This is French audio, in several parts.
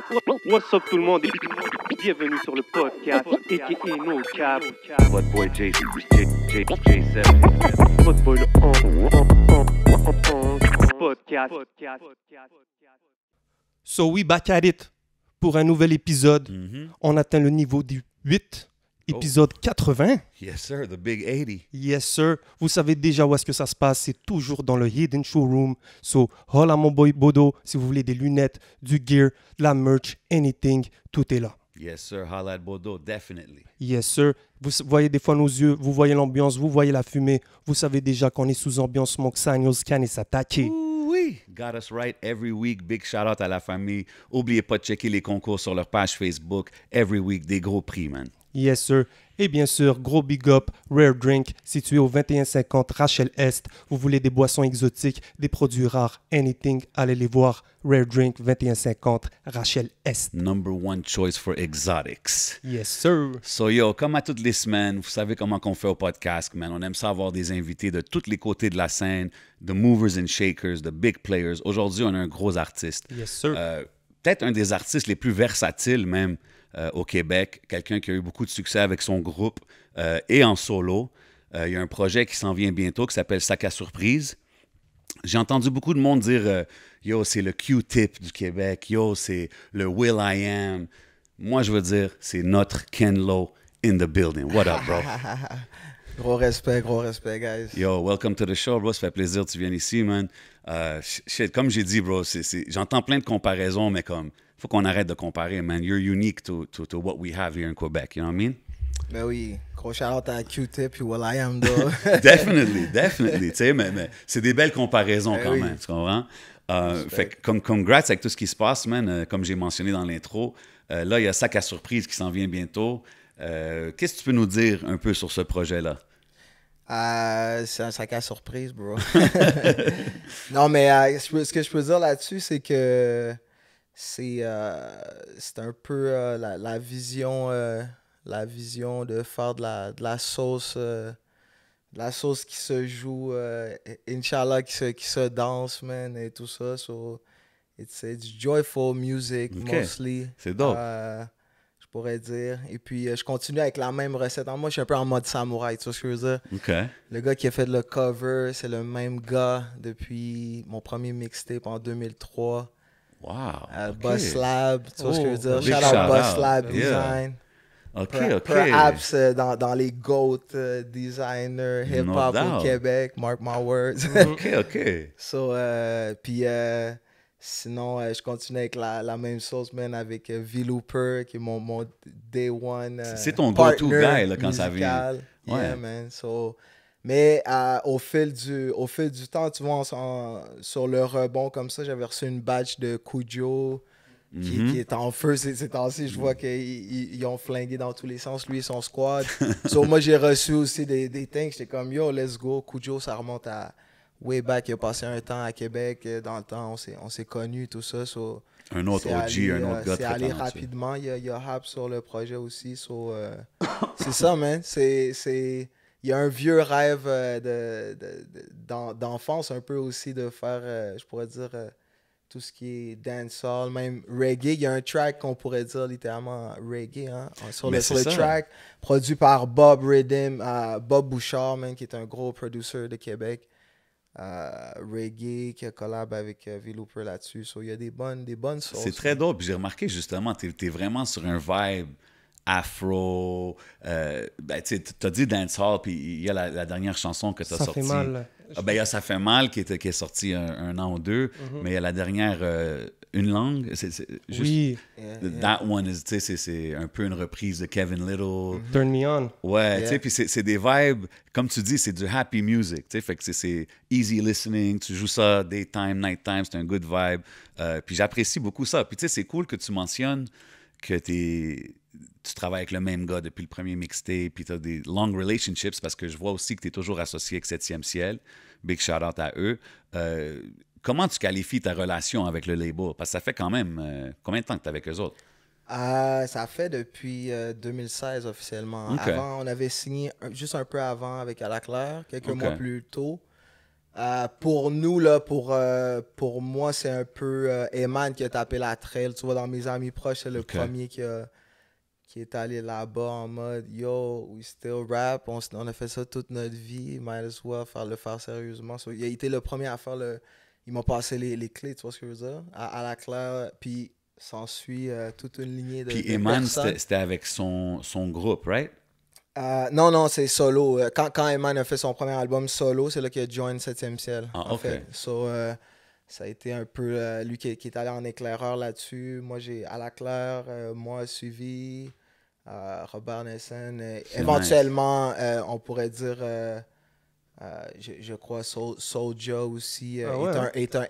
What's up tout le monde et bienvenue sur le podcast a.k.a. No Cap. What boy J7. What boy le podcast. So we back at it pour un nouvel épisode. On atteint le niveau du 8, épisode 80. Yes, sir, the big 80. Yes, sir. Vous savez déjà où est-ce que ça se passe. C'est toujours dans le Hidden Showroom. So, holla mon boy Bodo. Si vous voulez des lunettes, du gear, de la merch, anything, tout est là. Yes, sir, holla at Bodo, definitely. Yes, sir. Vous voyez des fois nos yeux, vous voyez l'ambiance, vous voyez la fumée. Vous savez déjà qu'on est sous ambiance Smoke Signals, Can et s'attaquer. Oui, got us right every week. Big shout out à la famille. Oubliez pas de checker les concours sur leur page Facebook. Every week, des gros prix, man. Yes, sir. Et bien sûr, gros big up, Rare Drink, situé au 2150 Rachel Est. Vous voulez des boissons exotiques, des produits rares, anything, allez les voir. Rare Drink, 2150 Rachel Est. Number one choice for exotics. Yes, sir. So yo, comme à toutes les semaines, vous savez comment qu'on fait au podcast, man. On aime ça avoir des invités de tous les côtés de la scène, the movers and shakers, the big players. Aujourd'hui, on a un gros artiste. Yes, sir. Peut-être un des artistes les plus versatiles même au Québec. Quelqu'un qui a eu beaucoup de succès avec son groupe et en solo. Il y a un projet qui s'en vient bientôt qui s'appelle Sac à surprise. J'ai entendu beaucoup de monde dire yo, c'est le Q-Tip du Québec. Yo, c'est le Will I Am. Moi, je veux dire, c'est notre Ken Lo in the building. What up, bro? Gros respect, guys. Yo, welcome to the show, bro. Ça fait plaisir que tu viennes ici, man. Shit, comme j'ai dit, bro, j'entends plein de comparaisons, mais comme, faut qu'on arrête de comparer, man. You're unique to what we have here in Quebec, you know what I mean? Ben oui, gros shout-out à Q-Tip et Will I Am, though. Definitely, tu sais, mais c'est des belles comparaisons quand oui. même, tu comprends? Fait que congrats avec tout ce qui se passe, man, comme j'ai mentionné dans l'intro. Là, il y a Sac à surprise qui s'en vient bientôt. Qu'est-ce que tu peux nous dire un peu sur ce projet-là? C'est un sac à surprise, bro. Non, mais ce que je peux dire là-dessus, c'est que c'est un peu la vision de faire de la sauce qui se joue, Inch'Allah, qui se danse, man, et tout ça. So, it's joyful music, Ok. mostly. C'est dope. Je pourrais dire. Et puis, je continue avec la même recette. Moi, je suis un peu en mode samouraï, tu vois ce que je veux dire? OK. Le gars qui a fait le cover, c'est le même gars depuis mon premier mixtape en 2003. Wow. OK. Bus Lab, tu vois ce que je veux dire? big Shout out shout Bus out. Lab Yeah. Design. OK. Perhaps dans les GOAT designers hip-hop doubt. au Québec, mark my words. OK. So, puis sinon, je continue avec la même sauce, man, avec V-Looper, qui est mon day one C'est ton go-to partner guy, là, quand ça vient. musical. Ouais. Yeah, man. So, mais au fil du temps, tu vois, sur le rebond comme ça, j'avais reçu une batch de Cujo qui est en feu ces temps-ci. Je vois qu'ils ont flingué dans tous les sens, lui et son squad. So, moi, j'ai reçu aussi des things. J'étais comme, yo, let's go. Cujo, ça remonte à way back. Il a passé un temps à Québec. Dans le temps, on s'est connus, tout ça. So, Un autre c'est OG, allé, un autre gars c'est très allé talentueux. rapidement. Il y a Hap sur le projet aussi. So, c'est ça, man. Il y a un vieux rêve d'enfance un peu aussi de faire, je pourrais dire, tout ce qui est dancehall, même reggae. Il y a un track qu'on pourrait dire littéralement reggae, hein, sur Mais le c'est ça. track, produit par Bob Rhythm, Bob Bouchard, man, qui est un gros producer de Québec. Reggae qui a collab avec V-Looper là-dessus. So, il y a des bonnes sauces. C'est très drôle. Puis j'ai remarqué justement, t'es vraiment sur un vibe afro. Tu as dit dancehall, puis il y a la dernière chanson que tu as Ça sortie. fait mal. Il y a Ça fait mal qui est sorti un an ou deux, mais il y a la dernière Une langue. C'est juste, Oui, That one is, tu sais, c'est un peu une reprise de Kevin Little. Turn Me On. Ouais, tu sais, puis c'est des vibes, comme tu dis, c'est du happy music, tu sais, fait que c'est easy listening, tu joues ça daytime, nighttime, c'est un good vibe, puis j'apprécie beaucoup ça. Puis tu sais, c'est cool que tu mentionnes que tu travailles avec le même gars depuis le premier mixtape, puis tu as des long relationships, parce que je vois aussi que tu es toujours associé avec 7e Ciel. Big shout-out à eux. Comment tu qualifies ta relation avec le label? Parce que ça fait quand même combien de temps que tu es avec eux autres? Ça fait depuis 2016 officiellement. Okay. Avant, on avait signé juste un peu avant avec À la Claire, quelques mois plus tôt. Pour nous, là, pour moi, c'est un peu Eman qui a tapé la trail. Tu vois, dans mes amis proches, c'est le premier qui est allé là-bas en mode « Yo, we still rap, on a fait ça toute notre vie, might as well le faire sérieusement. » So, il a été le premier à faire il m'a passé les clés, tu vois ce que je veux dire, à la claire, puis s'ensuit toute une lignée de Puis Eman, personnes. c'était avec son groupe, right? Non, c'est solo. Quand Eman a fait son premier album solo, c'est là qu'il a join 7e ciel. Ah, ok. Fait. So, ça a été un peu lui qui est allé en éclaireur là-dessus. Moi, j'ai à la claire, moi suivi, Robert Nelson. Éventuellement, on pourrait dire, je crois, Soulja aussi.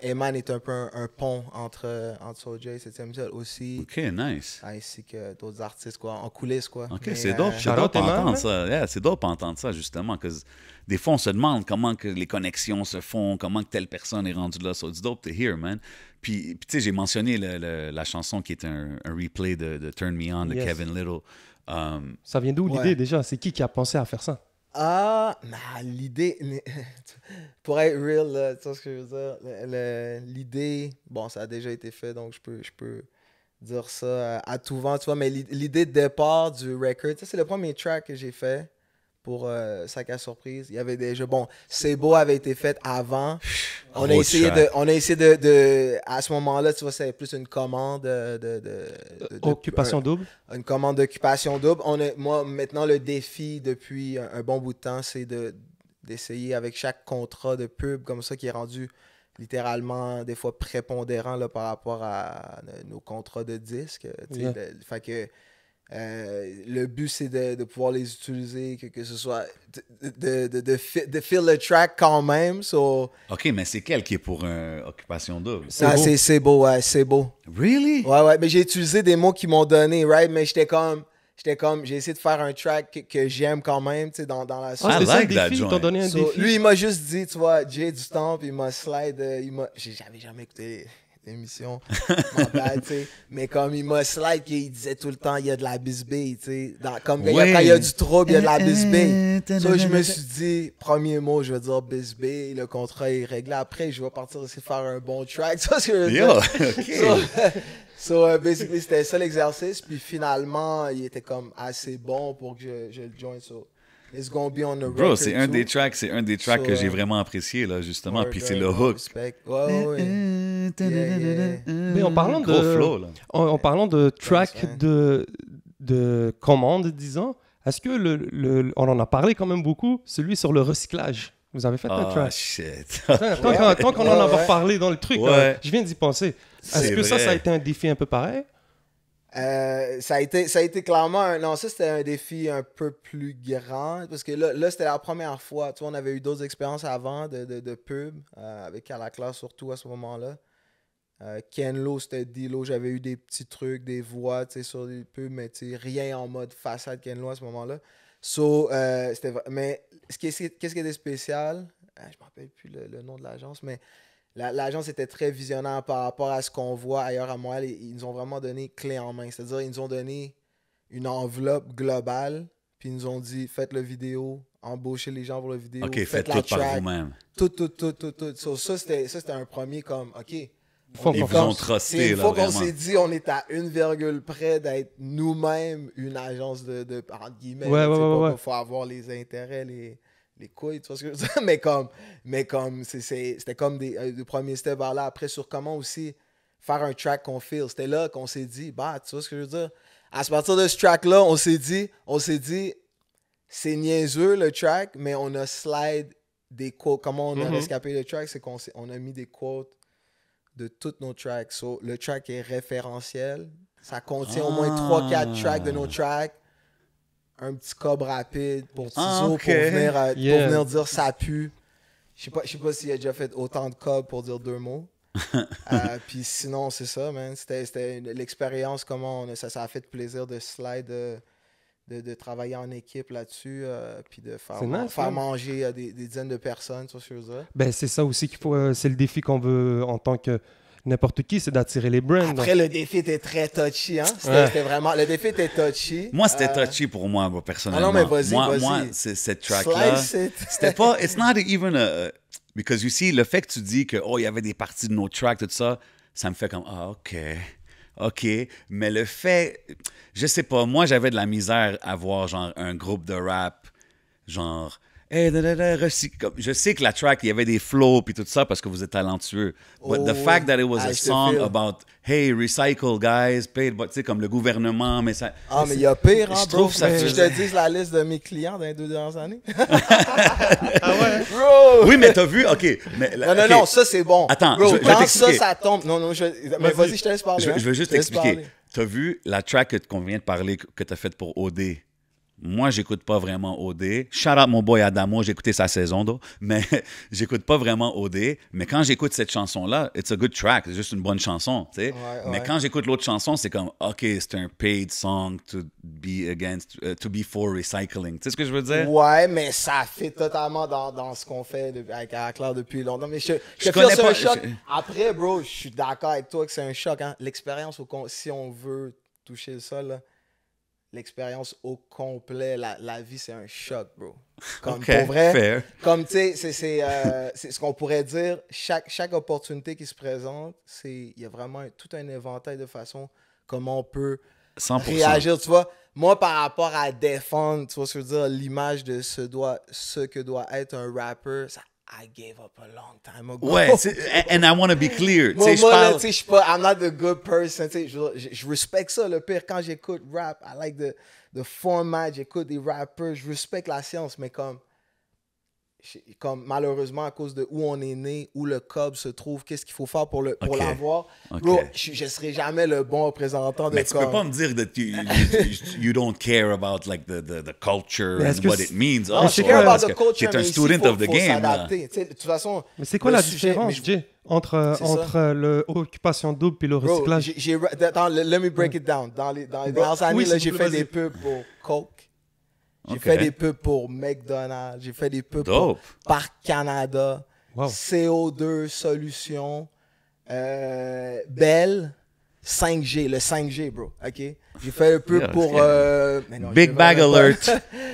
Eman est un peu un pont entre Soulja et 7e ciel aussi. OK, nice. Ainsi que d'autres artistes, quoi, en coulisses, quoi. OK, Mais, c'est dope. C'est dope d'entendre ça. Yeah, c'est dope d'entendre ça, justement. Parce que des fois, on se demande comment que les connexions se font, comment que telle personne est rendue là. So it's dope to hear, man. Puis tu sais, j'ai mentionné la chanson qui est un replay de Turn Me On de Kevin Little. Ça vient d'où l'idée déjà? C'est qui a pensé à faire ça? L'idée, pour être real, là, tu vois ce que je veux dire, l'idée, bon, ça a déjà été fait, donc je peux dire ça à tout vent, tu vois, mais l'idée de départ du record, c'est le premier track que j'ai fait pour Sac à surprise. Il y avait déjà, bon, C'est beau avait été fait avant. On a essayé de à ce moment-là, tu vois, c'est plus une commande Occupation double. Une commande d'occupation double. Moi, maintenant, le défi depuis un bon bout de temps, c'est d'essayer avec chaque contrat de pub comme ça qui est rendu littéralement des fois prépondérant là, par rapport à nos contrats de disques. Fait que le but, c'est de pouvoir les utiliser, que ce soit de fill le track quand même. So... OK, mais c'est quel qui est pour Occupation double? C'est beau, ouais, c'est beau. Really? Ouais, mais j'ai utilisé des mots qu'ils m'ont donné, right? Mais j'étais comme, j'ai essayé de faire un track que j'aime quand même, tu sais, dans la suite. C'est ça le défi, ils t'ont donné un défi. Lui, il m'a juste dit, tu vois, Jay du temps, puis il m'a slide, j'avais jamais écouté l'émission, mais comme il m'a slide, il disait tout le temps, il y a de la bisbille, tu sais, comme quand il y a du trouble, il y a de la bisbille. So, je me suis dit, premier mot, je vais dire bisbille, le contrat est réglé, après, je vais partir aussi faire un bon track, ça, c'est ce que je veux dire. So, basically, c'était ça l'exercice, puis finalement, il était comme assez bon pour que je le join, so... It's gonna be on the record. Bro, c'est un des tracks que j'ai vraiment apprécié, là, justement. Puis c'est le hook. Mais en parlant en parlant de track de commande, disons, est-ce que on en a parlé quand même beaucoup, celui sur le recyclage? Vous avez fait un track? Shit. Tant qu'on en a parlé dans le truc, je viens d'y penser. Est-ce que ça a été un défi un peu pareil? Ça a été clairement non, ça c'était un défi un peu plus grand parce que là c'était la première fois, tu vois, on avait eu d'autres expériences avant de pub avec à la classe surtout à ce moment-là. Ken Lo, c'était D-Lo, j'avais eu des petits trucs, des voix, tu sais, sur des pubs, mais tu sais, rien en mode façade Ken Lo à ce moment-là. So, mais qu'est-ce qui était spécial, je me rappelle plus le nom de l'agence, mais l'agence était très visionnaire par rapport à ce qu'on voit ailleurs à Montréal. Ils nous ont vraiment donné clé en main. C'est-à-dire, ils nous ont donné une enveloppe globale, puis ils nous ont dit, faites le vidéo, embauchez les gens pour le vidéo, faites la track. Par vous-même. Tout. So, ça, c'était un premier comme, OK. Ils vous ont trusté, une fois qu'on s'est dit, on est à une virgule près d'être nous-mêmes une agence de entre guillemets. Il faut avoir les intérêts, les couilles, tu vois ce que je veux dire? Mais comme c'était comme des premiers steps vers là. Après, sur comment aussi faire un track qu'on feel. C'était là qu'on s'est dit, tu vois ce que je veux dire? À partir de ce track-là, on s'est dit, c'est niaiseux le track, mais on a slide des quotes. Comment on a rescapé le track? C'est qu'on a mis des quotes de tous nos tracks. So, le track est référentiel. Ça contient au moins 3-4 tracks de nos tracks. Un petit cob rapide pour Tizo pour venir dire ça pue. Je sais pas s'il a déjà fait autant de cob pour dire 2 mots. Puis sinon, c'est ça, man. C'était l'expérience, comment ça a fait plaisir de slide, de travailler en équipe là-dessus, puis de faire manger des dizaines de personnes, tu vois ce que je veux dire? Ben, c'est ça aussi qu'il faut, c'est le défi qu'on veut en tant que n'importe qui, c'est d'attirer les brands. Après, le défi était très touchy, hein? C'était vraiment... Le défi était touchy. Moi, c'était touchy pour moi, personnellement. Ah non, mais vas-y. Moi, cette track-là, c'était pas... It's not even a... Because you see, le fait que tu dis que, oh, il y avait des parties de nos tracks, tout ça, ça me fait comme, ah, OK. Mais le fait, je sais pas, moi, j'avais de la misère à voir, genre, un groupe de rap, genre, hey, je sais que la track, il y avait des flows puis tout ça parce que vous êtes talentueux. But the fact that it was a song about, hey, recycle, guys, pay, tu sais, comme le gouvernement, mais ça... Ah, mais il y a pire, hein, je bro. trouve ça Je faisait- te dis la liste de mes clients dans les 2 dernières années. Ah ouais? Bro! Oui, mais t'as vu, OK. Mais, Non, ça c'est bon. Attends, bro, je vais quand t'expliquer. ça tombe. Non, mais vas-y, je te laisse parler. Je veux juste Je te laisse t'expliquer. parler. T'as vu la track qu'on vient de parler, que t'as faite pour OD? Moi, j'écoute pas vraiment OD. Shout out mon boy Adamo, j'ai écouté sa saison, though, mais j'écoute pas vraiment OD. Mais quand j'écoute cette chanson-là, it's a good track, c'est juste une bonne chanson, tu sais. Mais quand j'écoute l'autre chanson, c'est comme, OK, c'est un paid song to be against, to be for recycling. Tu sais ce que je veux dire? Ouais, mais ça fait totalement dans ce qu'on fait avec Claire depuis longtemps. Mais je connais feel c'est pas- un choc. Après, bro, je suis d'accord avec toi que c'est un choc. Hein. L'expérience, si on veut toucher le sol, là, l'expérience au complet, la vie, c'est un choc, bro. Comme OK, pour vrai. fair. Comme, tu sais, c'est ce qu'on pourrait dire. Chaque opportunité qui se présente, il y a vraiment tout un éventail de façons comment on peut 100%. réagir, tu vois. Moi, par rapport à défendre, tu vois ce que je veux dire, l'image de ce que doit être un rapper, ça, I gave up a long time ago. Ouais, and I want to be clear. Tu sais, je Moi, là, parle... tu sais, je suis pas, I'm not the good person, tu sais, je respecte ça, le pire, quand j'écoute rap, I like the format, j'écoute des rappers, je respecte la science, mais comme malheureusement, à cause de où on est né, où le cob se trouve, qu'est-ce qu'il faut faire pour Ok. l'avoir, Ok. bro, je serai jamais le bon représentant de Mais tu peux comme... pas me dire that you don't care about like the culture Mais est-ce and que what c'est- it means. Non, also, je care parce about the que culture, t'es un mais ici, student of the faut game. là. s'adapter. Tu sais, de toute façon, Mais c'est quoi le la sujet- différence, mais Jay, entre, C'est ça. entre l'occupation double et le Bro, recyclage? let me break it down. Dans les dernières années, oui, là, s'il j'ai vous fait plaît, des vas-y. pubs pour Coke. J'ai Ok. fait des pubs pour McDonald's. J'ai fait des pubs pour Dope. Parc Canada. Wow. CO2 Solutions. Bell. 5G, le 5G, bro. OK? J'ai fait un peu Yeah, pour... yeah. mais non, Big je bag vais même pas. alert.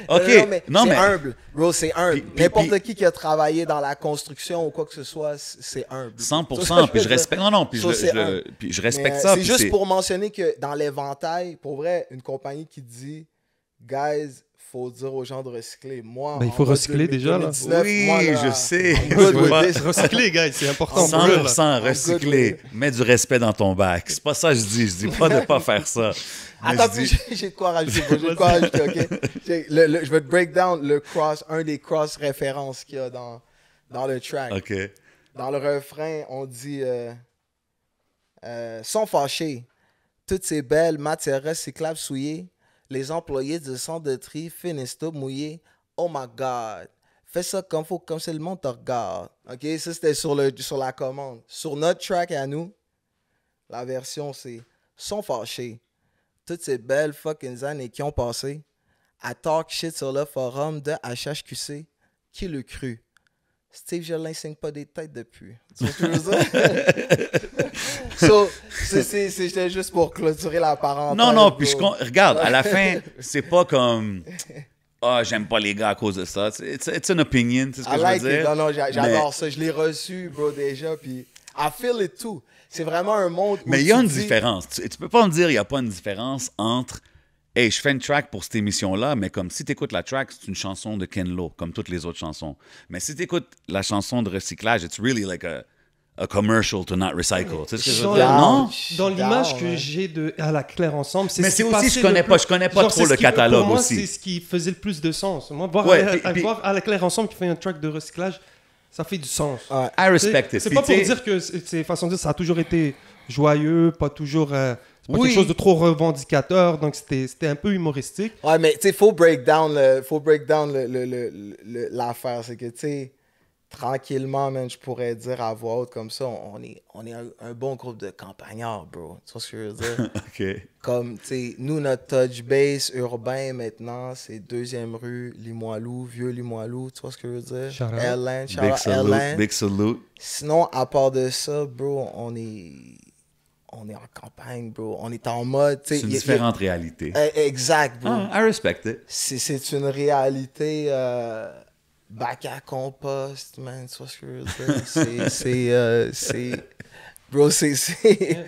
OK. Non, mais mais c'est humble. Bro, c'est humble. Puis- N'importe qui a travaillé dans la construction ou quoi que ce soit, c'est humble. 100%. Puis je respecte. Non, puis Ça, c'est puis je respecte Mais ça. c'est puis juste pour mentionner que dans l'éventail, pour vrai, une compagnie qui dit, guys, faut dire aux gens de recycler. Moi, Ben, il en faut mode recycler déjà, là. 2019, Oui, moi, là, je sais. I'm good with Ouais. this. Recycler, guys, c'est important. 100% good recyclé. with Mets du respect dans ton bac. C'est pas ça que je dis. Je dis pas de pas faire ça. Mais Attends, je dis- j'ai de quoi rajouter. bro, J'ai de quoi rajouter, OK? Je vais te break down un des cross-références qu'il y a dans le track. OK. Dans le refrain, on dit sont fâchés. Toutes ces belles matières recyclables souillées. Les employés du centre de tri finissent tout mouillés. Oh my God. Fais ça comme faut, comme si le monde te regarde. OK? Ça, c'était sur la commande. Sur notre track à nous, la version, c'est sont fâchés. Toutes ces belles fucking années qui ont passé à talk shit sur le forum de HHQC. Qui le cru? Steve Jolin signe pas des têtes depuis. Tu vois ce que je veux dire? So, c'était juste pour clôturer la parenthèse. Non, puis bro. regarde, à la fin, c'est pas comme ah, j'aime pas les gars à cause de ça. It's an opinion, c'est ce que I je like veux it. dire. Non, j'adore ça. Je l'ai reçu, bro, déjà. Puis, I feel it too. C'est vraiment un monde où Mais il y a tu une dis- différence. Tu peux pas me dire il n'y a pas une différence entre hey, je fais une track pour cette émission-là, mais comme si tu écoutes la track, c'est une chanson de Ken Lo, comme toutes les autres chansons. Mais si tu écoutes la chanson de recyclage, it's really like a commercial to not recycle. Tu sais ce que je veux Dans dire? la- Non? Dans l'image Down, que ouais. j'ai de à la Claire ensemble, c'est Mais ce c'est qui aussi, passait je connais le pas- plus- je connais pas Genre, trop c'est ce le qui- catalogue pour moi, aussi. c'est ce qui faisait le plus de sens. Moi, voir, Ouais, voir à la Claire ensemble qui fait un track de recyclage, ça fait du sens. Ouais. I respect it. C'est Puis pas pour tu sais, dire que c'est façon de dire ça a toujours été joyeux, pas toujours c'est pas Oui. quelque chose de trop revendicateur, donc c'était un peu humoristique. Ouais, mais tu sais, faut break down l'affaire. C'est que, tu sais, tranquillement, man, je pourrais dire à voix haute comme ça, on est un bon groupe de campagnards, bro. Tu vois ce que je veux dire? OK. Comme, tu sais, nous, notre touch base urbain maintenant, c'est 2e rue, Limoilou, Vieux Limoilou. Tu vois ce que je veux dire? Shout out. Airland, shout Big out salute, Airland. big salute. Sinon, à part de ça, bro, on est en campagne, bro. On est en mode, tu sais. C'est une y a- différente réalité. Exact, bro. Ah, I respect it. C'est une réalité bac à compost, man, tu vois ce que je veux dire? Bro,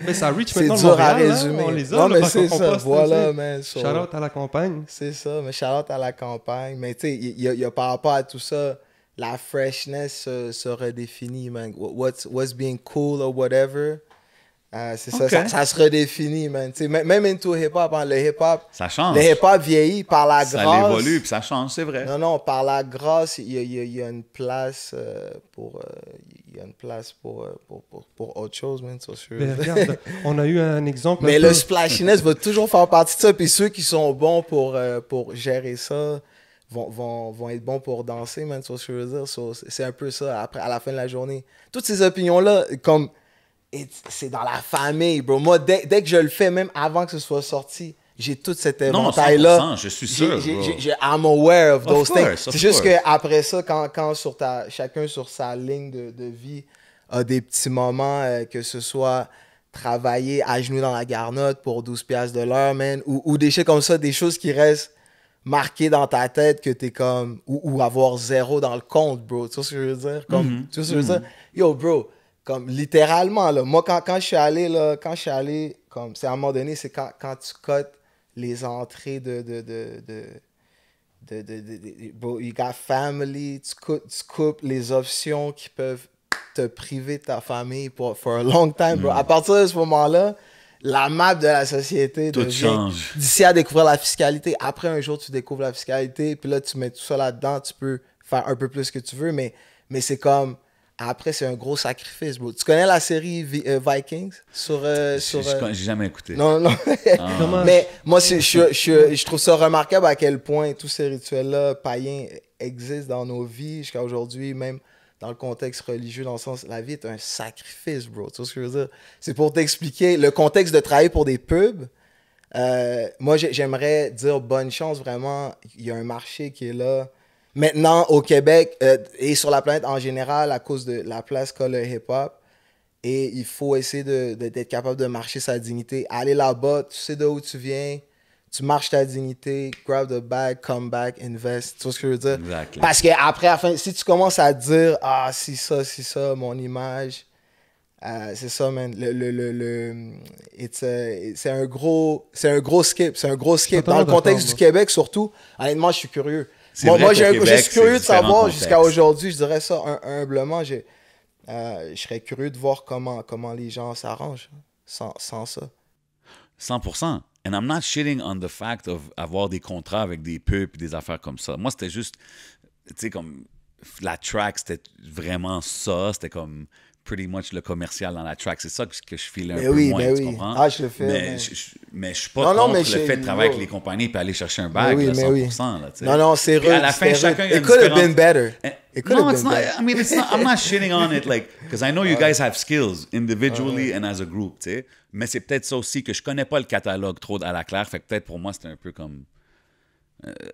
Mais ça reach c'est maintenant dur à Montréal, là, résumer. on les a, Non, le mais bac c'est en ça, compost, voilà, tu sais. man. So, Shout-out à la campagne. c'est ça, mais shout-out à la campagne. Mais tu sais, il y a par rapport à tout ça, la freshness se redéfinit, man. What's being cool or whatever, c'est Ok. ça se redéfinit, man. Tu sais, même into hip-hop, hein, le hip-hop, Ça change. le hip-hop vieillit par la Ça grâce. évolue, puis ça change, c'est vrai. Non, par la grâce, il y a une place il y a une place pour autre chose, man. Ça, Mais regarde, on a eu un exemple. mais un le peu- splashiness va toujours faire partie de ça. Puis ceux qui sont bons pour gérer ça vont être bons pour danser, man. Ça, je veux dire. So, c'est un peu ça, après, à la fin de la journée. Toutes ces opinions-là, comme c'est dans la famille, bro. Moi, dès que je le fais, même avant que ce soit sorti, j'ai toute cette Non, éventail-là. 100%, je suis sûr, bro. I'm aware of those things. course, of C'est juste course. qu'après ça, quand chacun sur sa ligne de vie a des petits moments, que ce soit travailler à genoux dans la garnotte pour 12 piastres de l'heure, man, ou des choses comme ça, des choses qui restent marquées dans ta tête que t'es comme... Ou avoir zéro dans le compte, bro. Tu vois ce que je veux dire? Comme, tu vois ce que je veux dire? Yo, bro, comme littéralement, là, moi, quand je suis allé, comme, c'est à un moment donné, c'est quand tu cotes les entrées bro, you got family, tu coupes les options qui peuvent te priver de ta famille for a long time, bro. À partir de ce moment-là, la map de la société Tout devient... change. D'ici à découvrir la fiscalité, après un jour, tu découvres la fiscalité, puis là, tu mets tout ça là-dedans, tu peux faire un peu plus que tu veux, mais c'est comme... Après, c'est un gros sacrifice, bro. Tu connais la série Vikings sur... J'ai jamais écouté. Non. Dommage. Mais moi, je trouve ça remarquable à quel point tous ces rituels-là païens existent dans nos vies jusqu'à aujourd'hui, même dans le contexte religieux, dans le sens, la vie est un sacrifice, bro. Tu vois ce que je veux dire? C'est pour t'expliquer le contexte de travailler pour des pubs. Moi, j'aimerais dire bonne chance, vraiment. Il y a un marché qui est là. Maintenant, au Québec et sur la planète en général, à cause de la place qu'a le hip-hop. Et il faut essayer d'être capable de marcher sa dignité. Aller là-bas, tu sais d'où tu viens, tu marches ta dignité, grab the bag, come back, invest. Tu vois ce que je veux dire? Exactly. Parce qu'après, à la fin, si tu commences à dire « Ah, si ça, mon image... c'est ça, man. C'est un gros skip. C'est un gros skip. Dans le contexte du Québec, surtout, honnêtement, je suis curieux. Moi, je suis curieux de savoir jusqu'à aujourd'hui, je dirais ça humblement. Je serais curieux de voir comment les gens s'arrangent sans ça. 100%. And I'm not shitting on the fact of avoir des contrats avec des pubs et des affaires comme ça. Moi, c'était juste, tu sais, comme la track, c'était vraiment ça. C'était comme pretty much le commercial dans la track. C'est ça que je file un peu moins, tu comprends? Ah, je le fais. Mais je suis pas contre le fait de travailler avec les compagnies et aller chercher un bag, là, 100%. Là, tu sais. Non, c'est Puis à la fin, chacun a une It could have been différence. better. No, it's not. I mean, it's not. I'm not shitting on it, like, because I know you guys have skills individually and as a group, tu sais. Mais c'est peut-être ça aussi que je connais pas le catalogue trop à la claire. Fait que peut-être pour moi, c'était un peu comme.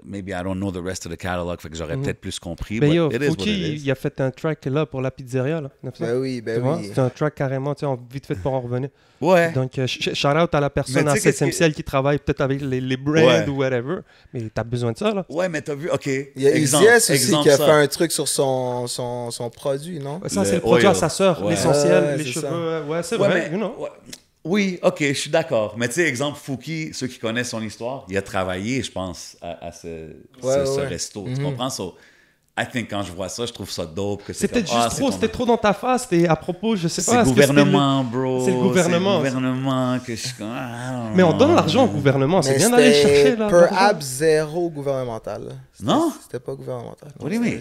Maybe I don't know the rest of the catalog, fait que j'aurais peut-être plus compris. Ben But yo, it is what Fouki, it is. il a fait un track là pour la pizzeria. Là, Ben oui. c'est un track carrément, tu sais, vite fait pour en revenir. Ouais. Donc, shout-out à la personne Mais à tu sais, SSMCL qui travaille peut-être avec les brands Ouais. ou whatever. Mais t'as besoin de ça, là. Ouais, mais t'as vu, OK. Il y a exemple, Izias aussi exemple qui a ça. fait un truc sur son produit, non? Ça, c'est Le le produit à oil. sa sœur, Ouais. l'essentiel, Ouais, les c'est cheveux. Ouais, c'est Ouais, vrai, mais- you know. ouais. Oui, OK, je suis d'accord. Mais tu sais, exemple, Fouki, ceux qui connaissent son histoire, il a travaillé, je pense, à ce resto. Tu comprends? So, I think quand je vois ça, je trouve ça dope. Que C'était comme, juste trop, c'était trop dans ta face. C'était à propos, je sais C'est pas. le est-ce que c'était gouvernement, bro. C'est le gouvernement. C'est le gouvernement que je suis comme... Mais on donne l'argent au gouvernement, c'est Mais bien d'aller chercher, c'était là. perhaps zéro gouvernemental. Là. Non? C'était pas gouvernemental. What do you mean?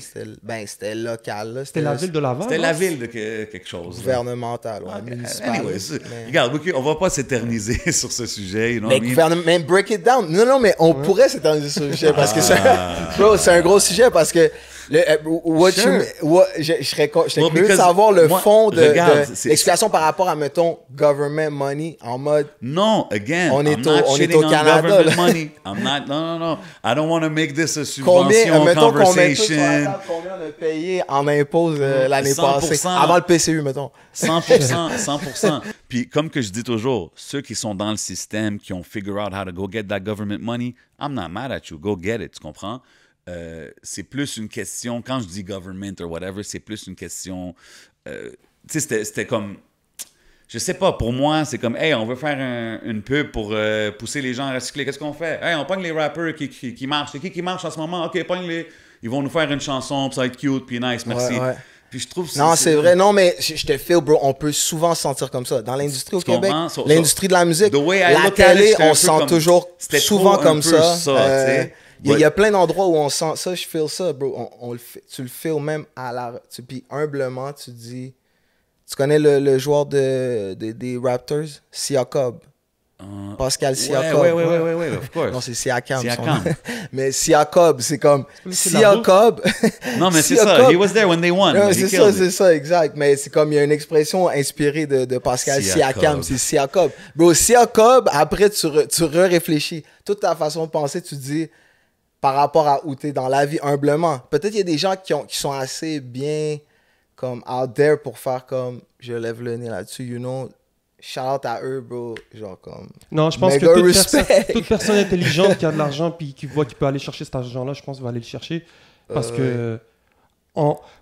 C'était local. Là. C'était la ville de Laval. C'était non? la ville de quelque chose. là. Gouvernemental, ouais, Okay. municipal. Anyways, mais... regarde, OK, on va pas s'éterniser sur ce sujet. You know Mais what I mean? gouvernement, mais break it down. Non, mais on pourrait s'éterniser sur le sujet parce que bro, c'est un gros sujet parce que je serais curieux de because savoir le moi, fond de regarde, l'explication par rapport à, mettons, government money en mode. Non, again, On est I'm au- not on est shitting au on Canada, government là. money. I'm not, no. I don't want to make this a Combien, subvention mettons qu'on met tout sur la conversation. table, combien on a payé en impôts l'année 100%. passée, avant le PCU, mettons. 100%. Puis comme que je dis toujours, ceux qui sont dans le système, qui ont figure out how to go get that government money, I'm not mad at you. Go get it, tu comprends? c'est plus une question, quand je dis government or whatever, c'est plus une question, tu sais, c'était comme, je sais pas, pour moi, c'est comme, hey, on veut faire une pub pour pousser les gens à recycler, qu'est-ce qu'on fait? Hey, on pogne les rappers qui marchent, c'est qui marche en ce moment? Ok, pogne les, ils vont nous faire une chanson, puis ça va être cute, puis nice, merci. Ouais. Puis je trouve non, c'est vrai. Non, mais je te feel, bro. On peut souvent se sentir comme ça. Dans l'industrie au Québec, l'industrie de la musique, la télé, on se sent toujours souvent comme ça. Il y a plein d'endroits où on sent ça. Je feel ça, bro. Tu le feel même à la... Puis humblement, tu dis... Tu connais le joueur des Raptors? Siakam. Pascal Siakam. Ouais, of course. Non, c'est Siakam. Mais Siakam, c'est comme... Siakam... Non, mais c'est ça. He was there when they won. Non, c'est ça, exact. Mais c'est comme, il y a une expression inspirée de Pascal Siakam. C'est Siakam. Bro, Siakam, après, tu réfléchis. Toute ta façon de penser, tu dis, par rapport à où t'es dans la vie, humblement. Peut-être il y a des gens qui sont assez bien, comme, out there pour faire comme, je lève le nez là-dessus, you know... Shout out à eux, bro. Genre comme. Non, je pense que toute personne intelligente qui a de l'argent puis qui voit qu'il peut aller chercher cet argent-là, je pense qu'il va aller le chercher. Parce que.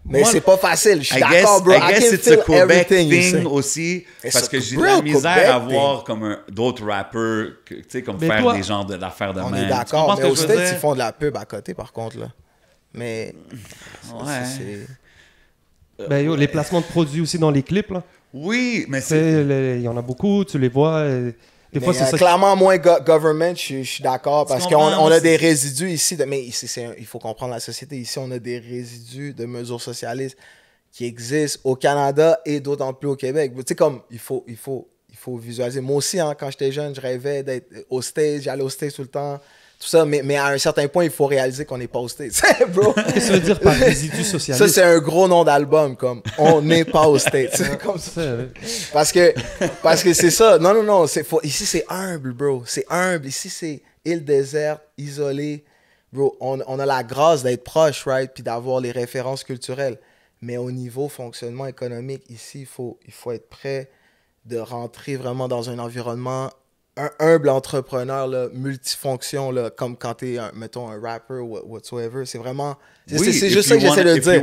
Mais moi, c'est pas facile. Je suis d'accord, bro. I guess it's a Quebec thing aussi. Parce que j'ai de la misère à voir comme d'autres rappers, tu sais, comme mais faire toi, des genres d'affaires de même. On est d'accord. Mais aux States, ils font de la pub à côté, par contre, là. Mais. Ouais. Ben, yo, les placements de produits aussi dans les clips, là. Oui, mais il y en a beaucoup, tu les vois. Des fois, c'est ça clairement, moins government, je suis d'accord, parce qu'on a des résidus ici. Mais il faut comprendre la société. Ici, on a des résidus de mesures socialistes qui existent au Canada et d'autant plus au Québec. Tu sais, comme, il faut visualiser. Moi aussi, hein, quand j'étais jeune, je rêvais d'être au States, j'allais au States tout le temps. Tout ça, mais à un certain point, il faut réaliser qu'on n'est pas au States. Bro. Qu'est-ce que ça veut dire par résidu socialiste? Ça, c'est un gros nom d'album, comme « On n'est pas au States ». Comme ça. Parce que c'est ça. Non. Ici, c'est humble, bro. C'est humble. Ici, c'est île déserte, isolée. Bro, on a la grâce d'être proche, right? Puis d'avoir les références culturelles. Mais au niveau fonctionnement économique, ici, il faut être prêt de rentrer vraiment dans un environnement... Un humble entrepreneur là, multifonction, là, comme quand tu es, mettons, un rapper ou whatsoever. C'est vraiment... C'est juste ça que j'essaie de dire.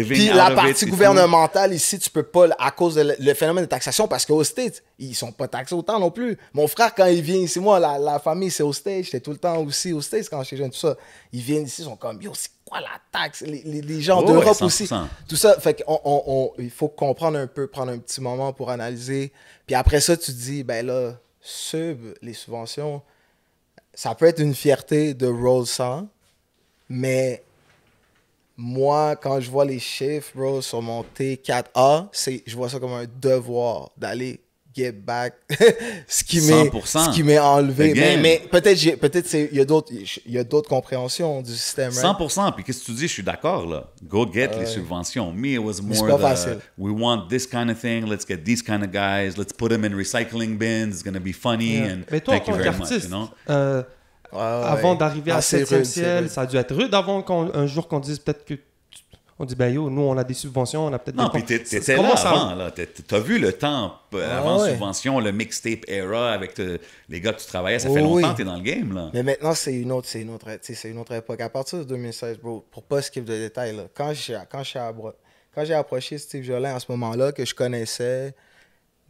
Puis la partie gouvernementale ici, tu peux pas, à cause de le phénomène de taxation, parce qu'aux States, ils sont pas taxés autant non plus. Mon frère, quand il vient ici, moi, la famille, c'est aux States. J'étais tout le temps aussi aux States quand j'étais jeune, tout ça. Ils viennent ici, ils sont comme, yo, c'est quoi la taxe? Les gens d'Europe aussi. Tout ça, fait qu'il faut comprendre un peu, prendre un petit moment pour analyser. Puis après ça, tu te dis, ben là... les subventions, ça peut être une fierté de roll 100, mais moi, quand je vois les chiffres, bro, sur mon T4A, je vois ça comme un devoir d'aller get back ce qui m'est enlevé. Mais peut-être il y a d'autres compréhensions du système. 100%. Puis qu'est-ce que tu dis? Je suis d'accord, là. Go get les subventions. Me, it was more we want this kind of thing. Let's get these kind of guys. Let's put them in recycling bins. It's going to be funny. Yeah. Mais toi, thank you very much. You know? Avant d'arriver à 7e ciel, ça a dû être rude avant un jour qu'on dise peut-être que on dit, ben yo, nous, on a des subventions, on a peut-être... Non, puis t'étais là avant, là. T'as vu le temps avant subvention, le mixtape era avec les gars que tu travaillais. Ça fait longtemps que t'es dans le game, là. Mais maintenant, c'est une autre époque. À partir de 2016, bro, pour pas skip de détails, là, quand j'ai approché Steve Jolin à ce moment-là, que je connaissais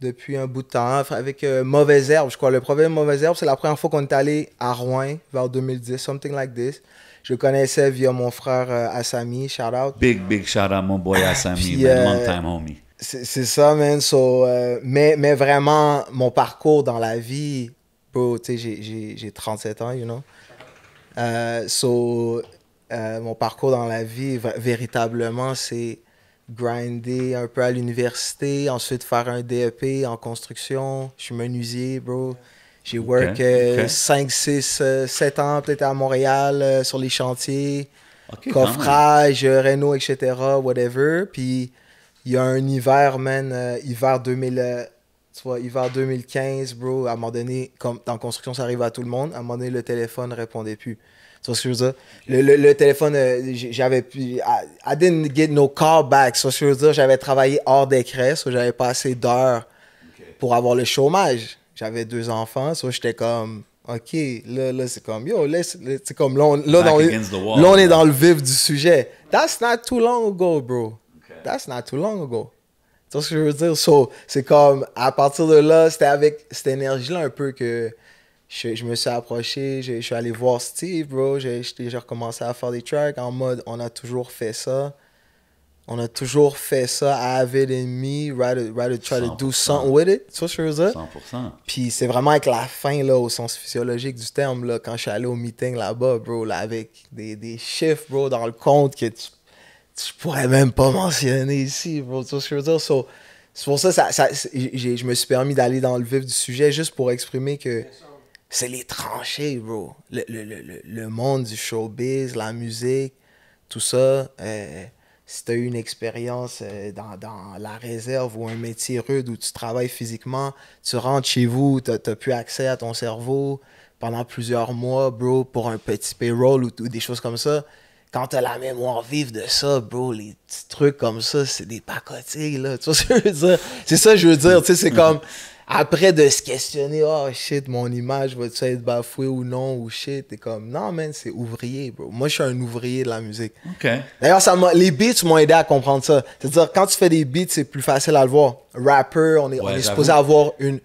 depuis un bout de temps, avec Mauvaise Herbe, je crois. Le problème Mauvaise Herbe, c'est la première fois qu'on est allé à Rouen, vers 2010, something like this. Je le connaissais via mon frère Assami, shout out. Big shout out, mon boy Assami, puis, long time homie. C'est ça, man. So, mais vraiment, mon parcours dans la vie, bro, tu sais, j'ai 37 ans, you know. Mon parcours dans la vie, véritablement, c'est grinder un peu à l'université, ensuite faire un DEP en construction. Je suis menuisier, bro. J'ai work 5, 6, 7 ans peut-être à Montréal sur les chantiers, coffrage, réno, etc., whatever. Puis il y a un hiver, man, hiver 2015, bro, à un moment donné, comme dans la construction, ça arrive à tout le monde, à un moment donné, le téléphone ne répondait plus. Tu vois ce que je veux dire? Le téléphone, j'avais plus... I didn't get no call back. Tu vois ce que je veux dire? J'avais travaillé hors décret, so j'avais pas assez d'heures pour avoir le chômage. J'avais 2 enfants, so j'étais comme... OK, là c'est comme, yo, c'est comme, là, Back against the wall, là, on est là. dans le vif du sujet. That's not too long ago, bro. That's not too long ago. Tu vois ce que je veux dire? So, c'est comme, à partir de là, c'était avec cette énergie-là un peu que je me suis approché, je suis allé voir Steve, bro. J'ai recommencé à faire des tracks en mode, on a toujours fait ça. On a toujours fait ça, Avid and me, rather try to do 100%. something with it. Tu vois ce que je veux dire? 100%. Puis c'est vraiment avec la fin, là, au sens physiologique du terme, là, quand je suis allé au meeting là-bas, bro, là, avec des chiffres, bro, dans le compte que tu pourrais même pas mentionner ici, bro. Tu vois ce que je veux dire? So, c'est pour ça, je me suis permis d'aller dans le vif du sujet juste pour exprimer que c'est les tranchées, bro. Le monde du showbiz, la musique, tout ça. Si tu as eu une expérience dans la réserve ou un métier rude où tu travailles physiquement, tu rentres chez vous, tu n'as plus accès à ton cerveau pendant plusieurs mois, bro, pour un petit payroll ou des choses comme ça. Quand tu as la mémoire vive de ça, bro, les petits trucs comme ça, c'est des pacotilles, là. Tu vois ce que je veux dire? C'est ça que je veux dire, tu sais, c'est comme... Après de se questionner, oh shit, mon image va-tu être bafouée ou non, ou shit, t'es comme, non, man, c'est ouvrier, bro. Moi, je suis un ouvrier de la musique. OK. D'ailleurs, les beats m'ont aidé à comprendre ça. C'est-à-dire, quand tu fais des beats, c'est plus facile à le voir. Rapper, on est supposé avoir une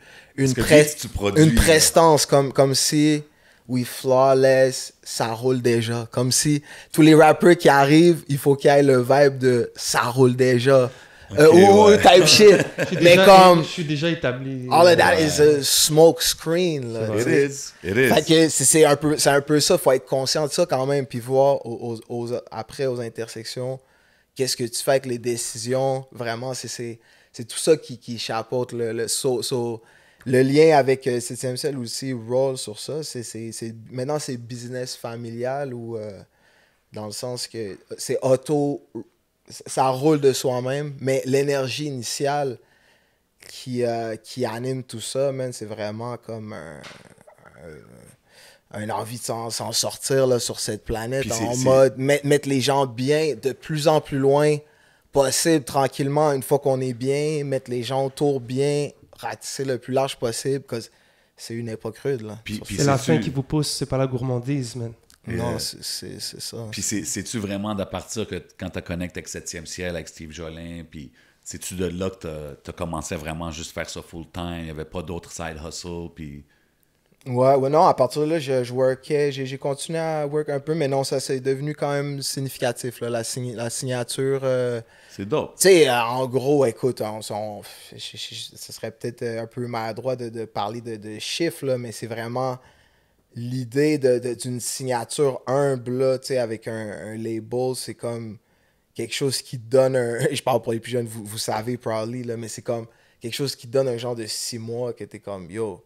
prestance, comme si, oui, flawless, ça roule déjà. Comme si tous les rappers qui arrivent, il faut qu'il y ait le vibe de ça roule déjà. Ou type shit. Mais comme. Je suis déjà établi. All of that is a smoke screen. Là, It is. Fait que c'est un peu ça. Faut être conscient de ça quand même. Puis voir après aux intersections, qu'est-ce que tu fais avec les décisions. Vraiment, c'est tout ça qui chapeaute le lien avec 7e ciel aussi, roll sur ça. Maintenant, c'est business familial ou dans le sens que c'est ça roule de soi-même, mais l'énergie initiale qui anime tout ça, man, c'est vraiment comme un envie de s'en sortir là, sur cette planète, mode mettre les gens bien, de plus en plus loin possible, tranquillement, une fois qu'on est bien, mettre les gens autour bien, ratisser le plus large possible, parce que c'est une époque rude. Là, c'est la faim qui vous pousse, c'est pas la gourmandise, man. Non, c'est ça. Puis c'est-tu vraiment de partir que quand tu connectes avec 7e ciel, avec Steve Jolin, puis c'est-tu de là que tu as commencé vraiment juste faire ça full-time, il n'y avait pas d'autres side hustle, puis... Ouais, non, à partir de là, je workais, j'ai continué à work un peu, mais non, ça c'est devenu quand même significatif, là, la signature. C'est dope. Tu sais, en gros, écoute, ce serait peut-être un peu maladroit de parler de chiffres, là, mais c'est vraiment... L'idée d'une signature humble, là, avec un label, c'est comme quelque chose qui donne je parle pour les plus jeunes, vous savez, probably, là, mais c'est comme quelque chose qui donne un genre de 6 mois que t'es comme, yo,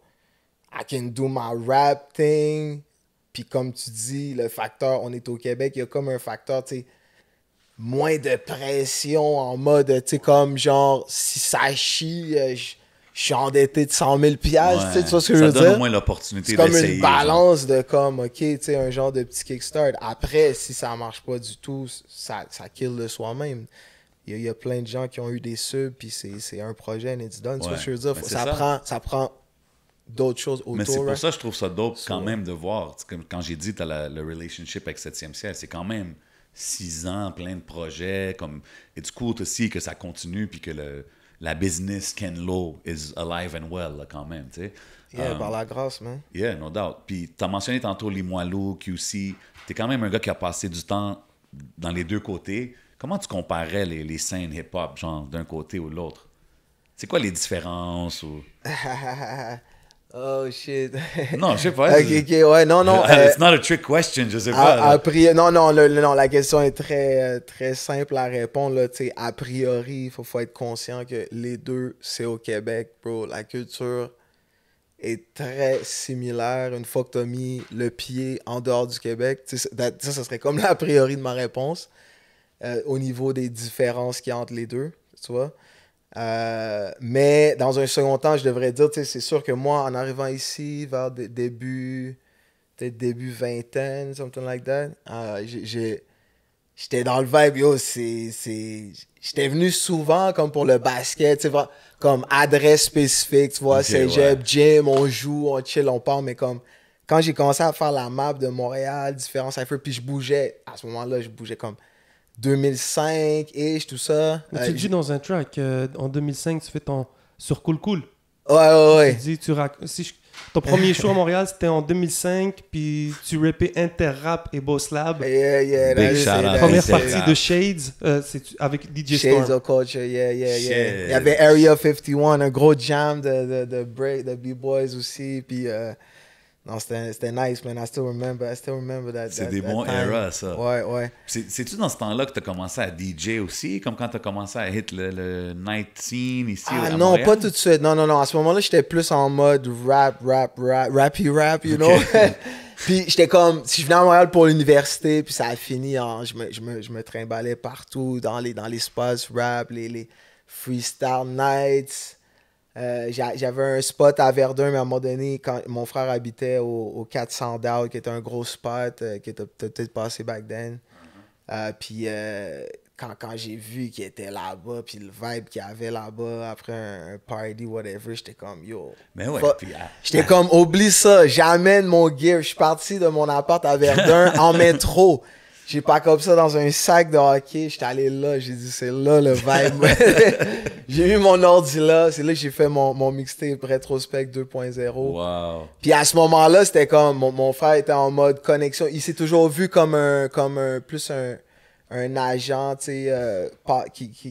I can do my rap thing. Puis comme tu dis, le facteur, on est au Québec, il y a comme un facteur, tu sais, moins de pression en mode, tu sais, comme genre, si ça chie, je suis endetté de 100 000 $, tu vois ce que je veux dire? Ça donne au moins l'opportunité d'essayer. C'est comme une balance de comme, OK, tu sais, un genre de petit kickstart. Après, si ça marche pas du tout, ça kill de soi-même. Il y a plein de gens qui ont eu des subs, puis c'est un projet, and it's done. Tu vois ce que je veux dire? Ça prend d'autres choses autour. Mais c'est pour ça que je trouve ça dope quand même de voir. Quand j'ai dit que tu as le relationship avec 7e ciel, c'est quand même 6 ans, plein de projets. Comme, it's cool aussi que ça continue, puis que la business Ken Lo is alive and well, là, quand même, tu sais. Yeah, par la grâce, man. Yeah, no doubt. Puis, tu as mentionné tantôt Limoilou, QC. Tu es quand même un gars qui a passé du temps dans les deux côtés. Comment tu comparais les scènes hip-hop, genre, d'un côté ou de l'autre? C'est quoi les différences ou... Oh, shit. Non, je sais pas. Ok, ouais, non. It's not a trick question, je sais pas. Non, la question est très, très simple à répondre. Là, a priori, il faut être conscient que les deux, c'est au Québec, bro. La culture est très similaire une fois que tu as mis le pied en dehors du Québec. Ça serait comme l'a priori de ma réponse au niveau des différences qu'il y a entre les deux, tu vois. Mais dans un second temps, je devrais dire, c'est sûr que moi, en arrivant ici, vers début vingtaine, something like that, j'étais dans le vibe, yo, j'étais venu souvent comme pour le basket, tu sais, comme adresse spécifique, tu vois, cégep, gym, on joue, on chill, on parle, mais comme quand j'ai commencé à faire la map de Montréal, différents cyphers, puis je bougeais, à ce moment-là, je bougeais comme 2005-ish, tout ça. Mais tu le dis dans un track, en 2005, tu fais ton sur Cool Cool. Ouais. Tu dis, ton premier show à Montréal, c'était en 2005, puis tu rappais Interrap et Boss Lab. Yeah. Big shout out. Première c'est partie rap. de Shades, avec DJ Shades Storm. of Culture, yeah. Shit. Il y avait Area 51, un gros jam de break, de B-Boys aussi, puis non, c'était nice, man. I still remember that. C'est des bons time. eras, ça. Ouais. C'est-tu dans ce temps-là que tu as commencé à DJ aussi, comme quand tu as commencé à hit le night scene ici à Non, Montréal? pas tout de suite. Non. À ce moment-là, j'étais plus en mode rappy rap, you know? Puis j'étais comme, si je venais à Montréal pour l'université, puis ça a fini en, je me trimballais partout dans les spots rap, les freestyle nights. J'avais un spot à Verdun, mais à un moment donné, quand mon frère habitait au 400 Dow, qui était un gros spot, qui était peut-être passé back then. Puis quand j'ai vu qu'il était là-bas, puis le vibe qu'il y avait là-bas, après un party, whatever, j'étais comme, yo. Mais ouais, fuck. puis, J'étais comme, oublie ça, j'amène mon gear. Je suis parti de mon appart à Verdun en métro. J'ai pas comme ça dans un sac de hockey. J'étais allé là, j'ai dit, c'est là le vibe. J'ai mis mon ordi là, c'est là que j'ai fait mon mixtape Retrospect 2.0. wow. Puis à ce moment-là, c'était comme, mon frère était en mode connexion. Il s'est toujours vu comme plus un agent, tu sais,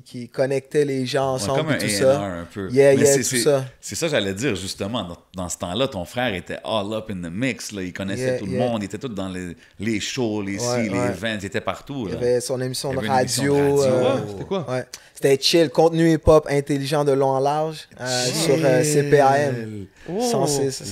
qui connectait les gens ensemble, comme un et tout A&R ça. un peu. Yeah, Mais tout ça. C'est ça que j'allais dire, justement. Dans ce temps-là, ton frère était all up in the mix. Là. Il connaissait tout le monde. Il était tout dans les shows, les events. Il était partout. Il Là. avait son émission de Il y avait une émission radio. de radio. C'était quoi? Ouais. C'était chill, contenu hip-hop intelligent de long en large sur CPAM. Oh.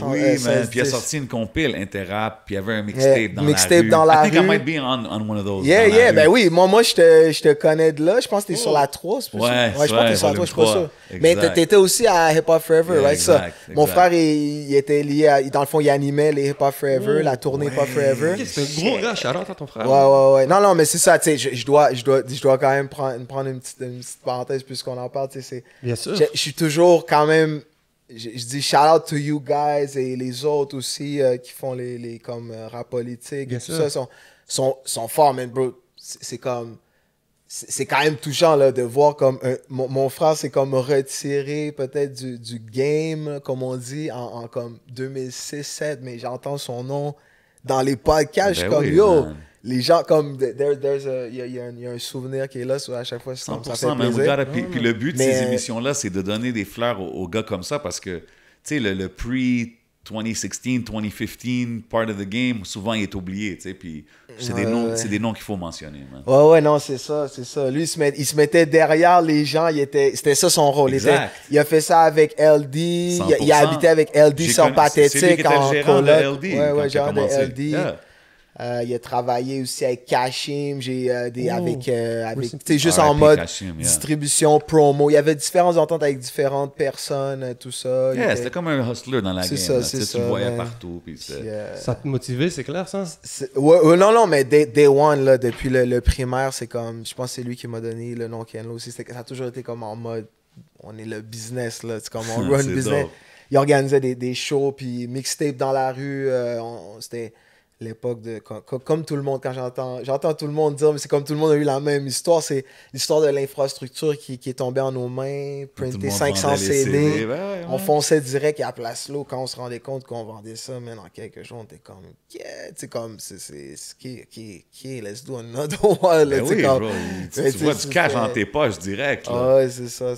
Oui, man. Puis il a sorti une compile Interrap, puis il y avait un mixtape dans mixtape la rue. dans la I think I rue. might be on one of those. Yeah, ben oui, moi je te connais de là, je pense que t'es sur la 3, c'est pas Ouais, sûr? Je pense que t'es sur la 3, je suis pas sûr. volume Mais 3. t'étais aussi à Hip Hop Forever, Yeah, right? Ça. exact. Mon frère, il était lié à, dans le fond, il animait les Hip Hop Forever, la tournée Hip Hop Forever. Ok, c'est un gros gars, shout-out à ton frère. Ouais. Non, mais c'est ça, tu sais, je dois quand même prendre une petite parenthèse puisqu'on en parle, tu sais, c'est... Bien sûr. Je suis toujours quand même... Je dis shout out to you guys et les autres aussi qui font les comme rap politique Bien et tout sûr. ça sont forts, man, bro. C'est comme... C'est quand même touchant là, de voir comme... mon frère s'est comme retiré peut-être du game, comme on dit, en comme 2006-2007, mais j'entends son nom dans les podcasts. Je suis comme, oui, yo... man. Les gens comme il y a un souvenir qui est là à chaque fois, ça fait 100%, man. plaisir. Puis le but de Mais- ces émissions-là, c'est de donner des fleurs aux gars comme ça parce que, tu sais, le pre-2016, 2015 part of the game, souvent, il est oublié, tu sais. Puis c'est des noms, c'est des noms qu'il faut mentionner, man. Ouais, non, c'est ça. Lui, il se mettait derrière les gens, c'était ça son rôle. Exact. Il a fait ça avec LD, il a 100%. habité avec LD J'ai sur connu- c'est lui qui Pathétique était en le gérant de coloc. LD quand il a gérant de commencé. LD. Yeah. Il a travaillé aussi avec Kashim, avec tu Rest in sais, juste en R.I.P. mode Kashim, yeah. distribution, promo. Il y avait différentes ententes avec différentes personnes, tout ça. Il Yeah, était- c'était comme un hustler dans la C'est game. ça, là. c'est Tu sais, ça, tu le voyais man. partout. Puis c'est- Puis, Ça te motivait, c'est clair, ça? non, mais Day One, là, depuis le primaire, c'est comme, je pense que c'est lui qui m'a donné le nom Ken Lo aussi. Ça a toujours été comme en mode, on est le business, là, c'est comme on run C'est business. dope. Il organisait des shows, puis mixtape dans la rue, c'était l'époque de, comme tout le monde, quand j'entends tout le monde dire, mais c'est comme tout le monde a eu la même histoire, c'est l'histoire de l'infrastructure qui est tombée en nos mains, Tout le printé monde 500 vendait les CD. ouais, On fonçait direct à Place Low quand on se rendait compte qu'on vendait ça, man, en quelques jours. On était comme, yeah, tu sais, comme, qui, let's do another one, là, Ben tu sais, oui, comme. bro. Tu Mais vois tu sais, du cash c'est- dans tes poches direct. là. Ah ouais, c'est ça.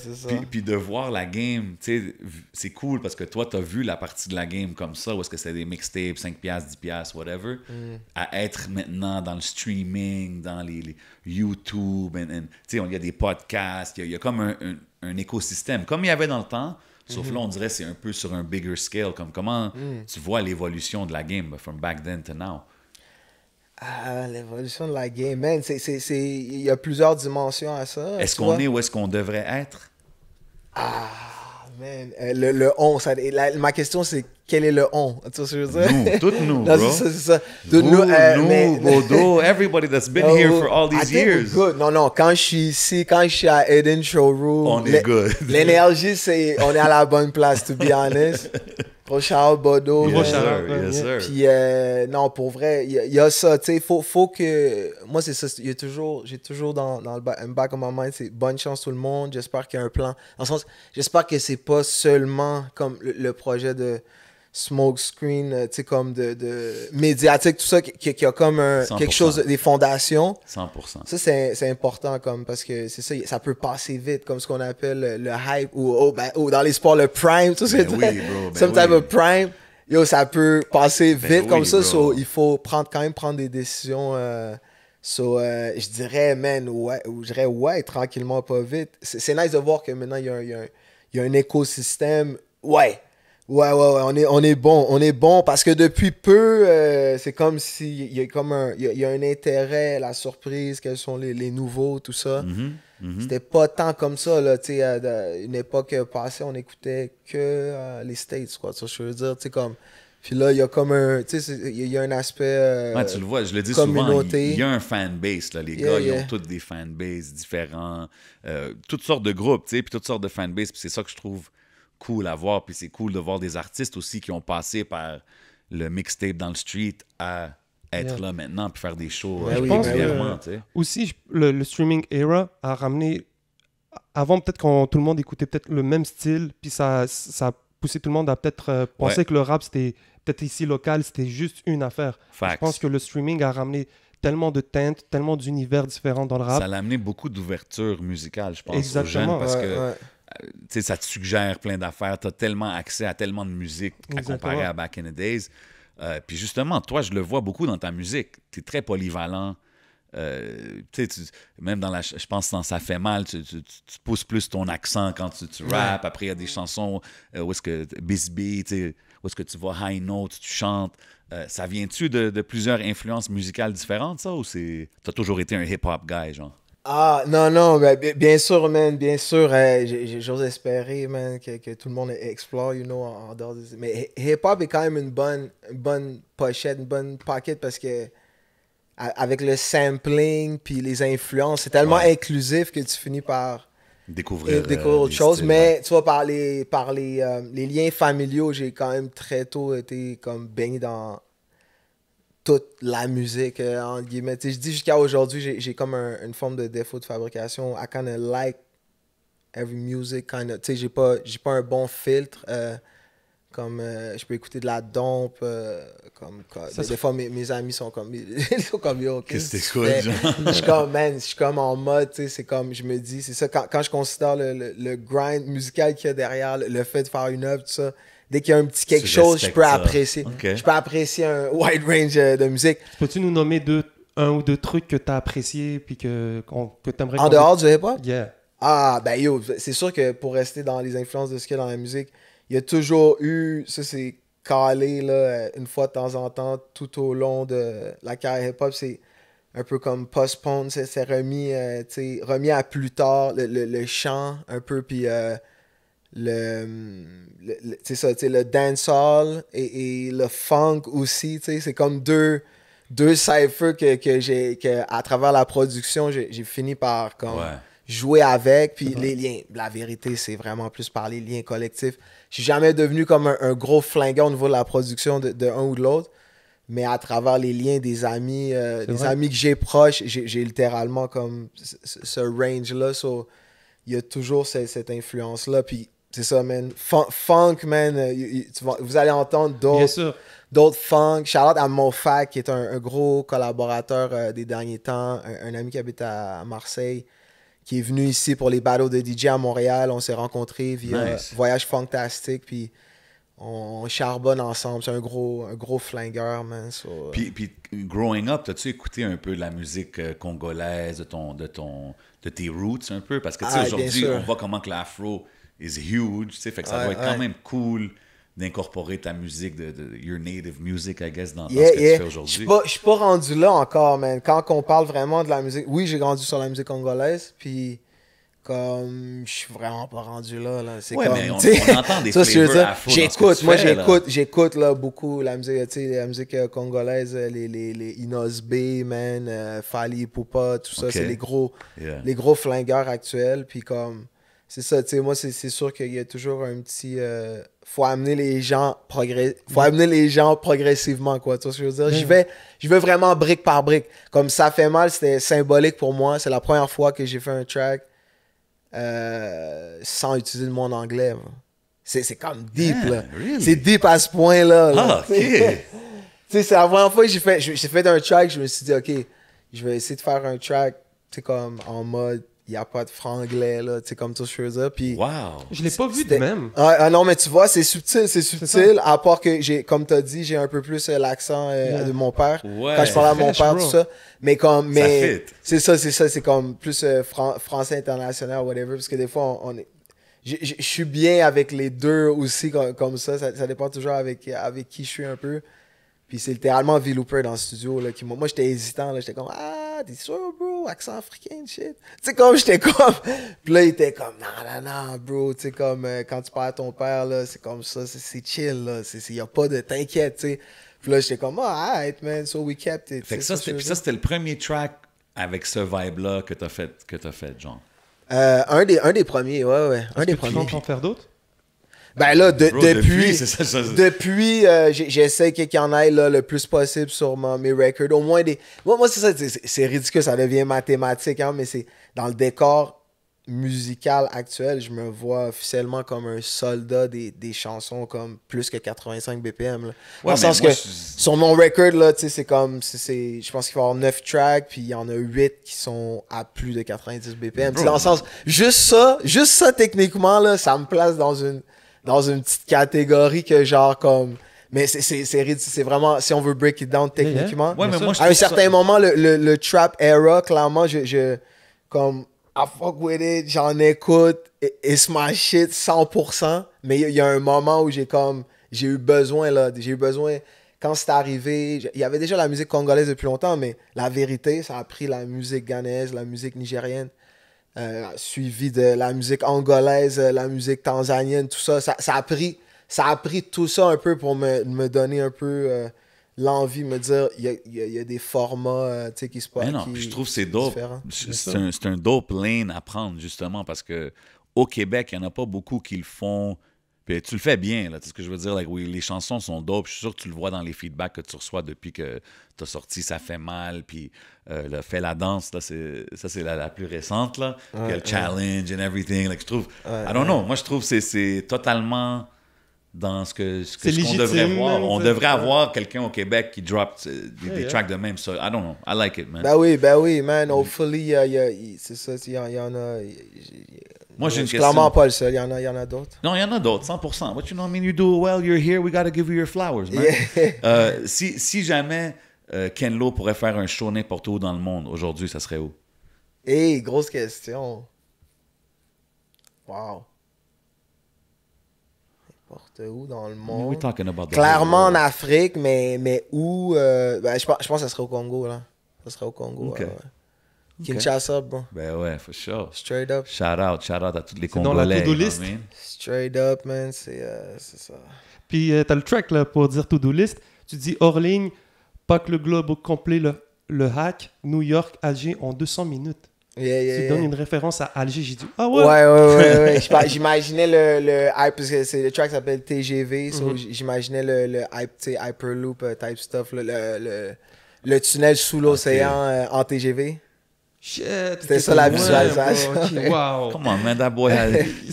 Puis de voir la game, tu sais, c'est cool parce que toi, t'as vu la partie de la game comme ça, où est-ce que c'était des mixtapes, 5$, 10$, whatever, à être maintenant dans le streaming, dans les YouTube, tu sais, il y a des podcasts, il y a comme un écosystème, comme il y avait dans le temps, sauf là, on dirait que c'est un peu sur un bigger scale, comme comment tu vois l'évolution de la game, from back then to now. Ah, l'évolution de la game, man, il y a plusieurs dimensions à ça. Est-ce tu qu'on vois. est où est-ce qu'on devrait être? Ah, man, le on, ma question c'est, quel est le on? Tu vois ce que je veux dire? Nous, toutes nous, Non, bro. c'est ça. Vous, Mais- Bodo, everybody that's been here for all I these think we're years. good. Non, quand je suis ici, quand je suis à Eden Showroom, On est good. L'énergie, on est à la bonne place, to be honest. Gros shout Bodo. Gros Yes, shout-out, sir. man, Yes, yeah. sir. Puis, non, pour vrai, il y a ça, tu sais, faut que... Moi, c'est ça, j'ai toujours dans un back of my mind, c'est bonne chance tout le monde, j'espère qu'il y a un plan. Dans le sens, j'espère que c'est pas seulement comme le projet de Smokescreen, tu sais, comme de médiatique, tout ça, qui a comme 100%. quelque chose, des fondations. 100%. Ça, c'est important, comme, parce que c'est ça, ça peut passer vite, comme ce qu'on appelle le hype, ou dans les sports, le prime, tout ça. Ben oui, bro, ben Some oui. type of prime. Yo, ça peut passer vite oui, comme ça, bro. so, il faut quand même prendre des décisions. Je dirais, man, ouais, tranquillement, pas vite. C'est nice de voir que maintenant, il y a un écosystème. Ouais, on est bon parce que depuis peu, c'est comme s'il y a il y a un intérêt, la surprise, quels sont les nouveaux, tout ça. C'était pas tant comme ça, là, tu sais, une époque passée, on écoutait que les States, quoi, ça, je veux dire, tu sais, comme... Puis là, il y a comme tu sais, il y a un aspect Ouais, tu le vois, je le dis souvent, communauté. il y a un fanbase, là, les gars, ils ont tous des fanbases différents, toutes sortes de groupes, tu sais, puis toutes sortes de fanbases, puis c'est ça que je trouve cool à voir, puis c'est cool de voir des artistes aussi qui ont passé par le mixtape dans le street à être là maintenant, puis faire des shows Ben oui, régulièrement, tu sais. Aussi, le streaming era a ramené... Avant, peut-être quand tout le monde écoutait peut-être le même style, puis ça a poussé tout le monde à peut-être penser Ouais. que le rap, c'était peut-être ici local, c'était juste une affaire. Facts. Je pense que le streaming a ramené tellement de teintes, tellement d'univers différents dans le rap. Ça l'a amené beaucoup d'ouverture musicale, je pense, aux Exactement, jeunes, parce que Ouais. tu sais, ça te suggère plein d'affaires. Tu as tellement accès à tellement de musique à Exactement. comparer à Back in the Days. Puis justement, toi, je le vois beaucoup dans ta musique. Tu es très polyvalent. Tu sais, même dans je pense que dans Ça fait mal, tu pousses plus ton accent quand tu rappes. Après, il y a des chansons où est-ce que Bisbee, tu sais, où est-ce que tu vas high note, tu chantes. Ça vient-tu de plusieurs influences musicales différentes, ça, ou tu as toujours été un hip-hop guy, genre? Ah, non, ben, bien sûr, man, bien sûr. J'ose espérer, man, que tout le monde explore, you know, en dehors de... Mais hip-hop est quand même une bonne pochette, une bonne pocket, parce que avec le sampling puis les influences, c'est tellement inclusif que tu finis par Découvrir autre des chose. styles, Mais tu vois, par les liens familiaux, j'ai quand même très tôt été comme baigné dans toute la musique, entre guillemets. Tu sais, je dis jusqu'à aujourd'hui, j'ai comme une forme de défaut de fabrication. I kind of like every music, kind of. Tu sais, j'ai pas un bon filtre. Comme je peux écouter de la dompe, des fois mes amis sont comme ils sont comme yo, Qu'est-ce que tu t'écoutes, fais? genre? Je suis comme en mode, tu sais, c'est comme je me dis, c'est ça, quand je considère le grind musical qu'il y a derrière, le fait de faire une œuvre, tout ça, dès qu'il y a un petit quelque Tu chose, je respectes peux ça. apprécier. Ok. Je peux apprécier un wide range de musique. Peux-tu nous nommer un ou deux trucs que tu as appréciés puis que tu aimerais En dehors du hip-hop? Yeah. Ah, ben yo, c'est sûr que pour rester dans les influences de ce qu'il y a dans la musique, il y a toujours eu, ça c'est calé là, une fois de temps en temps, tout au long de la carrière hip-hop, c'est un peu comme postpone, c'est remis à plus tard, le chant un peu, puis c'est ça, le dancehall et le funk aussi, c'est comme deux cyphers que à travers la production, j'ai fini par comme... Ouais. jouer avec, puis les liens. La vérité, c'est vraiment plus par les liens collectifs. Je suis jamais devenu comme un gros flingueur au niveau de la production de un ou de l'autre, mais à travers les liens des amis amis que j'ai proches, j'ai littéralement comme ce range-là. So, il y a toujours cette influence-là, puis c'est ça, man. Funk, man, vous allez entendre Bien sûr. d'autres funk. Shout out à Mofac, qui est un gros collaborateur des derniers temps, un ami qui habite à Marseille, qui est venu ici pour les battles de DJ à Montréal. On s'est rencontrés via Nice. Voyage Funktastic, puis on charbonne ensemble. C'est un gros flingueur, man. So, Puis, growing up, as-tu écouté un peu de la musique congolaise, de tes roots un peu? Parce que tu sais, Ah, bien aujourd'hui, sûr. on voit comment que l'afro is huge, tu sais, fait que ça doit être quand même cool d'incorporer ta musique, your native music, I guess, dans ce que tu fais Je aujourd'hui. suis pas rendu là encore, man. Quand on parle vraiment de la musique, oui, j'ai grandi sur la musique congolaise, puis comme je suis vraiment pas rendu là. C'est Ouais, comme, mais tu sais, on entend des ça, je veux flavors dire, afro dans ce que tu fais, là. j'écoute là, beaucoup la musique, tu sais, la musique congolaise, les Inos B, man, Fali Poupa, tout ça, Ok. c'est Yeah. les gros flingueurs actuels, puis comme c'est ça, tu sais, moi, c'est sûr qu'il y a toujours un petit... faut amener les gens progressivement, quoi, tu vois ce que je veux dire? Je vais vraiment brique par brique. Comme Ça fait mal, c'était symbolique pour moi. C'est la première fois que j'ai fait un track sans utiliser le mot en anglais. C'est comme deep, là. Really? C'est deep à ce point-là. Là, Ah, OK. Tu sais, c'est la première fois que j'ai fait un track, je me suis dit, OK, je vais essayer de faire un track, tu sais, comme en mode, il n'y a pas de franglais, là, tu sais, comme tout ce que je veux dire. Puis, Wow. Je l'ai pas vu de c'était- même. Ah non, mais tu vois, c'est subtil, à part que comme tu as dit, j'ai un peu plus l'accent de mon père. Ouais. Quand je parlais à mon fresh, père, bro. tout ça. Mais fit. c'est ça, c'est comme plus français international, whatever, parce que des fois, on est... Je suis bien avec les deux aussi, comme ça dépend toujours avec qui je suis un peu. Puis c'est littéralement V-Looper dans le studio, là, qui moi, j'étais hésitant, là, j'étais comme, ah, t'es sûr, bro, accent africain, shit. Tu sais, comme, j'étais comme, puis là, il était comme, non, bro, tu sais, comme, quand tu parles à ton père, là, c'est comme ça, c'est chill, là, il y a pas de, t'inquiète, tu sais. Puis là, j'étais comme, alright, man, so we kept it. Fait que ça, c'était le premier track avec ce vibe-là que t'as fait, genre. Un des premiers, ouais, un des Tu premiers. comptes en faire d'autres? Ben là, Bro, depuis, c'est ça. j'essaie qu'il y en ait là, le plus possible sur mes records. Au moins des. Moi c'est ça, c'est ridicule, ça devient mathématique, hein, mais c'est dans le décor musical actuel, je me vois officiellement comme un soldat des chansons comme plus que 85 BPM. Là. Dans le sens que sur mon record, là, c'est comme. Je pense qu'il va y avoir 9 tracks, puis il y en a 8 qui sont à plus de 90 BPM. Dans le sens, juste ça, techniquement, là, ça me place dans une petite catégorie que genre comme... Mais c'est vraiment... Si on veut break it down techniquement... Ouais, mais moi, je à un trouve certain ça... moment, le trap era, clairement, comme... I fuck with it, j'en écoute, it's my shit 100%. Mais il y a un moment où j'ai eu besoin, là. J'ai eu besoin... Quand c'est arrivé, il y avait déjà la musique congolaise depuis longtemps, mais la vérité, ça a pris la musique ghanéenne, la musique nigérienne. Suivi de la musique angolaise, la musique tanzanienne, tout ça. Ça a pris tout ça un peu pour me donner un peu l'envie, me dire, il y a des formats qui se passent. Mais non, je trouve que c'est dope. C'est un dope lane à prendre, justement, parce que au Québec, il n'y en a pas beaucoup qui le font. Puis tu le fais bien, là, tu sais ce que je veux dire? Like, oui, les chansons sont dope. Je suis sûr que tu le vois dans les feedbacks que tu reçois depuis que tu as sorti Ça fait mal, puis le Fait la danse, là, c'est la plus récente, là. Puis il y a le challenge and everything. Like, je trouve, I don't know, moi je trouve que c'est totalement dans ce qu'on devrait voir. On devrait avoir quelqu'un au Québec qui drop des tracks de même. So, I don't know, I like it, man. Ben oui, man. Hopefully, c'est ça, il y en a... Moi, j'ai une question. Clairement pas le seul, il y en a d'autres. Non, il y en a d'autres, 100%. What you know, I mean, you do well, you're here, we gotta give you your flowers, man. Si jamais Ken Lo pourrait faire un show n'importe où dans le monde, aujourd'hui, ça serait où? Hey, grosse question. Wow. N'importe où dans le monde. We're talking about the Clairement whole en world. Afrique, mais où... ben, je pense que ça serait au Congo, là. Ça serait au Congo, Ok. ouais. Kinshasa, bro. Ben ouais, for sure. Straight up. Shout out à tous les dans la Congolais. to-do you know list. what I mean? Straight up, man. C'est ça. Puis t'as le track là, pour dire to-do list. Tu dis hors ligne, pas que le globe au complet, le hack, New York, Alger en 200 minutes. Tu donnes une référence à Alger, j'ai dit ah ouais. Ouais. J'imaginais le hype, parce que le track s'appelle TGV, so j'imaginais le hype, tu sais, Hyperloop type stuff, le tunnel sous l'océan en TGV. Shit, C'était ça la ouais, visualisation. bro, ok, wow. Come on, man, that boy has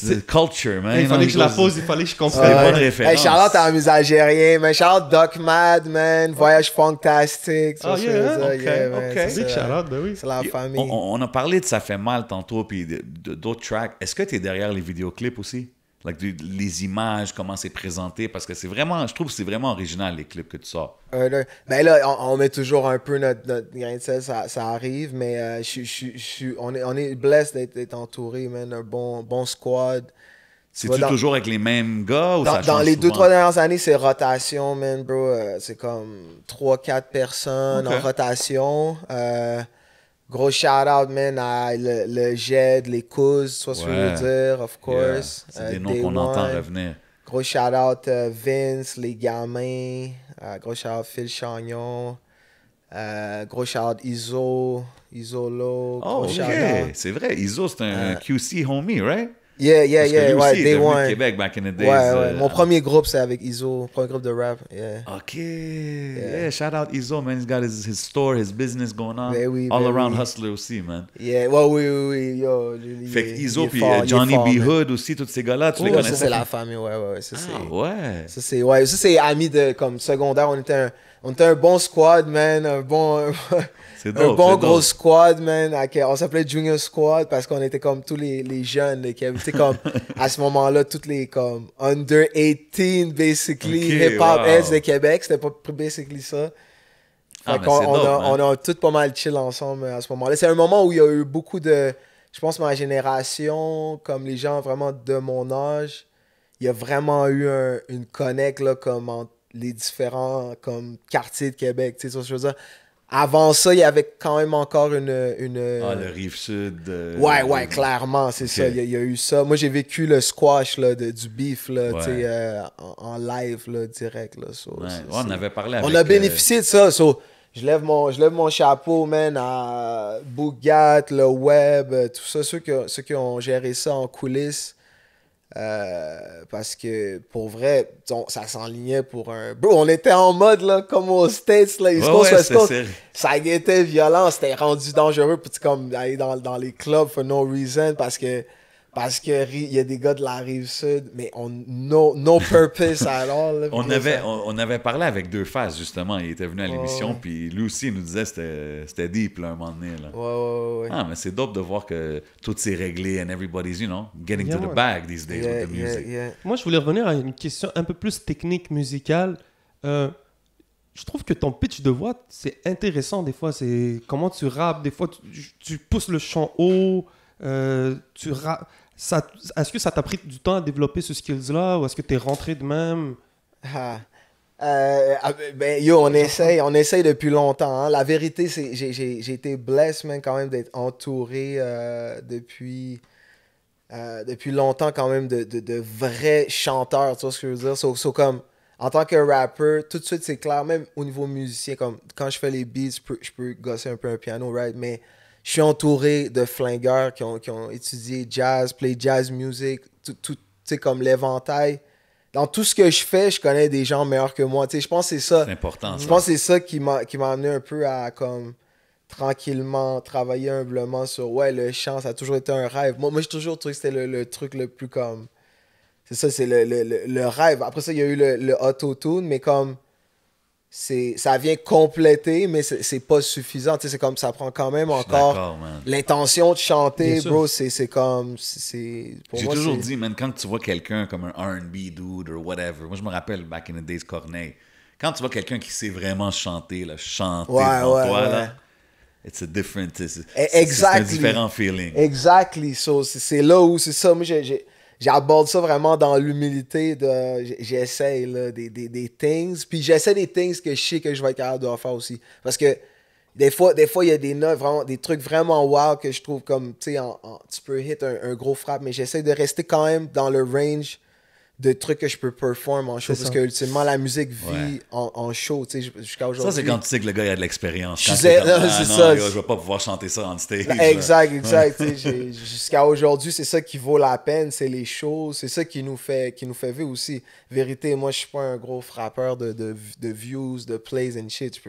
the culture, man. Il You know, fallait he que je la goes- pose, il fallait que je C'est comprenne. des bonnes Hey, références. Charlotte à un algérien, man. Charlotte Doc Mad, man. Voyage fantastique. Ah, ça, yeah, ça, ok, yeah, man, ok. c'est Big ça. shout-out, ben oui. C'est la Puis, famille. on a parlé de Ça fait mal tantôt, puis d'autres tracks. Est-ce que tu es derrière les vidéoclips aussi? Like, les images, comment c'est présenté? Parce que c'est vraiment, je trouve que c'est vraiment original, les clips que tu sors. Ben là, on met toujours un peu notre grain de sel, ça arrive, mais on est blessed d'être entouré, man, un bon squad. C'est-tu toujours avec les mêmes gars ou ça Dans change les souvent? 2-3 dernières années, c'est rotation, man, bro. C'est comme 3-4 personnes Ok. en rotation. Gros shout-out, man, à le JED, les Couz, tu vois ce que je Ouais. veux dire, of Yeah. course. C'est des noms Day qu'on entend One. revenir. Gros shout-out Vince, les gamins. Gros shout-out Phil Chagnon. Gros shout-out Isolo. Oh, Gros OK. shout-out. C'est vrai. Iso, c'est un QC homie, right? Yeah, Parce que lui ouais, aussi, il Day est venu de One. Québec back in the days. Ouais. Mon premier groupe, c'est avec Iso. Premier groupe de rap. Yeah. OK. Yeah, shout out Izo, man. He's got his store, his business going on. Ben oui, All ben around oui. hustler aussi, man. Yeah, ouais, oui. Yo, Fait que Izo il est puis fort, il est Johnny fort, B. man. Hood aussi, tous ces gars-là, tu les Ça, connaissais? c'est la famille, ouais. Ça, Ah, ouais. Ça, c'est amis de comme secondaire. On était un bon squad, man. C'est Un dope, bon c'est gros dope. squad, man. On s'appelait Junior Squad parce qu'on était comme tous les jeunes. Qui étaient comme, à ce moment-là, toutes les comme under 18, basically, Ok, hip-hop wow. heads de Québec. C'était pas basically ça. Ah, Fait mais qu'on c'est dope, man. on a tout pas mal chill ensemble à ce moment-là. C'est un moment où il y a eu beaucoup de. Je pense ma génération, comme les gens vraiment de mon âge, il y a vraiment eu une connect là, comme entre les différents comme, quartiers de Québec. Tu sais ce que je veux dire? Avant ça, il y avait quand même encore une Ah, le Rive-Sud. Ouais, clairement, c'est ça. Il y a eu ça. Moi, j'ai vécu le squash là, du beef là, Ouais. tu sais, en live là, direct. Là, Ouais, on avait parlé avec... on a bénéficié de ça. Je lève mon chapeau, man, à Bougat, le web, tout ça, ceux qui ont géré ça en coulisses. Parce que pour vrai, ça s'enlignait pour un. Bro, on était en mode là, comme aux States, là, East Coast, West Coast. Ça était violent, c'était rendu dangereux pour comme aller dans les clubs for no reason parce que il y a des gars de la rive sud, mais no purpose alors. Là, on avait parlé avec Deux Faces, justement. Il était venu à l'émission, puis lui aussi, il nous disait que c'était deep, là, un moment donné. Là. Ouais. Ah, mais c'est dope de voir que tout s'est réglé and everybody's, getting Yeah, to the man. bag these days with the music. Moi, je voulais revenir à une question un peu plus technique, musicale. Je trouve que ton pitch de voix, c'est intéressant des fois. C'est comment tu rappes. Des fois, tu pousses le chant haut. Tu rappes. Est-ce que ça t'a pris du temps à développer ce skills-là ou est-ce que tu es rentré de même? On essaye depuis longtemps. Hein. La vérité, c'est j'ai été blessed, man, quand même, d'être entouré depuis longtemps, quand même, de vrais chanteurs. Tu vois ce que je veux dire? Comme, en tant que rapper, tout de suite, c'est clair, même au niveau musicien, comme quand je fais les beats, je peux gosser un peu un piano, right? Mais je suis entouré de flingueurs qui ont étudié jazz, play jazz music, tout tu sais, comme l'éventail. Dans tout ce que je fais, je connais des gens meilleurs que moi. Tu sais, je pense que c'est ça. C'est important, Je ça. pense que c'est ça qui m'a amené un peu à, comme, tranquillement, travailler humblement sur, le chant, ça a toujours été un rêve. Moi j'ai toujours trouvé que c'était le truc le plus, comme... C'est ça, c'est le rêve. Après ça, il y a eu le auto-tune, mais comme... ça vient compléter, mais c'est pas suffisant. Tu sais, c'est comme ça prend quand même encore l'intention de chanter, bro. C'est comme. J'ai toujours dit, man, quand tu vois quelqu'un comme un R&B dude ou whatever, moi je me rappelle back in the days Corneille, quand tu vois quelqu'un qui sait vraiment chanter, là, chanter devant toi, là, it's a different. C'est un différent feeling. Exactly. So, c'est là où c'est ça. Moi, j'aborde ça vraiment dans l'humilité j'essaie là, des things. Puis j'essaie des things que je sais que je vais être capable de faire aussi. Parce que des fois, il y a des notes, vraiment, des trucs vraiment wow que je trouve comme, tu sais, tu peux hit un gros frappe, mais j'essaie de rester quand même dans le range de trucs que je peux perform en show. Parce que, ultimement, la musique vit en show, tu sais, jusqu'à aujourd'hui. Ça, c'est quand tu sais que le gars il a de l'expérience. C'est ça. Je vais pas pouvoir chanter ça on stage. Exact. Jusqu'à aujourd'hui, c'est ça qui vaut la peine, c'est les shows, c'est ça qui nous fait vivre aussi. Vérité, moi, je suis pas un gros frappeur de views, de plays and shit.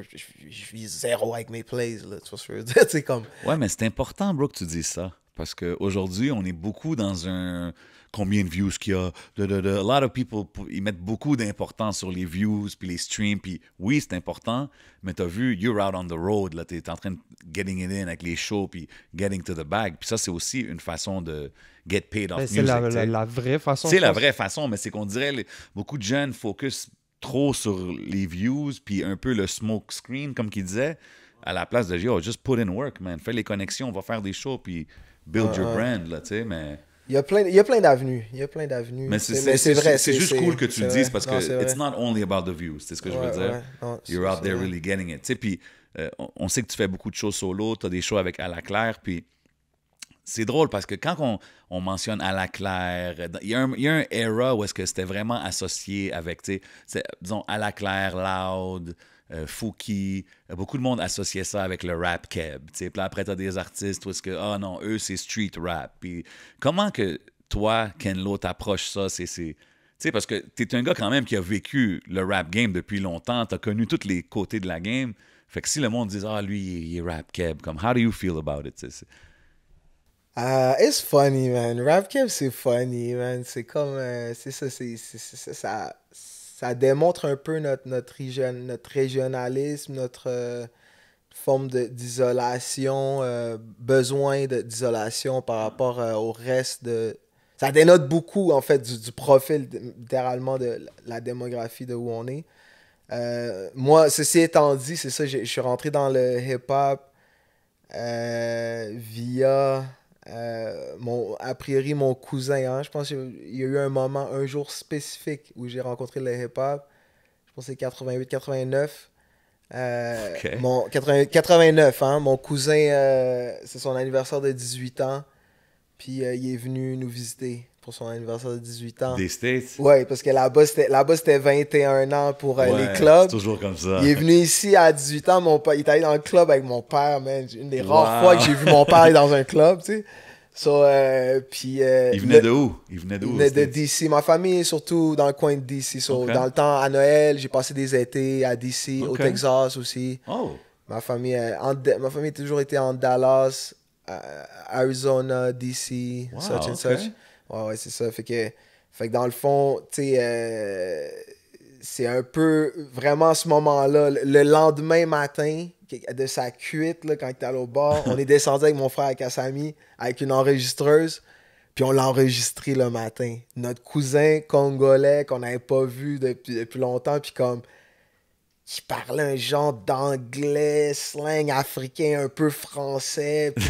Je vis zéro avec mes plays, là, tu vois ce que je veux dire? C'est comme... Ouais, mais c'est important, bro, que tu dises ça. Parce qu'aujourd'hui, on est beaucoup dans un... Combien de views qu'il y a? A lot of people, ils mettent beaucoup d'importance sur les views, puis les streams, puis oui, c'est important, mais t'as vu, you're out on the road, là, t'es en train de getting it in avec les shows, puis getting to the bag. Puis ça, c'est aussi une façon de get paid off music. C'est la vraie façon. C'est la vraie façon, mais c'est qu'on dirait, beaucoup de jeunes focus trop sur les views, puis un peu le smoke screen, comme qu'ils disaient, à la place de dire, just put in work, man. Fais les connexions, on va faire des shows, puis build your brand, là, tu sais, mais... Il y a plein d'avenues. Mais c'est vrai. C'est juste cool que tu le dises parce que it's not only about the views. C'est ce que je veux dire. You're out there really getting it. Tu sais, puis on sait que tu fais beaucoup de shows solo. Tu as des shows avec À la Claire. Puis c'est drôle parce que quand on mentionne À la Claire, il y a un era où est-ce que c'était vraiment associé avec, tu sais, disons, À la Claire, Loud, Fouki, beaucoup de monde associait ça avec le rap keb. Puis là, après, tu as des artistes où est-ce que, non, eux, c'est street rap. Puis comment que toi, Ken Lo, t'approches ça? Tu sais, parce que t'es un gars quand même qui a vécu le rap game depuis longtemps, t'as connu tous les côtés de la game. Fait que si le monde dit « Ah, lui, il est rap keb », comme « How do you feel about it? » It's funny, man. Rap Cap, c'est funny, man. C'est comme... c'est ça, ça démontre un peu notre régionalisme, notre forme d'isolation, besoin d'isolation par rapport au reste de... Ça dénote beaucoup, en fait, du profil, littéralement, de la démographie de où on est. Moi, ceci étant dit, c'est ça, je suis rentré dans le hip-hop via... a priori mon cousin, hein, je pense qu'il y a eu un jour spécifique où j'ai rencontré le hip-hop, je pense que c'est 88-89. Okay. 89, hein, mon cousin, c'est son anniversaire de 18 ans, puis il est venu nous visiter pour son anniversaire de 18 ans. Des States? Ouais, parce que là-bas c'était 21 ans pour les clubs. C'est toujours comme ça. Il est venu ici à 18 ans, il est allé dans le club avec mon père, man. Une des rares fois que j'ai vu mon père aller dans un club, tu sais. So, puis, il venait de où? Il venait de DC. Ma famille est surtout dans le coin de DC. So, dans le temps, à Noël, j'ai passé des étés à DC, au Texas aussi. Oh. Ma famille a toujours été en Dallas, Arizona, DC, such and such. Ouais, c'est ça. Fait que dans le fond, tu sais, c'est un peu vraiment ce moment-là. Le lendemain matin de sa cuite, là, quand il était allé au bar, on est descendu avec mon frère Kassami avec une enregistreuse, puis on l'a enregistré le matin. Notre cousin congolais qu'on n'avait pas vu depuis longtemps, puis comme qui parlait un genre d'anglais, slang africain, un peu français. Puis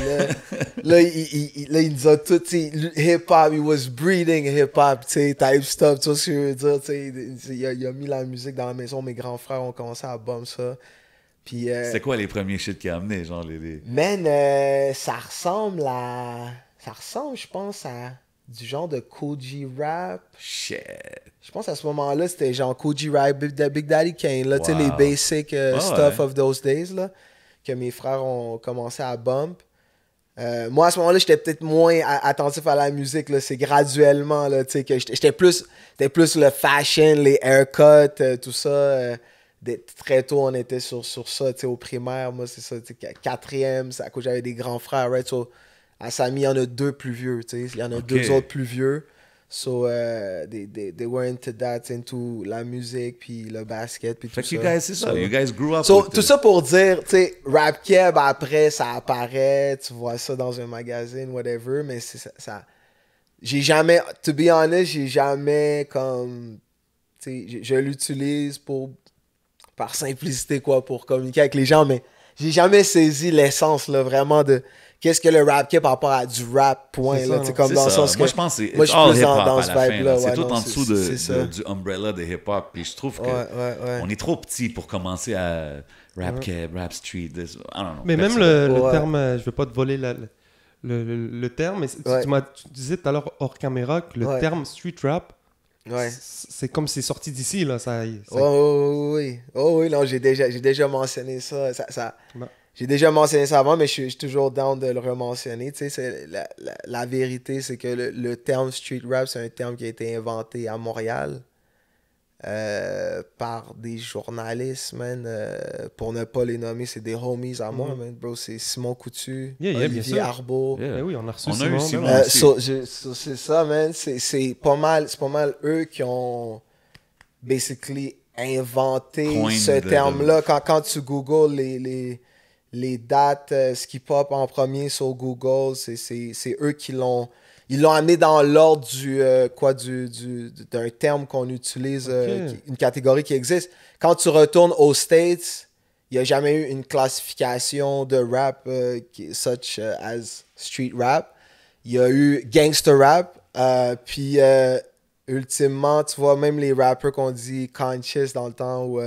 là, il nous a tout, tu sais, hip-hop, he was breathing hip-hop, tu sais, type stuff, tu vois ce que je veux dire, tu sais, il a mis la musique dans la maison, mes grands frères ont commencé à bomber ça. Puis... C'était quoi les premiers shit qu'il a amené, genre les... Man, ça ressemble, je pense, à du genre de Koji Rap. Shit. Je pense à ce moment-là, c'était genre Koji Rap, Big Daddy Kane, là, tu sais, les basic stuff of those days, là, que mes frères ont commencé à bump. Moi, à ce moment-là, j'étais peut-être moins attentif à la musique, là, c'est graduellement, là, tu sais, que c'était plus le fashion, les haircuts, tout ça. Très tôt, on était sur ça, tu sais, au primaire, moi, c'est ça, tu sais, quatrième, c'est à cause j'avais des grands frères, right, so, à Samy, il y en a 2 plus vieux, tu sais. Il y en a 2 autres plus vieux. So, they were into that, into la musique, puis le basket, puis tout ça. You guys, c'est ça. You guys grew up with tout ça pour dire, tu sais, Rap Keb, après, ça apparaît, tu vois ça dans un magazine, whatever, mais c'est ça. J'ai jamais, to be honest, j'ai jamais comme, tu sais, je l'utilise par simplicité, quoi, pour communiquer avec les gens, mais j'ai jamais saisi l'essence, là, vraiment de... Qu'est-ce que le rap par rapport à du rap, point, là, tu comme dans le sens que... Moi, je pense que c'est moi, je suis plus dans ce vibe-là. C'est tout en dessous du umbrella de hip-hop, puis je trouve qu'on est trop petit pour commencer à rap keb, rap street, I don't know. Mais même le terme, je veux pas te voler le terme, mais tu disais tout à l'heure hors caméra que le terme street rap, c'est comme c'est sorti d'ici, là. Oui, non, j'ai déjà mentionné ça. J'ai déjà mentionné ça avant, mais je suis toujours down de le rementionner. Tu sais, la vérité, c'est que le terme street rap, c'est un terme qui a été inventé à Montréal par des journalistes, man. Pour ne pas les nommer, c'est des homies à moi, man. Bro, c'est Simon Coutu, Olivier Arbault. Oui, on a reçu Simon. C'est ça, man. C'est pas mal eux qui ont basically inventé ce terme-là. Quand tu googles les dates, ce qui pop en premier sur Google, c'est eux qui l'ont amené dans l'ordre d'un terme qu'on utilise, une catégorie qui existe. Quand tu retournes aux States, il n'y a jamais eu une classification de rap such as street rap. Il y a eu gangster rap, puis ultimement, tu vois, même les rappers qu'on dit conscious dans le temps où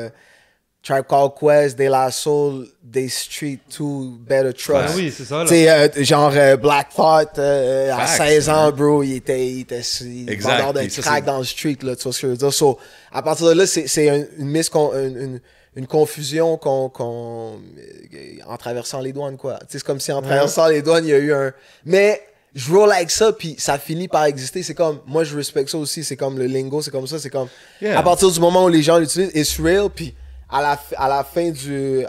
Tribe Called Quest, De La Soul, They Street 2, Better Trust. Oui, c'est ça. Tu sais, genre Black Thought, à 16 ans, bro, il était vendeur de crack dans le street, là, tu vois ce que je veux dire. So, à partir de là, c'est une confusion en traversant les douanes, quoi. Tu sais, c'est comme si en traversant les douanes, il y a eu un... Mais je roll avec ça, puis ça finit par exister. C'est comme, moi, je respecte ça aussi. C'est comme le lingo, c'est comme ça. C'est comme, Yeah. à partir du moment où les gens l'utilisent, it's real, puis à la fin de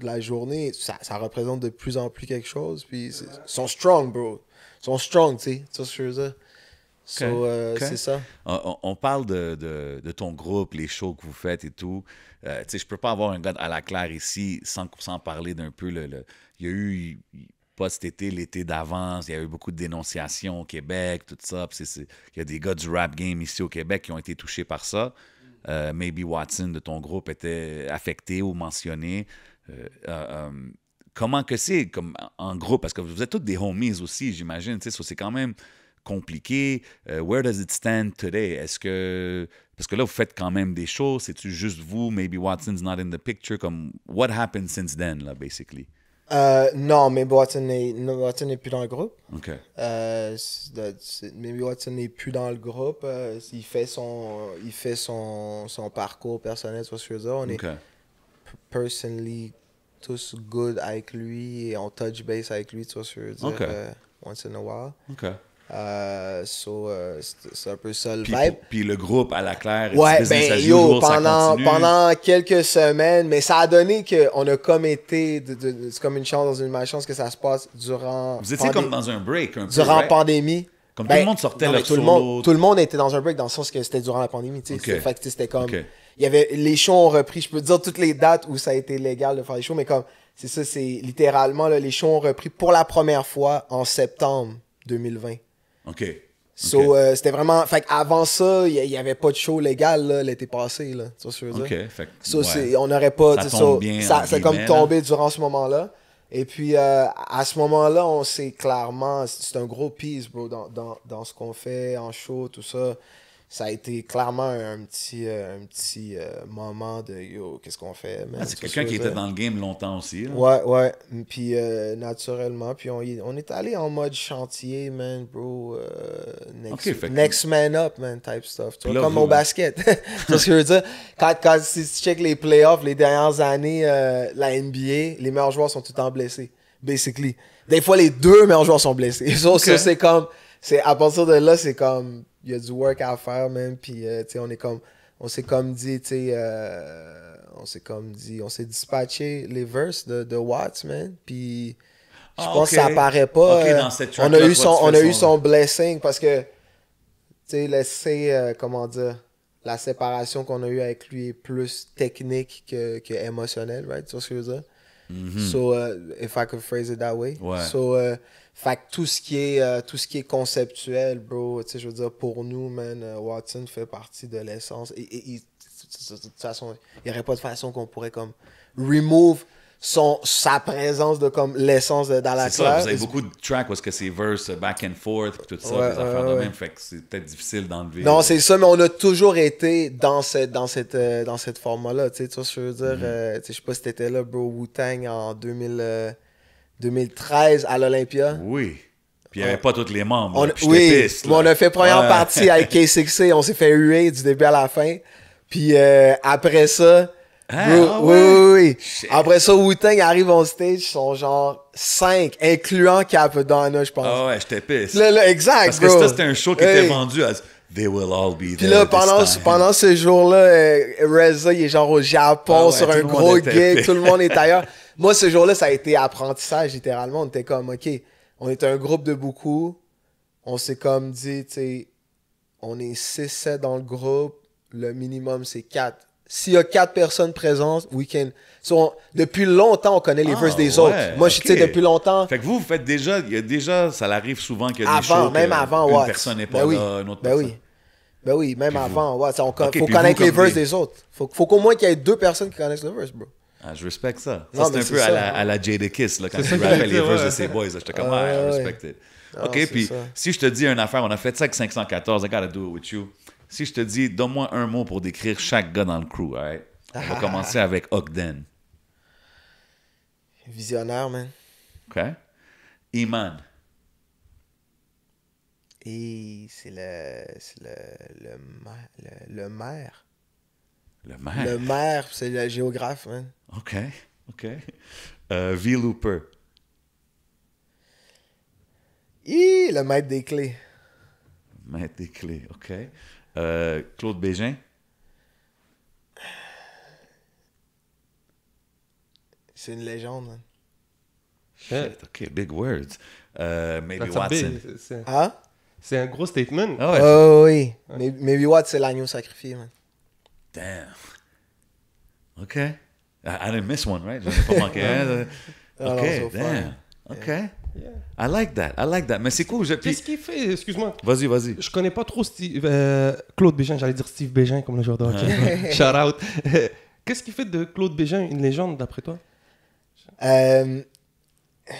la journée, ça représente de plus en plus quelque chose. Puis ils sont strong, bro. Ils sont strong, tu sais. Tu vois ce que je veux dire? So, Ok. c'est ça. On parle de ton groupe, les shows que vous faites et tout. Tu sais, je peux pas avoir un gars à la claire ici sans parler d'un peu il y a eu, pas cet été, l'été d'avance, il y a eu beaucoup de dénonciations au Québec, tout ça. Puis il y a des gars du rap game ici au Québec qui ont été touchés par ça. Maybe Watson de ton groupe était affecté ou mentionné. Comment que c'est comme en groupe? Parce que vous êtes tous des homies aussi, j'imagine. Tu sais, so c'est quand même compliqué. Where does it stand today? Est-ce que... Parce que là, vous faites quand même des shows. C'est-tu juste vous? Maybe Watson's not in the picture. Comme, what happened since then, là, basically? Non, mais Watson n'est plus dans le groupe. OK. Mais Watson n'est plus dans le groupe. Il fait son parcours personnel, tu vois ce que je veux dire. On OK. est personally tous good avec lui et on touch base avec lui, tu vois ce que je veux dire. Ok. Once in a while. OK. C'est un peu ça le Puis, vibe. puis le groupe à la claire, Ouais, business ben as yo, usual, ça continue. pendant quelques semaines, mais ça a donné qu'on a comme été, c'est comme une chance dans une malchance que ça se passe durant... Vous étiez comme dans un break, un peu, durant right? pandémie. Comme Ben, tout le monde sortait non, mais leur tout le solo. monde, tout le monde était dans un break dans le sens que c'était durant la pandémie, tu sais. Ok. Fait que c'était comme... Ok. Il y avait, les shows ont repris, je peux te dire toutes les dates où ça a été légal de faire des shows, mais comme, c'est ça, c'est littéralement, là, les shows ont repris pour la première fois en septembre 2020. OK. So, c'était vraiment... Fait qu'avant ça, il n'y avait pas de show légal, là, l'été passé, là. Tu vois ce que je veux dire? OK. Fait que, So, ouais. on n'aurait pas... Ça tu sais, tombe so, bien, ça entre c'est comme guillemets, tombé durant ce moment-là. Et puis, à ce moment-là, on sait clairement... C'est un gros piece, bro, dans ce qu'on fait, en show, tout ça. Ça a été clairement un petit moment de yo, qu'est-ce qu'on fait, man? Ah, c'est Tu vois ce quelqu'un que qui je veux était dire? dans le game longtemps aussi. Là. Ouais. Puis naturellement, puis on est allé en mode chantier, man, bro. Ok, fait que- Next man up, man, type stuff. Tu Puis vois, là, comme vous- au basket. Tu vois ce que je veux dire? Quand si tu check les playoffs, les dernières années, la NBA, les meilleurs joueurs sont tout le temps blessés, basically. Des fois, les deux meilleurs joueurs sont blessés. So, ça, c'est comme... À partir de là, c'est comme... Il y a du work à faire, man. Puis, tu sais, on s'est comme dit, tu sais... on s'est dispatché les verses de Watts, man. Puis je Ah, pense ok. que ça paraît pas. Ok, dans cette on a track-là, eu toi, tu on fais a eu son- son blessing parce que, tu sais, laisser, comment dire, la séparation qu'on a eue avec lui est plus technique que émotionnelle, right? Tu vois ce que je veux dire? So, if I could phrase it that way. Ouais. So, fait que tout ce qui est conceptuel, bro, tu sais, je veux dire, pour nous, man, Watson fait partie de l'essence. Et de toute façon, il n'y aurait pas de façon qu'on pourrait comme remove sa présence de comme l'essence dans la C'est ça, claire. vous avez beaucoup de tracks où est-ce que c'est verse, back and forth, tout ça, Ouais, des affaires ouais, de ouais. même, fait que c'est peut-être difficile d'enlever. Non, c'est ça, mais on a toujours été dans cette format-là, tu sais, tu vois ce que je veux dire? Tu sais, je sais pas si t'étais là, bro, Wu-Tang en 2013 à l'Olympia. Oui. Puis il n'y avait pas tous les membres. On, là, puis j'étais piste, mais on là. a fait première Ouais. partie avec K6C, on s'est fait huer du début à la fin. Puis après ça, Hein? bro, Ah oui, ouais? oui, oui. Shit. Après ça, Wu-Tang arrive on stage, ils sont genre 5, incluant Capadonna, je pense. Ah ouais, j'étais piste. Là, exact, Parce que bro. ça, c'était un show qui était Hey. vendu à They will all be there. Puis là, this time. pendant ce jour-là, Reza, il est genre au Japon Ah ouais, sur tout un le monde gros était gig, fait. tout le monde est ailleurs. Moi, ce jour-là, ça a été apprentissage, littéralement. On était comme, OK, on est un groupe de beaucoup. On s'est comme dit, tu sais, on est 6-7 dans le groupe. Le minimum, c'est 4. S'il y a 4 personnes présentes, we can... depuis longtemps, on connaît les Ah, verses des ouais, autres. Moi, tu sais, ok. depuis longtemps... Fait que vous faites déjà, il y a déjà, ça arrive souvent qu'il y a des Avant, shows même que avant, une ouais. personne n'est pas Ben oui. là, une autre Ben personne. oui. Ben oui, même Puis avant, ouais. Faut Ok, puis connaître vous, les comme verses des- des autres. Faut qu'au moins qu'il y ait 2 personnes qui connaissent le verse, bro. Ah, je respecte ça. Non, Ça, c'est mais un c'est peu ça. à la Jada Kiss, là, quand C'est il ça que rappelle j'allais les dire, verses ouais. de ses boys. Là, j'étais comme, Ouais, I ouais. respect it. Non, OK, c'est puis ça. si je te dis une affaire, on a fait ça avec 514, I gotta do it with you. Si je te dis, donne-moi un mot pour décrire chaque gars dans le crew, all right? On va commencer avec Ogden, Visionnaire, man. OK? Iman, Et c'est le maire. le maire. Le maire, c'est le géographe, man. OK, OK. V. Looper, Le maître des clés. Maître des clés, OK. Claude Bégin. C'est une légende, man. Shit, OK, big words. Maybe That's a Watson. big- c'est- Hein? C'est un gros statement. Ah ouais. Oh oui. Maybe what, c'est l'agneau sacrifié, man. Damn. OK. I didn't miss one, right? J'en ai pas manqué un. Non, OK, non, so far. damn. OK. Yeah. I like that. Mais c'est cool. Puis- Qu'est-ce qu'il fait? Excuse-moi. Vas-y. Je connais pas trop Claude Bégin, j'allais dire Steve Bégin comme le joueur de hockey. Shout out. Qu'est-ce qui fait de Claude Bégin une légende d'après toi?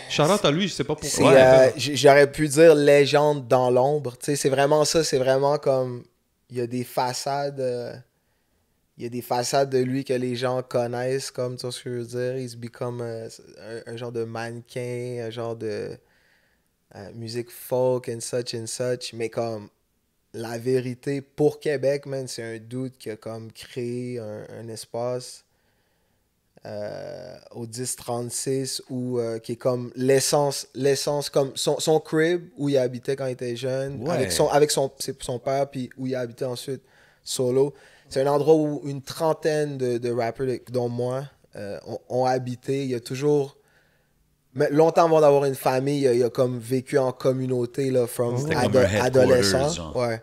Shout out à lui, je sais pas C'est, pourquoi. j'aurais pu dire légende dans l'ombre. Tu sais, c'est vraiment ça. C'est vraiment comme. Il y a des façades. Il y a des façades de lui que les gens connaissent, comme tu vois ce que je veux dire. Il se become un genre de mannequin, un genre de musique folk and such. Mais comme la vérité pour Québec, man, c'est un dude qui a comme créé un espace au 1036 où qui est comme l'essence comme son crib où il habitait quand il était jeune, Ouais. avec son père, puis où il a habité ensuite solo. C'est un endroit où une trentaine de rappers, dont moi, ont habité. Il y a toujours... Mais longtemps avant d'avoir une famille, il a comme vécu en communauté, là, from C'était comme un headquarters, adolescent. genre. Ouais.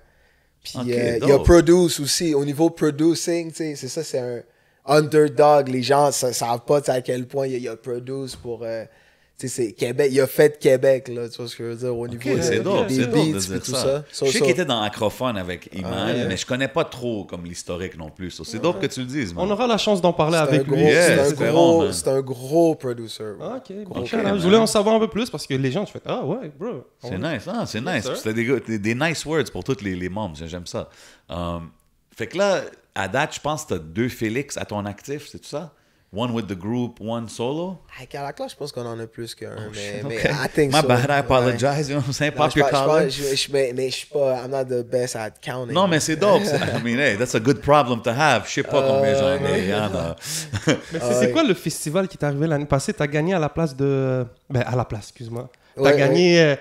Puis Ok, il a dope. produce aussi. Au niveau producing, tu sais, c'est ça, c'est un underdog. Les gens ne savent pas tu sais, à quel point il a produce pour... tu sais, c'est Québec. Il a fait Québec, là, tu vois ce que je veux dire, au niveau OK, c'est dope, des c'est dope de beats dire et tout ça. ça. Je sais qu'il était dans Acrophone avec Iman, ouais. mais je connais pas trop comme l'historique non plus. So, c'est dope que tu le dises, man. On aura la chance d'en parler C'est un avec gros- lui. Yeah, c'est un espérons, gros- man. c'est un gros producer. Ah, ok, bon, Ok, shout out. man. Je voulais en savoir un peu plus parce que les gens, tu fais ah ouais, bro. C'est nice, ah, c'est nice. sir. C'était des nice words pour tous les membres, j'aime ça. Fait que là, à date, je pense que tu as 2 Félix à ton actif, c'est tout ça? One with the group, one solo? À la classe, je pense qu'on en a plus qu'un. mais Okay. I think My so. bad, I Ouais. apologize. You know what I'm saying? Non, Pop je your pense- collar. mais je suis pas. I'm not the best at counting. Non, mais c'est dope. I mean, hey, that's a good problem to have. Je sais pas combien j'en ai. Yana. Mais c'est quoi le festival qui t'est arrivé l'année passée? T'as gagné à la place de. Ben, à la place, excuse-moi. T'as Ouais, gagné,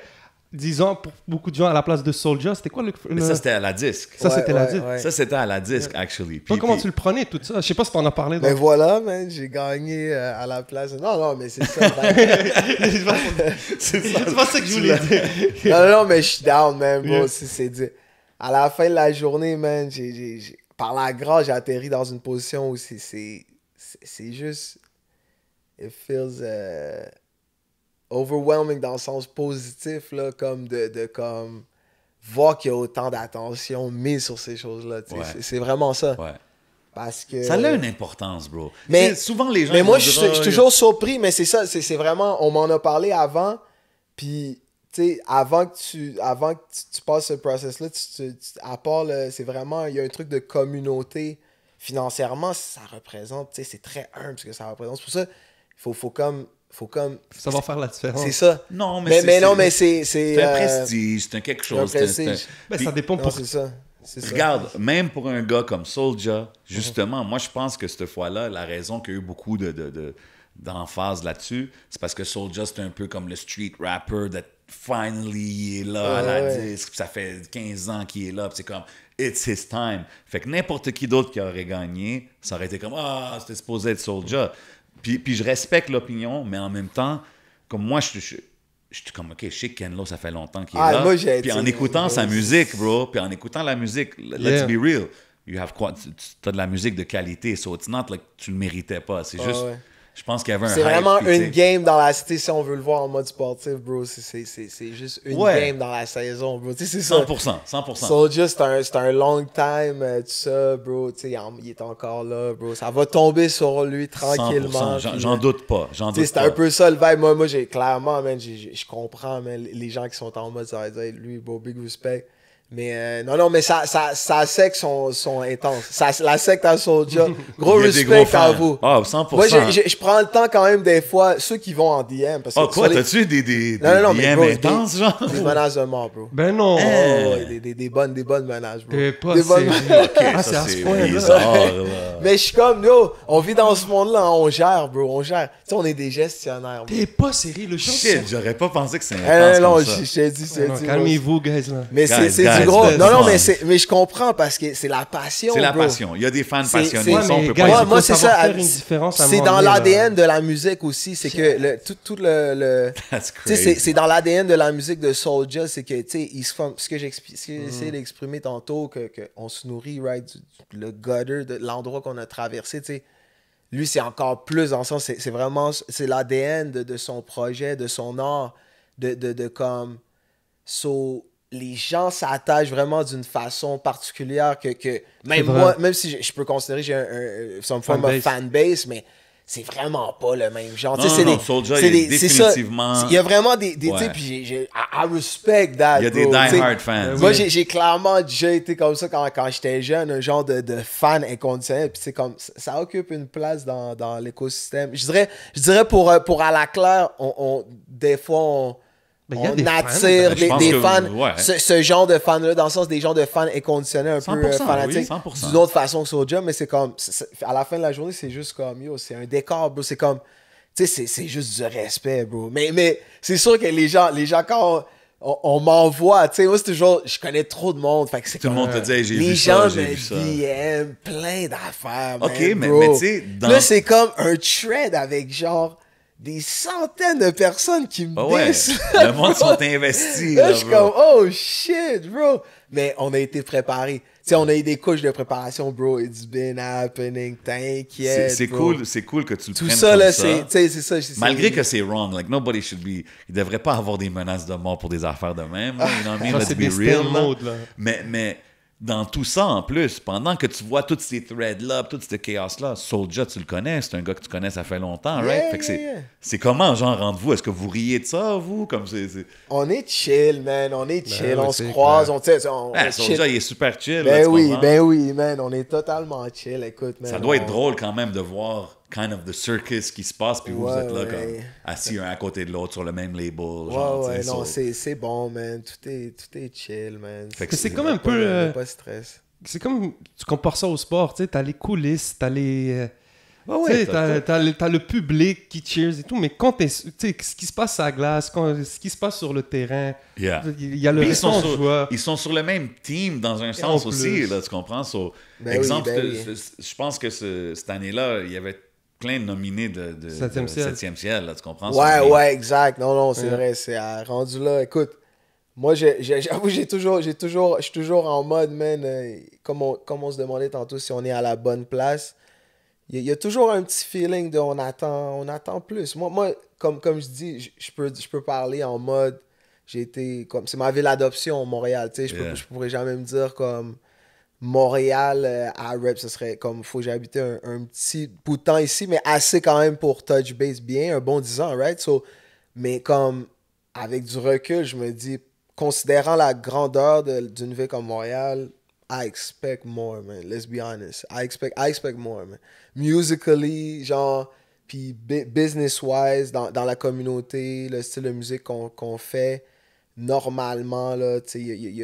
disons, pour beaucoup de gens, à la place de Soulja. C'était quoi le. Mais ça, c'était à la disque. Ça, c'était la disque. ouais. Ça, c'était à la disque, actually. Toi, Puis- comment puis- tu le prenais, tout ça? Je sais pas si t'en as parlé. Ben donc. voilà, man, j'ai gagné à la place. Non, mais c'est ça. Ben, C'est pas ça que je voulais dire. non, mais je suis down, man, bro. Yeah. C'est dit. À la fin de la journée, man, par la grâce, j'ai atterri dans une position où c'est juste. It feels overwhelming dans le sens positif, là, comme de comme voir qu'il y a autant d'attention mise sur ces choses-là. Tu sais. Ouais. C'est vraiment ça. Ouais. Parce que. Ça a une importance, bro. Mais- Tu sais, souvent, les gens. Mais ils moi, vont je dire, suis toujours surpris, mais c'est ça, c'est vraiment, on m'en a parlé avant, puis, tu sais, avant que tu passes ce process-là, à part, c'est vraiment, il y a un truc de communauté, financièrement, ça représente, tu sais, c'est très humble ce que ça représente. C'est pour ça, faut comme, Ça va faire la différence. c'est ça. Non, Mais non, mais c'est... C'est un prestige, c'est un quelque chose. c'est un prestige. Ben, Puis- ça dépend Non, pour. c'est ça. C'est ça. Regarde, même pour un gars comme Soulja, justement, moi je pense que cette fois-là, la raison qu'il y a eu beaucoup d'emphase là-dessus, c'est parce que Soulja c'est un peu comme le street rapper that finally il est là à la Ouais. disque, puis ça fait 15 ans qu'il est là, puis c'est comme it's his time. Fait que n'importe qui d'autre qui aurait gagné, ça aurait été comme ah, c'était supposé être Soulja. Puis je respecte l'opinion, mais en même temps, comme moi je suis comme, OK, je sais que Ken Lo, ça fait longtemps qu'il est là. Moi, j'ai Puis été- en écoutant sa musique, bro, puis en écoutant la musique, let's Yeah. be real, you have quoi? Tu as de la musique de qualité, so it's not like tu le méritais pas. C'est juste, ouais. je pense qu'il y avait un C'est hype, vraiment puis, tu une sais, game dans la cité, si on veut le voir en mode sportif, bro. C'est juste une Ouais. game dans la saison, bro. Tu sais, c'est ça. 100%. Soulja, c'est un long time, tout ça, bro. Tu sais, il est encore là, bro. Ça va tomber sur lui tranquillement. 100%. puis, J'en doute pas. J'en tu sais, doute c'était pas. un peu ça le vibe. Moi j'ai clairement, man, je comprends, man, les gens qui sont en mode, ça va dire, lui, bro, big respect. Mais non, mais sa secte sont intenses. La secte à Soulja, gros Il y a des respect gros à fans. vous. Ah, 100%. Moi, je prends le temps quand même des fois, ceux qui vont en DM. Parce que Ah, quoi, sur les- t'as-tu des Non, mais DM bro, intenses, genre? Des menaces de mort, bro. Ben non. Oh, ouais, des bonnes menaces, bro. T'es pas Des bonnes sérieux. menaces. Ok, Ah, ça, c'est à ce c'est point-là. bizarre, là. Mais je suis comme, yo, on vit dans ce monde-là, hein, on gère, bro, on gère. Tu sais, on est des gestionnaires, bro. T'es pas sérieux, le genre. Shit, j'aurais pas pensé que c'est Non, intense non, comme je ça. t'ai dit, Non, calmez-vous, guys, là. Mais Guys, c'est guys, du gros. guys, Non, non, guys. mais je comprends parce que c'est la passion, C'est la bro. passion. Il y a des fans C'est- passionnés. c'est- Ça, on mais peut guys, pas Moi, il moi faut c'est savoir ça. faire une différence à un C'est moment dans donné, là. l'ADN de la musique aussi. C'est que tout le That's tu sais, crazy. c'est dans l'ADN de la musique de Soulja, c'est que, tu sais, ce que j'ai essayé d'exprimer tantôt, que on se nourrit, right, le gutter, de l'endroit qu'on a traversé, tu sais. Lui, c'est encore plus dans le sens, c'est vraiment, c'est l'ADN de son projet, de son art, de comme, so, les gens s'attachent vraiment d'une façon particulière que même vrai. moi, même si je peux considérer que j'ai some form of Fanbase. fanbase, mais c'est vraiment pas le même genre. Non, Tu sais, c'est non, des- Soulja, c'est il est des- c'est ça. définitivement- Il y a vraiment des tu sais, Ouais. puis I respect that, Il y a des bro, tu sais. die-hard fans. Moi, Oui. j'ai clairement déjà été comme ça quand j'étais jeune, un genre de fan inconditionnel. Puis c'est comme, ça occupe une place dans l'écosystème. Je dirais pour à la claire, des fois, Ben, il y a on des fans. attire Ben, je pense des que- fans, ouais. ce genre de fans-là, dans le sens des gens de fans inconditionnels, un 100%, peu fanatiques, oui, 100%. d'une autre façon que Soulja, mais c'est comme, à la fin de la journée, c'est juste comme, yo, c'est un décor, bro, c'est comme, tu sais, c'est juste du respect, bro. Mais c'est sûr que les gens quand on m'envoie, tu sais, moi, c'est toujours, je connais trop de monde, fait que c'est Tout le comme, monde te dit, hey, j'ai les vu gens ça, j'ai me vu ça. DM plein d'affaires, Ok, man, mais bro. tu sais, dans- Là, c'est comme un thread avec genre des centaines de personnes qui me Ah ouais, disent. le monde sont investis, Là, là, je suis bro. comme, oh shit, bro. Mais on a été préparés. Tu sais, on a eu des couches de préparation, bro. It's been happening. T'inquiète. C'est bro. cool que tu le Tout prennes ça, comme là, ça. c'est. Tu sais, c'est ça. Malgré que c'est wrong, like nobody should be. Il devrait pas avoir des menaces de mort pour des affaires de même. Là, you know what I mean? Ça, Let's c'est be des real. spin là. mode, là. Mais dans tout ça en plus, pendant que tu vois tous ces threads-là, tout ce chaos-là, Soulja, tu le connais, c'est un gars que tu connais, ça fait longtemps, right? Yeah, Fait que yeah. c'est comment, genre, entre vous? Est-ce que vous riez de ça, vous? Comme c'est... On est chill, man. On est chill. oui, on se c'est croise. clair. On, tu sais, on Ah, chill. Soulja, il est super chill. là, Ben tu oui, comprends? ben oui, man. On est totalement chill. Écoute, man. Ça doit être on- drôle quand même de voir kind of the circus qui se passe, puis vous Ouais, êtes là ouais. comme assis un à côté de l'autre sur le même label. Ouais, Genre, ouais, tu sais, non, so- c'est bon, man. Tout est chill, man. Fait que C'est c'est comme un Pas peu. de- pas de stress. C'est comme. Tu compares ça au sport, tu sais, t'as les coulisses, t'as les. Ouais, Tu sais, ouais, t'as le public qui cheers et tout, mais quand tu sais, ce qui se passe à la glace, ce qui se passe sur le terrain, Yeah. il y a le Puis restant de joueurs. ils sont sur le même team dans un sens en aussi, plus. là, tu comprends? So, Ben exemple, oui, ben oui. je pense que cette année-là, il y avait plein de nominés de Septième ciel. 7e ciel, là, tu comprends? Ouais, So, ouais, exact. Non, non, c'est Ouais. vrai. C'est rendu là. Écoute, moi, j'avoue, je suis toujours en mode, man, comme on se demandait tantôt si on est à la bonne place. Il y a toujours un petit feeling de on attend plus. Moi comme je dis, je peux parler en mode, j'ai été comme, c'est ma ville d'adoption, Montréal. Tu sais, Yeah. je pourrais jamais me dire comme Montréal à rep, ce serait comme, faut que j'habite un petit bout de temps ici, mais assez quand même pour touch base bien, un bon 10 ans, right? So, mais comme, avec du recul, je me dis, considérant la grandeur d'une ville comme Montréal, I expect more, man. Let's be honest. I expect more, man. Musically, genre, puis business-wise, dans la communauté, le style de musique qu'on fait, normalement, là, tu sais, il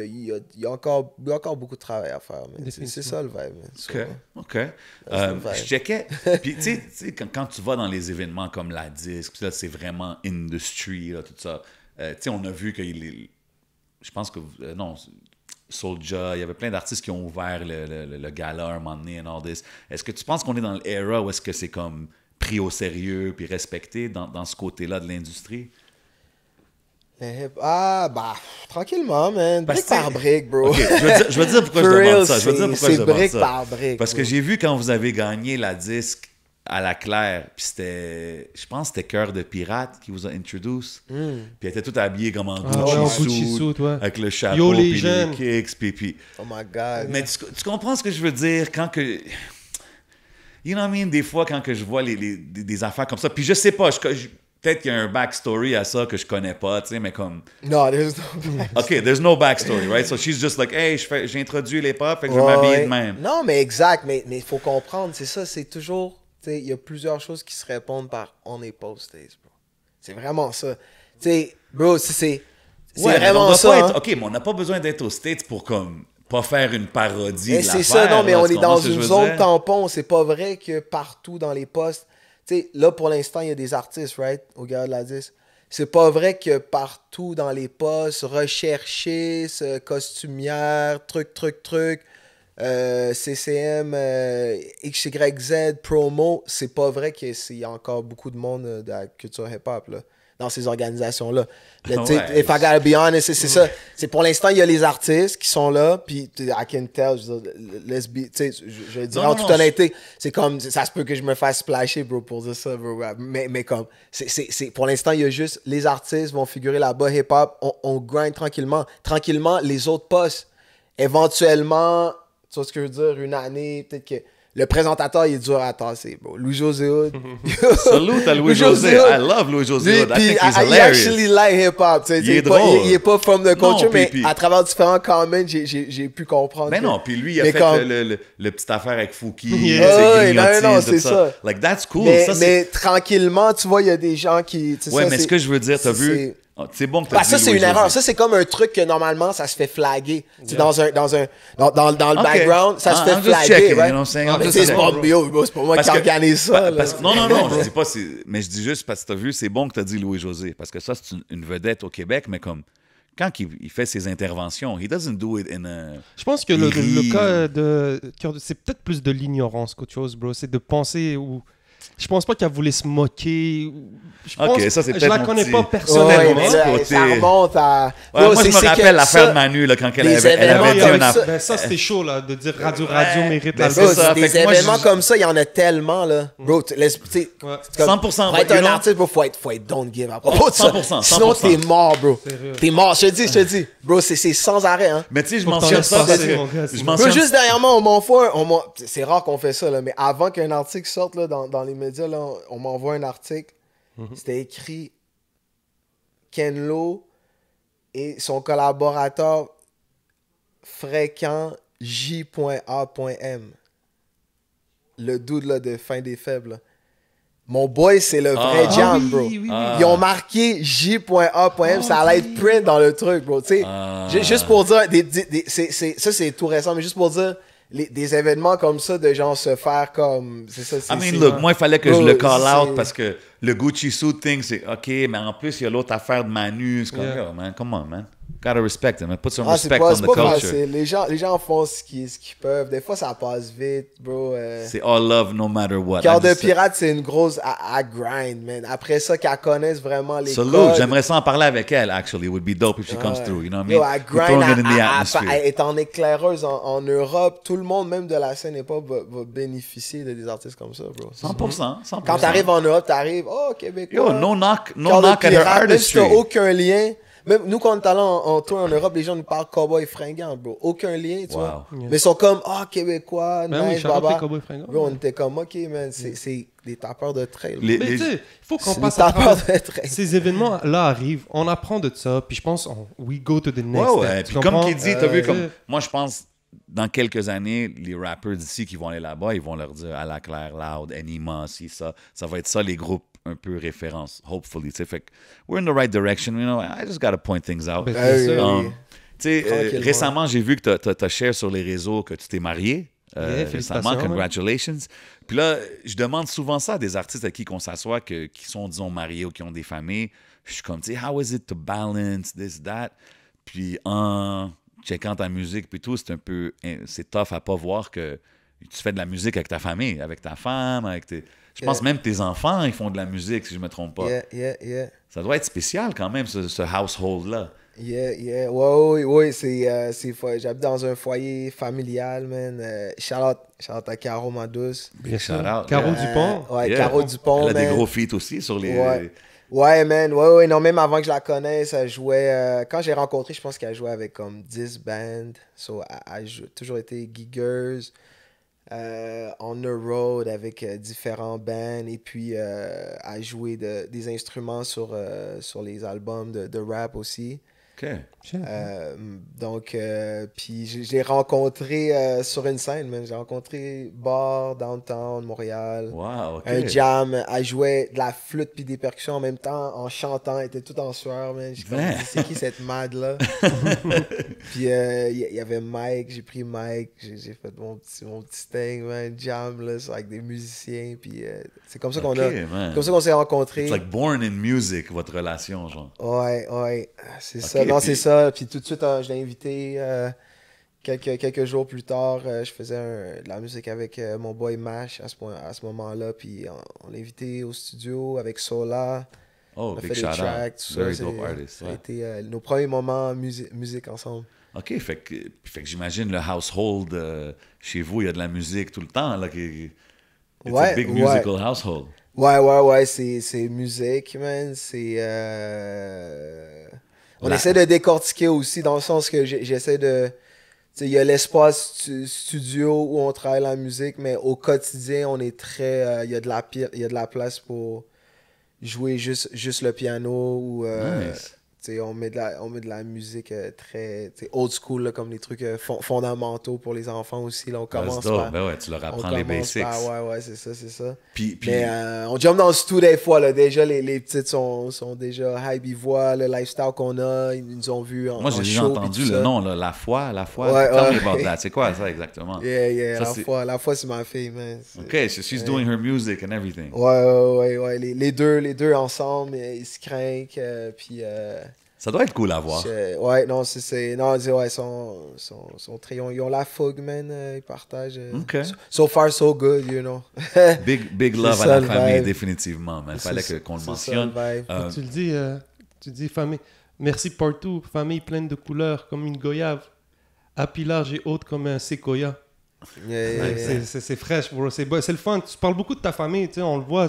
y a encore beaucoup de travail à faire, man. C'est ça le vibe, man. So, OK. le vibe. Je checkais. Puis, tu sais, quand tu vas dans les événements comme la disque, puis là, c'est vraiment industry, là, tout ça. Tu sais, on a vu qu'il est. Je pense que. Non. Soulja, il y avait plein d'artistes qui ont ouvert le gala un moment donné and all this. Est-ce que tu penses qu'on est dans l'era où est-ce que c'est comme pris au sérieux puis respecté dans ce côté-là de l'industrie? Tranquillement, man. Parce Brique que- par brique, bro. OK, je vais te dire pourquoi For je demande real, ça. Je vais te dire pourquoi c'est je demande brique ça. par brique. Parce que bro. j'ai vu quand vous avez gagné la disque à la Claire, puis c'était, je pense que c'était Cœur de Pirate qui vous a introduce. Puis elle était toute habillée comme en Ah ouais, en Gucci Gucci suit, suit, ouais. avec le chapeau, Yo, les puis jeunes. les kicks, puis... Oh my God. Mais tu comprends ce que je veux dire quand que... You know what I mean? Des fois, quand que je vois des affaires comme ça, puis je sais pas, peut-être qu'il y a un backstory à ça que je connais pas, tu sais, mais comme... Non, there's no OK, there's no backstory, right? So she's just like, hey, j'ai introduit les pop, fait que je vais m'habiller de même. Non, mais exact, mais il faut comprendre, c'est ça, c'est toujours, tu sais, il y a plusieurs choses qui se répondent par on est post-days, bro. C'est vraiment ça. Tu sais, bro, c'est Ouais, vraiment ça. Hein. OK, mais on n'a pas besoin d'être aux States pour comme pas faire une parodie de Mais c'est l'affaire. ça, non, mais là, on tu est comprends dans ce que je une veux zone dire? tampon. C'est pas vrai que partout dans les postes, tu sais, là, pour l'instant, il y a des artistes, right, au gars de la 10. C'est pas vrai que partout dans les postes, recherchistes, costumières, truc, CCM, XYZ, promo, c'est pas vrai qu'il y a encore beaucoup de monde de la culture hip-hop, là, dans ces organisations-là. Là, tu sais, Ouais. if I gotta be honest, c'est ça. C'est pour l'instant, il y a les artistes qui sont là, puis I can tell, je veux dire, let's be, tu sais, je dirais en toute honnêteté, c'est comme, ça se peut que je me fasse splasher, bro, pour dire ça, bro, mais comme, pour l'instant, il y a juste, les artistes vont figurer là-bas, hip-hop, on grind tranquillement. Tranquillement, les autres postes, éventuellement, tu vois ce que je veux dire, une année, peut-être que le présentateur, il est dur à tasser, bro. Louis-José Hood. Salute à Louis-José. I love Louis-José Hood. I think he's I hilarious. actually like hip-hop. Il est drôle. Il est pas from the culture, Non, mais puis- à travers différents comments, j'ai pu comprendre. Ben que- non, puis lui, il a mais fait comme- le petite affaire avec Fouki, Yeah. tu sais, Ouais, Grignotine, non, tout c'est ça. Like, that's cool. mais, Ça, c'est- mais tranquillement, tu vois, il y a des gens qui... tu sais, Ouais, ça, mais c'est- ce que je veux dire, t'as c'est- vu... Oh, c'est bon que t'as Bah, dit ça, c'est une Louis-José. erreur. Ça, c'est comme un truc que normalement, ça se fait flaguer. Tu sais, dans le Ok. background, ça se fait I'm just flaguer. checking, you right? know what I'm saying? Ah, I'm Mais just c'est pas, checking. yo, c'est pas moi Parce qui que- organise ça. là. Non, je dis pas, mais je dis juste parce que t'as vu, c'est bon que t'as dit Louis-José, parce que ça, c'est une vedette au Québec, mais comme, quand il fait ses interventions, he doesn't do it in a... Je pense que Il rit. le cas c'est peut-être plus de l'ignorance qu'autre chose, bro. C'est de penser ou. Je pense pas qu'elle voulait se moquer. Je Ok, pense, ça, c'est je peut-être la mon connais petit- pas Ouais, personnellement. mais là, côté- ça remonte à... Ouais, Bro, moi, je me c'est rappelle que l'affaire ça- de Manu, là, quand elle des avait événements dit comme un ça. Ben, ça, c'était chaud, là, de dire Radio Ouais. mérite Ben, l'album. c'est ça. Des Fait que moi, événements je- comme ça, il y en a tellement, là. Bro, tu sais, Ouais. comme- 100%, Pour être but you un know- artiste, bro, faut être don't give à propos de ça. 100%, Sinon, 100%. t'es mort, bro. Sérieux. T'es mort, je te dis. Bro, c'est sans arrêt, hein. Mais tu sais, je Faut que t'en mentionne laisses ça parce passer, que... mon gars, je sinon. Bro, mentionne juste derrière moi, c'est rare qu'on fait ça, là, mais avant qu'un article sorte, là, dans les médias, là, on m'envoie un article. C'était écrit Ken Lo et son collaborateur fréquent J.A.M. Le dude là, de Fin des Faibles. Là. Mon boy, c'est le vrai Ah. jam, oui, bro. oui, oui. Ah. Ils ont marqué J.A.M. Ça allait être print dans le truc, bro. Tu sais, Ah. juste pour dire, ça c'est tout récent, mais juste pour dire, des événements comme ça, de gens se faire comme. C'est ça, c'est. I mean, c'est- look, moi, il fallait que Bro, je le call c'est- out parce que le Gucci suit thing, c'est OK, mais en plus, il y a l'autre affaire de Manu. C'est comme, Yeah. yo, man, come on, man. Gotta respect him, man. Put some Ah, c'est respect pas, on c'est the pas culture. facile. Les gens font ce qu'ils peuvent. Des fois, ça passe vite, bro. C'est all love no matter what. Cœur I de just- pirate, c'est une grosse à grind, man. Après ça, qu'elle connaisse vraiment les Salute, codes. j'aimerais ça en parler avec elle, actually. It would be dope if she comes through, you know what I Yo, mean? elle We're grind, throwing it in the atmosphere. elle est en éclaireuse en Europe. Tout le monde, même de la scène hip-hop, va bénéficier de des artistes comme ça, bro. 100%, 100%. Quand t'arrives en Europe, t'arrives, oh, Québécois. Yo, no knock Cœur de at her pirate, même si artistry. t'as aucun lien. Même nous, quand on est allé en tour en Europe, les gens nous parlent cowboy fringant, bro. Aucun lien, tu vois. Wow. Mais ils sont comme, ah, Québécois, Ben oui, nice, shout out baba. les Cowboys Fringants. Bro, on était comme, ok, man, c'est des tapeurs de trail. Les- Mais tu sais, il faut qu'on C'est passe des à tapeurs travers. de trail. Ces événements-là arrivent, on apprend de ça, puis je pense, we go to the next Ouais, ouais. step. Tu Puis comme comprends? qu'il dit, t'as vu, Euh, comme... Moi, je pense, dans quelques années, les rappers d'ici qui vont aller là-bas, ils vont leur dire à la Claire Loud, Anima, si ça. Ça va être ça, les groupes un peu références, hopefully. Tu sais, fait que we're in the right direction, you know. I just gotta point things out. Ben, Ah oui, c'est ça. oui. Tu sais, Tranquillement. récemment, j'ai vu que t'as share sur les réseaux que tu t'es marié. Yeah, Récemment, félicitations, man. congratulations. Puis là, je demande souvent ça à des artistes avec qui qu'on s'assoit, qui sont, disons, mariés ou qui ont des familles. Je suis comme, tu sais, how is it to balance this, that? Puis en checkant ta musique, puis tout, c'est tough à pas voir que tu fais de la musique avec ta famille, avec ta femme, avec tes... Je pense même tes enfants, ils font de la musique, si je me trompe pas. Yeah. Ça doit être spécial quand même, ce household-là. Yeah. Ouais, j'habite dans un foyer familial, man. Shout out à Caro, ma douce. Bien sûr. Shout out, Caro yeah. Dupont. Ouais, Yeah. Caro Dupont, Elle a des man. gros feats aussi sur les... Ouais, man. Ouais, non, même avant que je la connaisse, elle jouait... quand j'ai rencontré, je pense qu'elle jouait avec comme 10 bands. So, elle a toujours été giggers. on the road avec différents bands et puis à jouer des instruments sur les albums de rap aussi. OK. Donc, puis je l'ai rencontré sur une scène, man. J'ai rencontré bar, downtown, Montréal. Wow, OK. Un jam, elle jouait de la flûte puis des percussions en même temps, en chantant, elle était tout en sueur, man. J'ai comme dit, c'est qui cette mad-là? Puis il y avait Mike, j'ai pris Mike, j'ai fait mon petit thing, man, jam, là, avec des musiciens, puis c'est comme ça qu'on comme ça qu'on s'est rencontrés. It's like born in music, votre relation, genre. Ouais, c'est ça. Okay, Non, puis... c'est ça. Puis tout de suite, je l'ai invité quelques jours plus tard. Je faisais de la musique avec mon boy Mash à ce moment-là. Puis on l'a invité au studio avec Sola. Oh, on a big fait des tracks, tout Very ça. dope artist. Ça a été nos premiers moments musique ensemble. OK, fait que j'imagine le household chez vous, il y a de la musique tout le temps. Là, it's a big musical household. Ouais, c'est musique, man. On essaie de décortiquer aussi dans le sens que j'essaie de... Il y a l'espace studio où on travaille la musique, mais au quotidien, on est très... Il y a de la place pour jouer juste le piano ou... Nice. On met de la musique très old school, là, comme les trucs fondamentaux pour les enfants aussi. Là, on commence par... Ben ouais, tu leur apprends les basics. Ouais, c'est ça. Puis... Mais on jump dans le studio des fois. Là, déjà, les petites sont déjà hype. Ils voient le lifestyle qu'on a. Ils nous ont vus en Moi, j'ai déjà entendu le nom, là, La Foi. Ouais. C'est quoi ça exactement? Yeah, La Foi, c'est ma fille, man. OK, so she's doing her music and everything. Ouais. Les deux ensemble, ils se craignent. Puis... ça doit être cool à voir. Ouais, non, ils ont la fougue, man. Ils partagent. OK. So far, so good, you know. Big love à la famille, définitivement, man. Il fallait qu'on le mentionne. Tu dis famille. Merci partout, famille pleine de couleurs, comme une goyave. À large et haute comme un séquoia. C'est fraîche, bro. C'est le fun. Tu parles beaucoup de ta famille, tu sais, on le voit.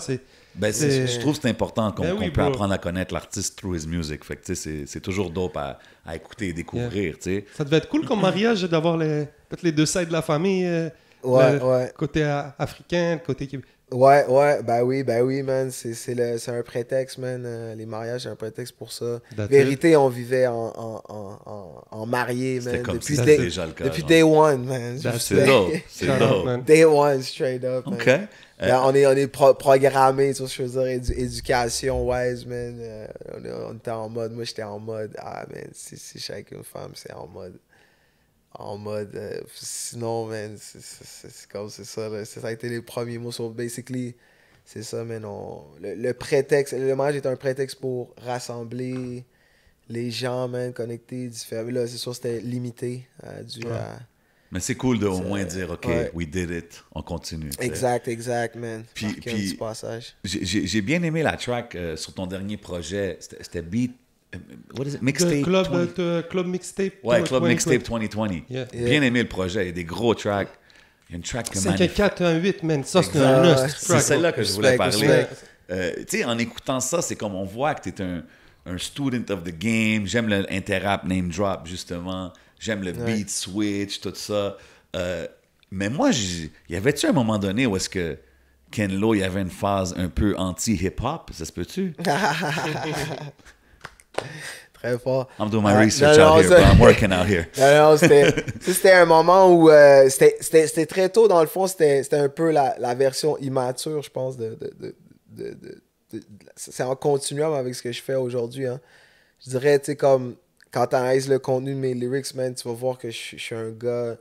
Je trouve que c'est important qu'on peut bro. apprendre à connaître l'artiste through his music. Fait que, c'est toujours dope à écouter et découvrir. Yeah. Ça devait être cool comme mariage d'avoir peut-être les deux sides de la famille. Côté africain, côté québécois. Ouais, ben oui, man. C'est un prétexte, man. Les mariages, c'est un prétexte pour ça. Vérité, on vivait en marié, man. C'était comme si c'était déjà le cas. Depuis day one, man. C'est dope. Day one, straight up, man. OK. On est programmé, tu vois ce que je veux dire, éducation-wise, man. On était en mode, moi j'étais en mode, man, si chaque une femme, c'est en mode, sinon, man, c'est comme c'est ça, là. Ça a été les premiers mots, so basically, c'est ça, man. Le prétexte, le mariage est un prétexte pour rassembler les gens, man, connectés, différents. Mais là, c'est sûr, c'était limité, dû à... Mais c'est cool de au moins dire, OK, we did it, on continue. Exact, man. Puis un petit passage. J'ai bien aimé la track sur ton dernier projet. C'était Beat, what is it? Mixtape Club Mixtape. Ouais, Club Mixtape 2020. Yeah. Bien aimé le projet, il y a des gros tracks. Il y a une track que 5-4-1-8, man. Ça, c'est un track. C'est celle-là que je voulais parler. Tu sais, en écoutant ça, c'est comme on voit que tu es un student of the game. J'aime l'interrap name drop, justement. J'aime le beat switch, tout ça. Mais moi, y avait-tu un moment donné où est-ce que Ken Lo, il y avait une phase un peu anti-hip-hop? Ça se peut-tu? Très fort. I'm doing my research out here, bro. I'm working out here. Non, c'était un moment où... c'était très tôt, dans le fond. C'était un peu la version immature, je pense, c'est en continuum avec ce que je fais aujourd'hui. Hein. Je dirais, tu sais, comme... Quand tu analyses le contenu de mes lyrics, man, tu vas voir que je suis un gars...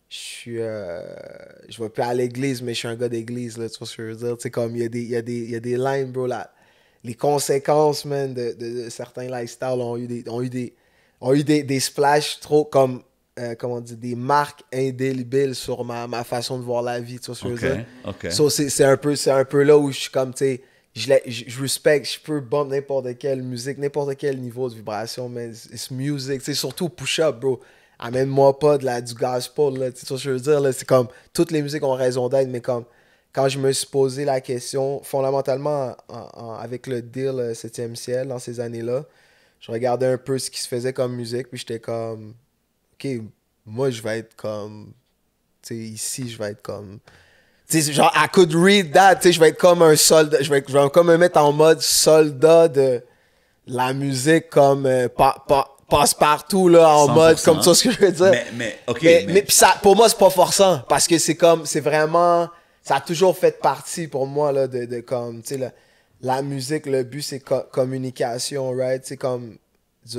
Je vais plus à l'église, mais je suis un gars d'église, là, tu vois ce que je veux dire? Tu sais, comme, il y a des lines, bro, là. Les conséquences, man, de certains lifestyles ont eu des splashs trop comme... comment dire, des marques indélébiles sur ma façon de voir la vie, tu vois ce que je veux dire? OK. So, c'est un peu là où je suis comme, tu sais... Je respecte, je peux bump n'importe quelle musique, n'importe quel niveau de vibration, mais it's music, tu sais, surtout push-up, bro. Amène-moi pas du gospel, là, tu sais ce que je veux dire, là, c'est comme, toutes les musiques ont raison d'être, mais comme, quand je me suis posé la question, fondamentalement, avec le deal 7e ciel, dans ces années-là, je regardais un peu ce qui se faisait comme musique, puis j'étais comme, OK, moi, je vais être comme tu sais, ici, je vais être comme... Tu sais, genre, I could read that, tu sais, je vais être comme un soldat, je vais comme me mettre en mode soldat de la musique comme passe-partout, là, en 100%. mode, comme ça, ce que je veux dire. Mais pis ça, pour moi, c'est pas forçant, parce que c'est vraiment, ça a toujours fait partie pour moi, là, de comme, tu sais, la musique, le but, c'est communication, right? C'est comme,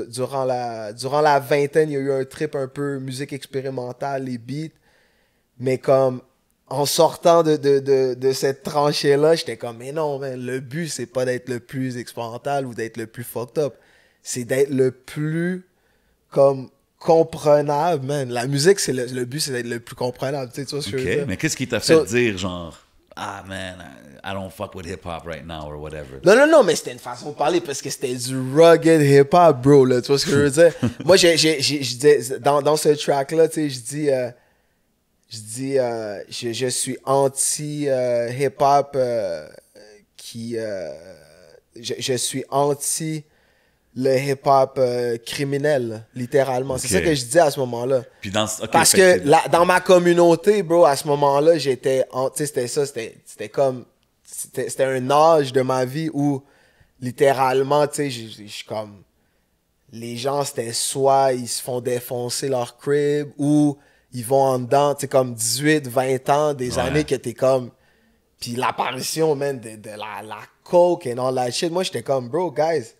durant la vingtaine, il y a eu un trip un peu musique expérimentale, les beats, mais comme, en sortant de cette tranchée-là, j'étais comme, mais non, man, le but, c'est pas d'être le plus expérimental ou d'être le plus fucked up. C'est d'être le plus, comme, comprenable, man. La musique, c'est le but, c'est d'être le plus comprenable. Tu vois ce que je veux dire? Mais qu'est-ce qui t'a fait dire, genre, ah, man, I don't fuck with hip-hop right now, or whatever? Non, mais c'était une façon de parler parce que c'était du rugged hip-hop, bro, là. Tu vois ce que je veux dire? Moi, dans ce track-là, tu sais, je suis anti hip-hop je suis anti le hip-hop criminel, littéralement. Okay. C'est ça que je disais à ce moment-là. Puis parce que dans ma communauté, bro, à ce moment-là, j'étais... Tu sais, c'était comme... C'était un âge de ma vie où, littéralement, tu sais, je suis comme... Les gens, c'était soit ils se font défoncer leur crib ou... Ils vont en dedans, tu sais, comme 18, 20 ans, des années que t'es comme... Puis l'apparition, man, de la coke et all that shit. Moi, j'étais comme, bro, guys,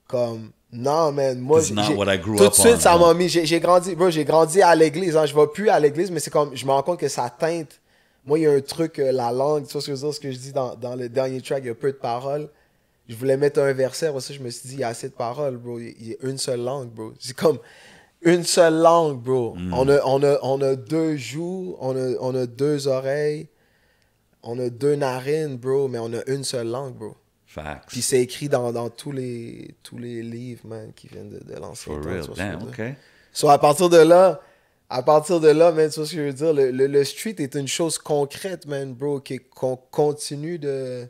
comme... Non, man, moi... Tout de suite, ça m'a mis... J'ai grandi à l'église, hein. Je vais plus à l'église, mais c'est comme... Je me rends compte que ça teinte. Moi, il y a un truc, la langue, tu vois ce que je dis dans le dernier track, il y a peu de paroles. Je voulais mettre un verset, aussi, je me suis dit, il y a assez de paroles, bro. Il y a une seule langue, bro. C'est comme... Une seule langue, bro. On a deux joues, on a deux oreilles, on a deux narines, bro, mais on a une seule langue, bro. Facts. Puis c'est écrit dans tous les livres, man, qui viennent de lancer. For real, damn, OK. So, à partir de là, man, tu vois ce que je veux dire? Le street est une chose concrète, man, bro, qu'on continue de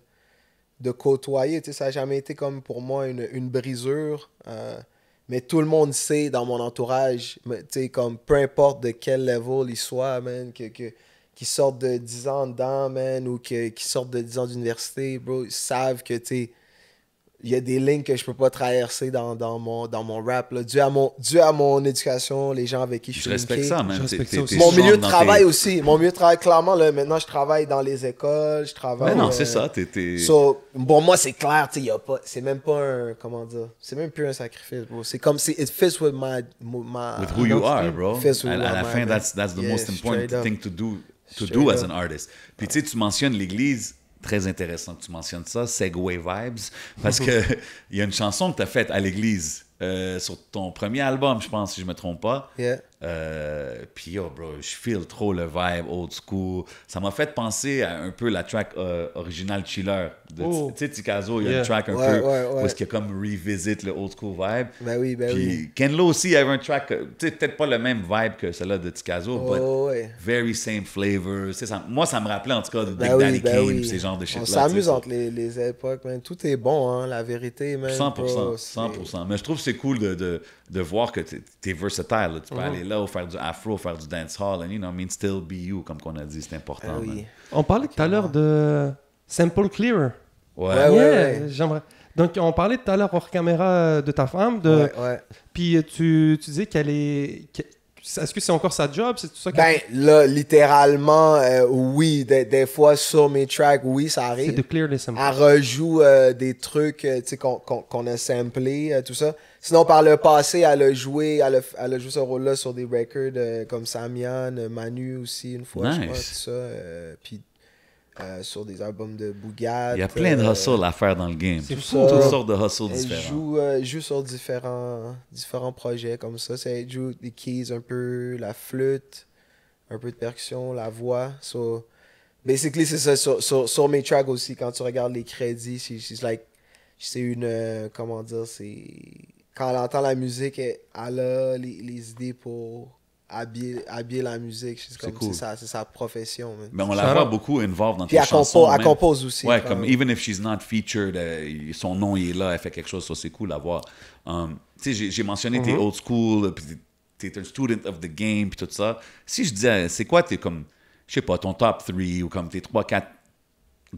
côtoyer. Tu sais, ça n'a jamais été comme pour moi une brisure. Mais tout le monde sait dans mon entourage, tu sais, comme peu importe de quel level ils soient, man, qui sortent de 10 ans dedans, man, ou qui sortent de 10 ans d'université, bro, ils savent que, tu sais, il y a des lignes que je peux pas traverser dans mon rap, là. Dû à mon éducation, les gens avec qui je suis respecte ça, man. Mon milieu de travail aussi. Mon milieu de travail, clairement, là, maintenant, je travaille dans les écoles, je travaille... Mais non, c'est ça, Bon, moi, c'est clair, tu sais, c'est même pas un... Comment dire? C'est même plus un sacrifice, bro. C'est comme si... It fits with my with who you are, bro. À la fin, that's the most important thing to do as an artist. Puis, tu sais, tu mentionnes l'église... Très intéressant que tu mentionnes ça, Segway Vibes, parce que il y a une chanson que tu as faite à l'église sur ton premier album, je pense, si je me trompe pas. Yeah. Puis yo, bro, je feel trop le vibe old school. Ça m'a fait penser à un peu la track originale Chiller. Tu sais, Tikazo, il y a une track un peu où est-ce qu'il y a comme revisit le old school vibe. Ben oui. Puis Ken Lo aussi, il y avait un track, tu sais, peut-être pas le même vibe que celle-là de Tikazo, but very same flavor. Moi, ça me rappelait en tout cas de Big Daddy Kane, ces genres de shit-là. On s'amuse entre les époques, man. Tout est bon, hein, la vérité, man. 100%. Mais je trouve que c'est cool de voir que t'es versatile. Là. Tu peux aller là, faire du afro, faire du dancehall, and you know, I mean, still be you, comme qu'on a dit, c'est important. Oui. On parlait tout à l'heure de Sample Clearer. Ouais. J'aimerais. Donc, on parlait tout à l'heure hors caméra de ta femme. Ouais. Puis tu disais qu'elle est... Est-ce que c'est encore sa job? C'est tout ça ben, là, littéralement, oui. Des fois, sur mes tracks, oui, ça arrive. C'est de clear les samples. Elle rejoue des trucs qu'on a samplés, tout ça. Sinon, par le passé, elle a joué ce rôle-là sur des records comme Samian, Manu aussi, une fois, je crois, tout ça. Puis sur des albums de Bougat. Il y a plein de hustles à faire dans le game. C'est fou. Toutes sortes de hustles différents. Elle joue sur différents projets comme ça. Elle joue des keys un peu, la flûte, un peu de percussion, la voix. So, basically, c'est ça. Sur mes tracks aussi, quand tu regardes les crédits, c'est une... comment dire, c'est... Quand elle entend la musique, elle a les idées pour habiller la musique. C'est cool. C'est sa profession. Man. Mais on la voit beaucoup involved dans tes chansons. Elle compose aussi. Ouais, comme even if she's not featured, son nom il est là, elle fait quelque chose, ça c'est cool à voir. Tu sais, j'ai mentionné t'es old school, puis t'es un student of the game, puis tout ça. Si je disais, c'est quoi t'es comme je sais pas, ton top 3 ou comme tes 3-4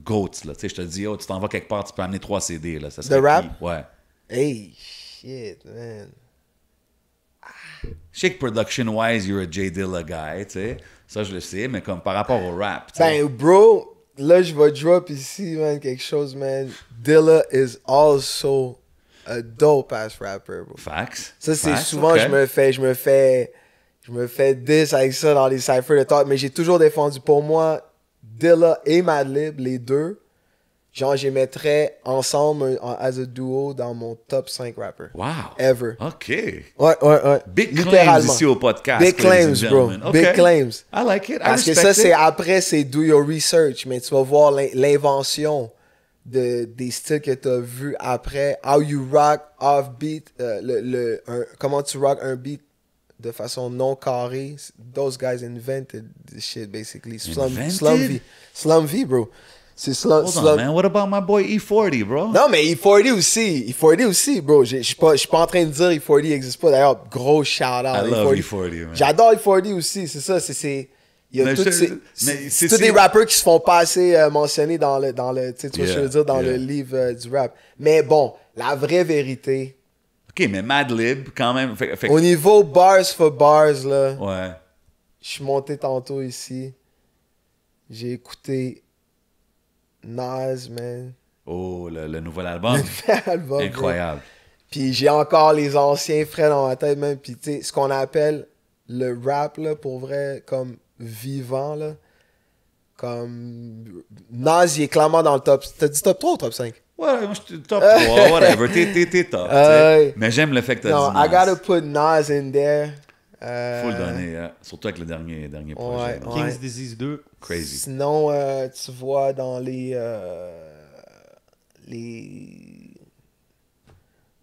GOATs, là. Tu sais, je te dis, oh, tu t'en vas quelque part, tu peux amener 3 CD, là. Ça serait De rap? qui? Ouais. Hey, shit, man. Je sais que production-wise, you're a J Dilla guy, tu sais. Ça, je le sais, mais comme par rapport au rap, tu sais. Ben, bro, là, je vais drop ici, man, quelque chose, man. Dilla is also a dope-ass rapper, bro. Facts. Ça, c'est Facts, souvent, ok. je me fais diss avec ça dans les cyphers de talk, mais j'ai toujours défendu. Pour moi, Dilla et Madlib, les deux, genre, je les mettrais ensemble as a duo dans mon top 5 rappers. Wow. Ever. OK. Ouais. Big claims Littéralement. ici au podcast. Big ladies and claims, bro. gentlemen. Big OK. claims. I like it. I Parce que respect ça, it. c'est après, c'est do your research, mais tu vas voir l'invention des styles que tu as vus après. How you rock off beat, comment tu rock un beat de façon non carrée. Those guys invented this shit, basically. Invented? Slum V, bro. C'est Slum. Hold on, man. What about my boy E40, bro? Non, mais E40 aussi, bro. Je suis pas en train de dire E40 n'existe pas. D'ailleurs, gros shout-out. I love E40, man. J'adore E40 aussi, c'est ça. Il y a Mais toutes mais c'est tous des rappeurs qui se font pas assez mentionner dans le tu sais, tu vois ce que je veux dire, dans le livre du rap. Mais bon, la vraie vérité, OK, mais Madlib, quand même. Fait- au niveau bars for bars, là, Ouais. je suis monté tantôt ici. J'ai écouté Nas, man. Oh, le nouvel album. Album, bro. Incroyable. Puis j'ai encore les anciens frais dans ma tête, même. Puis tu sais, ce qu'on appelle le rap, là, pour vrai, comme vivant, là. Comme Nas, il est clairement dans le top. T'as dit top 3 ou top 5? Ouais, moi, je suis top 3, whatever. T'es top. tu sais. Mais j'aime le fait que t'as Non, dit Nas. I gotta put Nas in there. Faut le donner, hein. Surtout avec le dernier projet. là. Ouais. King's Disease 2. Crazy. Sinon, tu vois dans les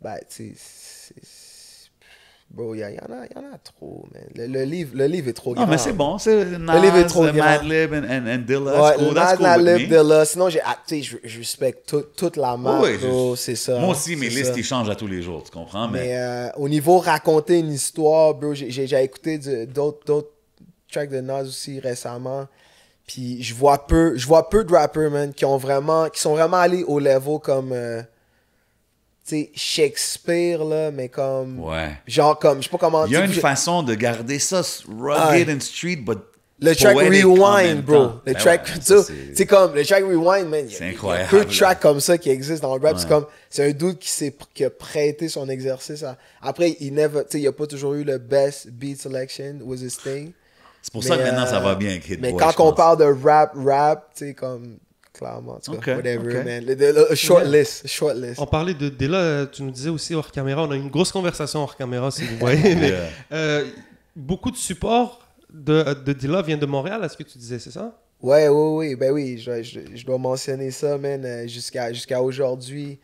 ben, tu sais, bro, il y en a trop, man. Le livre est trop grand. Non, mais c'est bon. C'est Nas, livre est trop grand. Madlib and Dilla. Ouais, That's cool. That's Nas, cool with Madlib, me. Dilla. Sinon, tu sais, je respecte toute la marque, Oui, bro, c'est ça. Moi aussi, mes c'est listes, ça. ils changent à tous les jours, tu comprends? Mais au niveau raconter une histoire, bro, j'ai écouté d'autres tracks de Nas aussi récemment. Puis je vois peu de rappers, man, qui sont vraiment allés au level comme, tu sais, Shakespeare, là, mais comme, Ouais. genre comme, je sais pas comment Il y a dire. une façon de garder ça rugged and street, but Le track poetic en Rewind, même bro. temps. Le Ben track, ouais, tu ça, sais, c'est comme, le track Rewind, man. C'est Il y a incroyable, peu de là. tracks comme ça qui existent dans le rap. Ouais. C'est comme, c'est un dude qui a prêté son exercice à... Après, il a pas toujours eu le best beat selection, was his thing. C'est pour ça que maintenant, ça va bien avec Hit Mais Boy, quand je on pense. parle de rap, tu sais, comme, clairement, tu Ok, vois, whatever, ok. man. A short list. On parlait de Dilla, tu nous disais aussi hors caméra, on a eu une grosse conversation hors caméra si vous voyez. Mais, Yeah. beaucoup de support de Dilla vient de Montréal, est-ce que tu disais, c'est ça? Ouais, ben oui, je dois mentionner ça, man, jusqu'à aujourd'hui.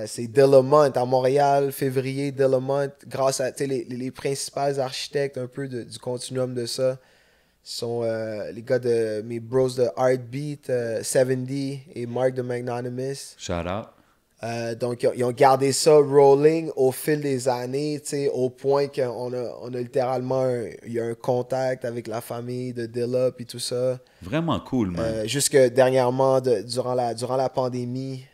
C'est Delamont à Montréal, février, Delamont, grâce à les principaux architectes un peu du continuum de ça, sont les gars de mes bros de Heartbeat, 70 et Mark de Magnanimous. Shout out. Donc, ils ont gardé ça rolling au fil des années, tu sais, au point qu'on a littéralement il y a un contact avec la famille de Dilla et tout ça. Vraiment cool, man. Jusque dernièrement, durant la pandémie,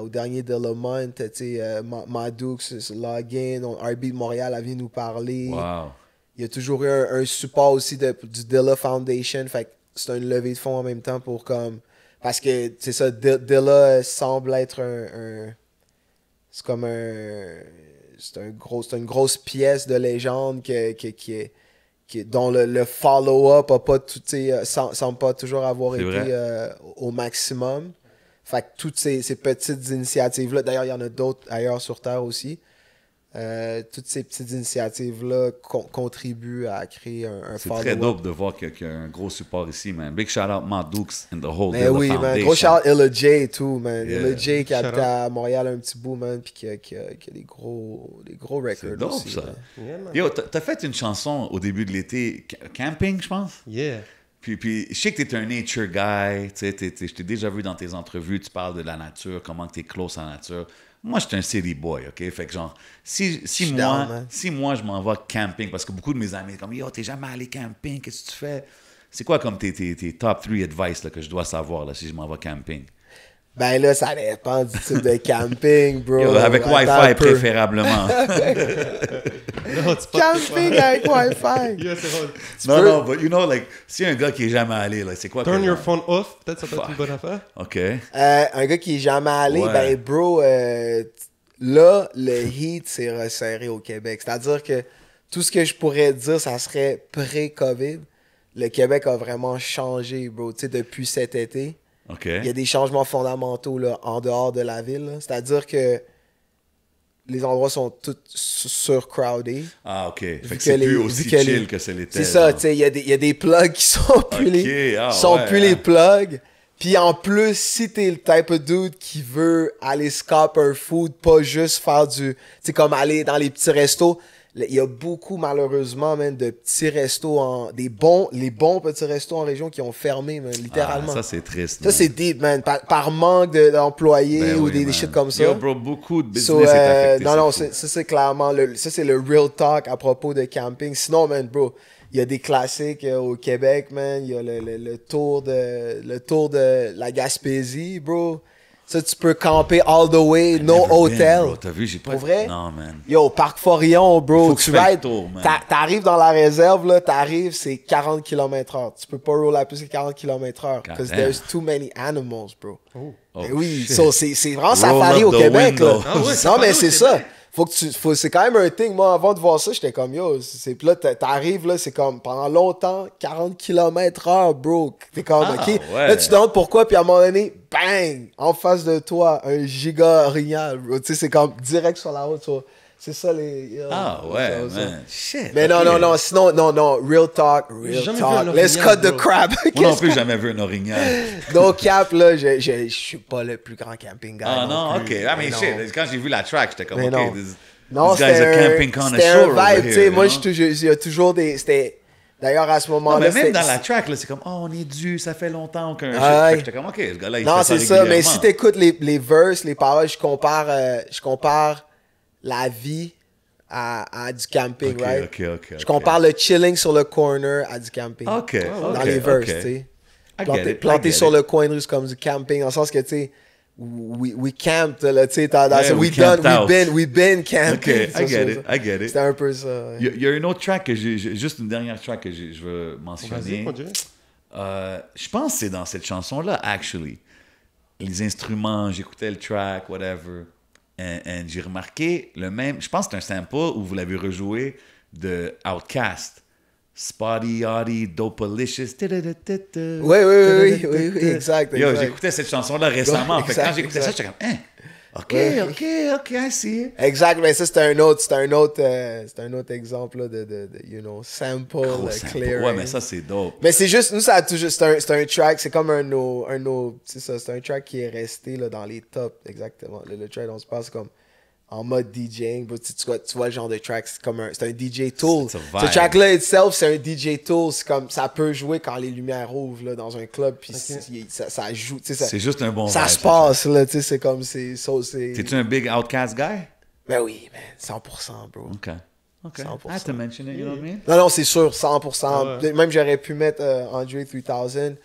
au dernier Delamont, tu sais, Madux, Login, Heartbeat Montréal a venu nous parler. Wow. Il y a toujours eu un support aussi du Dilla Foundation, fait que c'est une levée de fonds en même temps pour comme... Parce que, c'est ça, Dilla semble être c'est comme c'est une grosse pièce de légende dont le follow-up semble pas toujours avoir C'est été au maximum. Fait que toutes ces petites initiatives-là, d'ailleurs, il y en a d'autres ailleurs sur Terre aussi. Toutes ces petites initiatives-là contribuent à créer un C'est follow-up. très dope de voir qu'il y a un gros support ici, man. Big shout out Matt Dukes and the whole Mais Dilla oui, man. Foundation. Gros shout Illa J et tout, man. Yeah. Illa J qui Shout habite à Montréal un petit bout, man, puis qui a des gros records C'est dope, aussi. ça. man. Yeah, man. Yo, t'as fait une chanson au début de l'été, Camping, je pense? Yeah. Puis je sais que t'es un nature guy, tu sais, je t'ai déjà vu dans tes entrevues, tu parles de la nature, comment t'es close à la nature. Moi, je suis un city boy, OK? Fait que genre, si down, man. moi, je m'en vais camping, parce que beaucoup de mes amis sont comme « Yo, t'es jamais allé camping, qu'est-ce que tu fais? » C'est quoi comme tes top 3 advice là, que je dois savoir là, si je m'en vais camping? Ben là, ça dépend du type de camping, bro. Yo, avec Attends un Wi-Fi peu. préférablement. Non, tu Camping avec Wi-Fi. Yeah, c'est bon. non, but you know, like, si un gars qui est jamais allé, là, c'est quoi Turn que- your phone off, peut-être ça peut être une bonne affaire. OK. Un gars qui est jamais allé, Ouais. ben bro, là, le heat s'est resserré au Québec. C'est-à-dire que tout ce que je pourrais dire, ça serait pré-COVID. Le Québec a vraiment changé, bro. Tu sais, depuis cet été, OK. il y a des changements fondamentaux là, en dehors de la ville. là. C'est-à-dire que les endroits sont tous surcrowded. Ah, OK. Fait Vu que que c'est les- plus vu aussi que les- chill que c'est l'était. C'est ça, genre. tu sais, il y a des plugs qui sont plus Ok, ouais, les hein. plugs. Puis en plus, si t'es le type of dude qui veut aller scop un food, pas juste faire du... Tu sais, comme aller dans les petits restos, il y a beaucoup, malheureusement, man, de petits restos, les bons petits restos en région qui ont fermé, man, littéralement. Ah, ça, c'est triste. Ça, c'est deep, man. Par manque d'employés Ben ou oui, des man. shit comme ça. Yo, bro, beaucoup de business So, est affecté. non, c'est fou. ça c'est clairement ça c'est le real talk à propos de camping. Sinon, man, bro, il y a des classiques au Québec, man. Il y a le tour de la Gaspésie, bro. Ça, tu peux camper all the way, no Never been, hotel. bro. T'as vu, j'ai pas... Pour vrai? Non, man. Yo, Parc Forillon, bro, Faut que tu je fasse vas le être... tour, man. T'arrives dans la réserve, là, c'est 40 km/h. Tu peux pas roll à plus que 40 km/h. Because damn. there's too many animals, bro. Oh, Eh oui, shit. so, c'est vraiment Roll safari up au the Québec, là. window. Ah ouais, non, safari mais au c'est Québec. ça. C'est quand même un thing. Moi, avant de voir ça, j'étais comme, yo, puis là, t'arrives, là, c'est comme, pendant longtemps, 40 km/h, bro. T'es comme, Ah, OK. ouais. Là, tu te demandes pourquoi, puis à un moment donné, bang, en face de toi, un giga orignal, bro. Tu sais, c'est comme direct sur la route, so, c'est ça, Ah, ouais, ça. man. Shit. Mais ok. non, sinon, non, real talk, J'ai real jamais talk. vu un Let's orignal, cut the bro. crap. Moi non plus, j'ai jamais vu un orignal. No cap, là, je suis pas le plus grand camping guy. Ah non, OK. plus. I mean, Mais shit. non. Quand j'ai vu la track, j'étais comme, Mais OK, non. this Non, guy's a camping c'était un connoisseur over vibe, tu sais. here, Moi, you know? il y a toujours des... D'ailleurs, à ce Non, moment-là... mais même c'était- dans la track, là, c'est comme, oh, on est dû, ça fait longtemps qu'un shit. Ouais. Fait que j'étais comme, OK, ce gars-là, il Non, fait c'est ça ça, mais régulièrement. si t'écoutes les verses, les paroles, je compare la vie à du camping, OK, right? OK. Je compare le chilling sur le corner à du camping. OK, Dans OK, les verses, OK. tu sais. I get it, Planté I get sur it. le coin de rue, c'est comme du camping, dans le sens que, tu sais, we camped, là, tu sais, Yeah, we camped out. we've been OK, camping. I get it. C'était un peu ça. ouais. Il y a une autre track que juste une dernière track que je veux Vas-y, mentionner. mon Dieu. Je pense que c'est dans cette chanson-là, actually. Les instruments, j'écoutais le track, whatever. Et j'ai remarqué le même. Je pense que c'est un sample où vous l'avez rejoué de Outkast. Spotty, Yachty, Dopalicious. Oui, exact. Yo, exact. j'écoutais cette chanson-là récemment. Ouais, Fait que quand exact, j'écoutais ça, exact. j'étais comme, hein? OK, Ouais. OK, I see it. Exact, mais ça, c'est un autre exemple là, de you know, sample, Gros sample. clearing. Ouais, mais ça, c'est dope. Mais c'est juste, nous, ça a toujours, c'est un track, c'est comme c'est ça, c'est un track qui est resté là, dans les tops, exactement. Le track dont on se passe comme en mode DJing, bro, tu vois le genre de track, c'est un DJ tool. C'est Ce un vibe. track-là itself, c'est un DJ tool, c'est comme, ça peut jouer quand les lumières ouvrent là, dans un club, puis ça joue, tu sais, ça, C'est juste un bon ça vibe, se passe, là, tu sais, c'est comme, c'est... T'es-tu un big Outkast guy? Ben oui, man, 100%, bro. OK. 100%. I had to mention it, you know what I mean? Non, c'est sûr, 100%. Ah ouais. Même j'aurais pu mettre Andre 3000.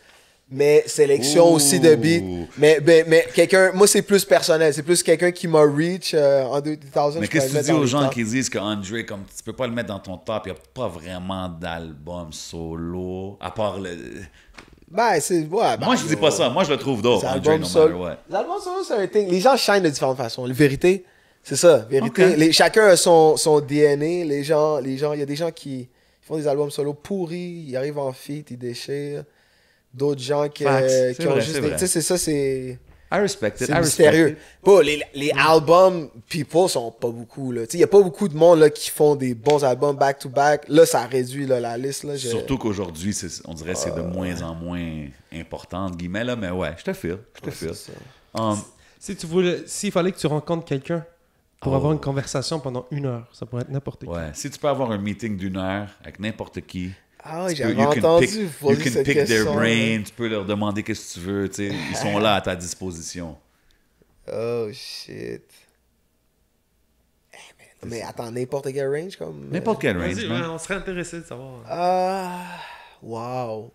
Mais sélection Ouh. aussi de beat. Mais quelqu'un, moi c'est plus personnel. C'est plus quelqu'un qui m'a reach Andre 3000. Mais je qu'est-ce que pourrais le tu mettre dis dans aux les gens tops. qui disent que Andre, comme tu peux pas le mettre dans ton top, il n'y a pas vraiment d'album solo, à part le. Ben, c'est. Ouais, ben, Moi, je dis pas ça. Moi, je le trouve dope, Les Andre, albums no solo, matter what. les albums solo, c'est un thing. Les gens shine de différentes façons. La vérité, c'est ça. Vérité. Ok. Chacun a son DNA. Les gens, il y a des gens qui font des albums solo pourris. Ils arrivent en feat, ils déchirent. D'autres gens qui Facts. C'est ont vrai, juste c'est des. vrai. Tu sais, c'est ça, c'est. I respect it. C'est I respect mystérieux. it. Bon, les albums people sont pas beaucoup. Il n'y a pas beaucoup de monde là, qui font des bons albums back-to-back. Là, ça réduit là, la liste. Là, Surtout qu'aujourd'hui, on dirait que c'est de moins en moins important, entre guillemets, là, mais ouais, je te file. c'est ça. S'il fallait que tu rencontres quelqu'un pour Oh. avoir une conversation pendant 1 heure, ça pourrait être n'importe qui. Ouais. Si tu peux avoir un meeting d'1 heure avec n'importe qui, Ah oui, tu peux- j'avais you can entendu pick- poser you can cette pick their question. brain, tu peux leur demander qu'est-ce que tu veux, tu sais, ils sont là à ta disposition. Oh shit. Mais attends, n'importe quel range comme. N'importe quel range, Vas-y, man. on serait intéressé de savoir. Wow.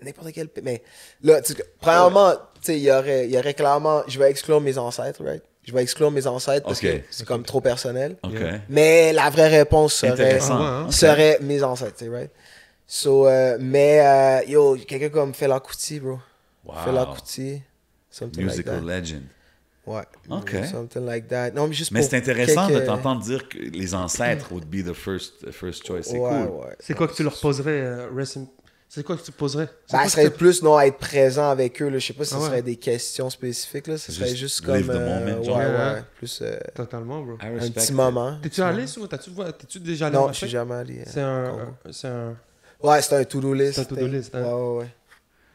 N'importe quel pays. Mais là, premièrement, tu sais, il y aurait clairement. Je vais exclure mes ancêtres, right? Je vais exclure mes ancêtres parce que c'est comme trop personnel. OK. Mais la vraie réponse Intéressant. Ah ouais, serait mes ancêtres, tu sais, right? So, yo, quelqu'un comme Fela Kuti, bro. Wow. Fela Kuti. Something Musical like that. legend. Ouais. OK. Something like that. Non, mais juste Mais pour c'est intéressant quelques- de t'entendre dire que les ancêtres would be the first choice. C'est Ouais, cool. ouais. C'est quoi que tu leur poserais, C'est quoi que tu poserais? C'est Ben, quoi ça serait que tu- plus non être présent avec eux. Là. Je sais pas si Ah ce ouais. serait des questions spécifiques. Là. Ce serait Juste juste comme. live the moment, genre. ouais, Ouais, ouais. ouais. Plus Totalement, bro. I un respect petit it. moment. T'es-tu allé sur... T'es-tu déjà allé Non, en je suis Afrique? jamais allé. C'est un... Ouais, c'est un to-do list. C'est un to-do list, hein. Ouais, ouais.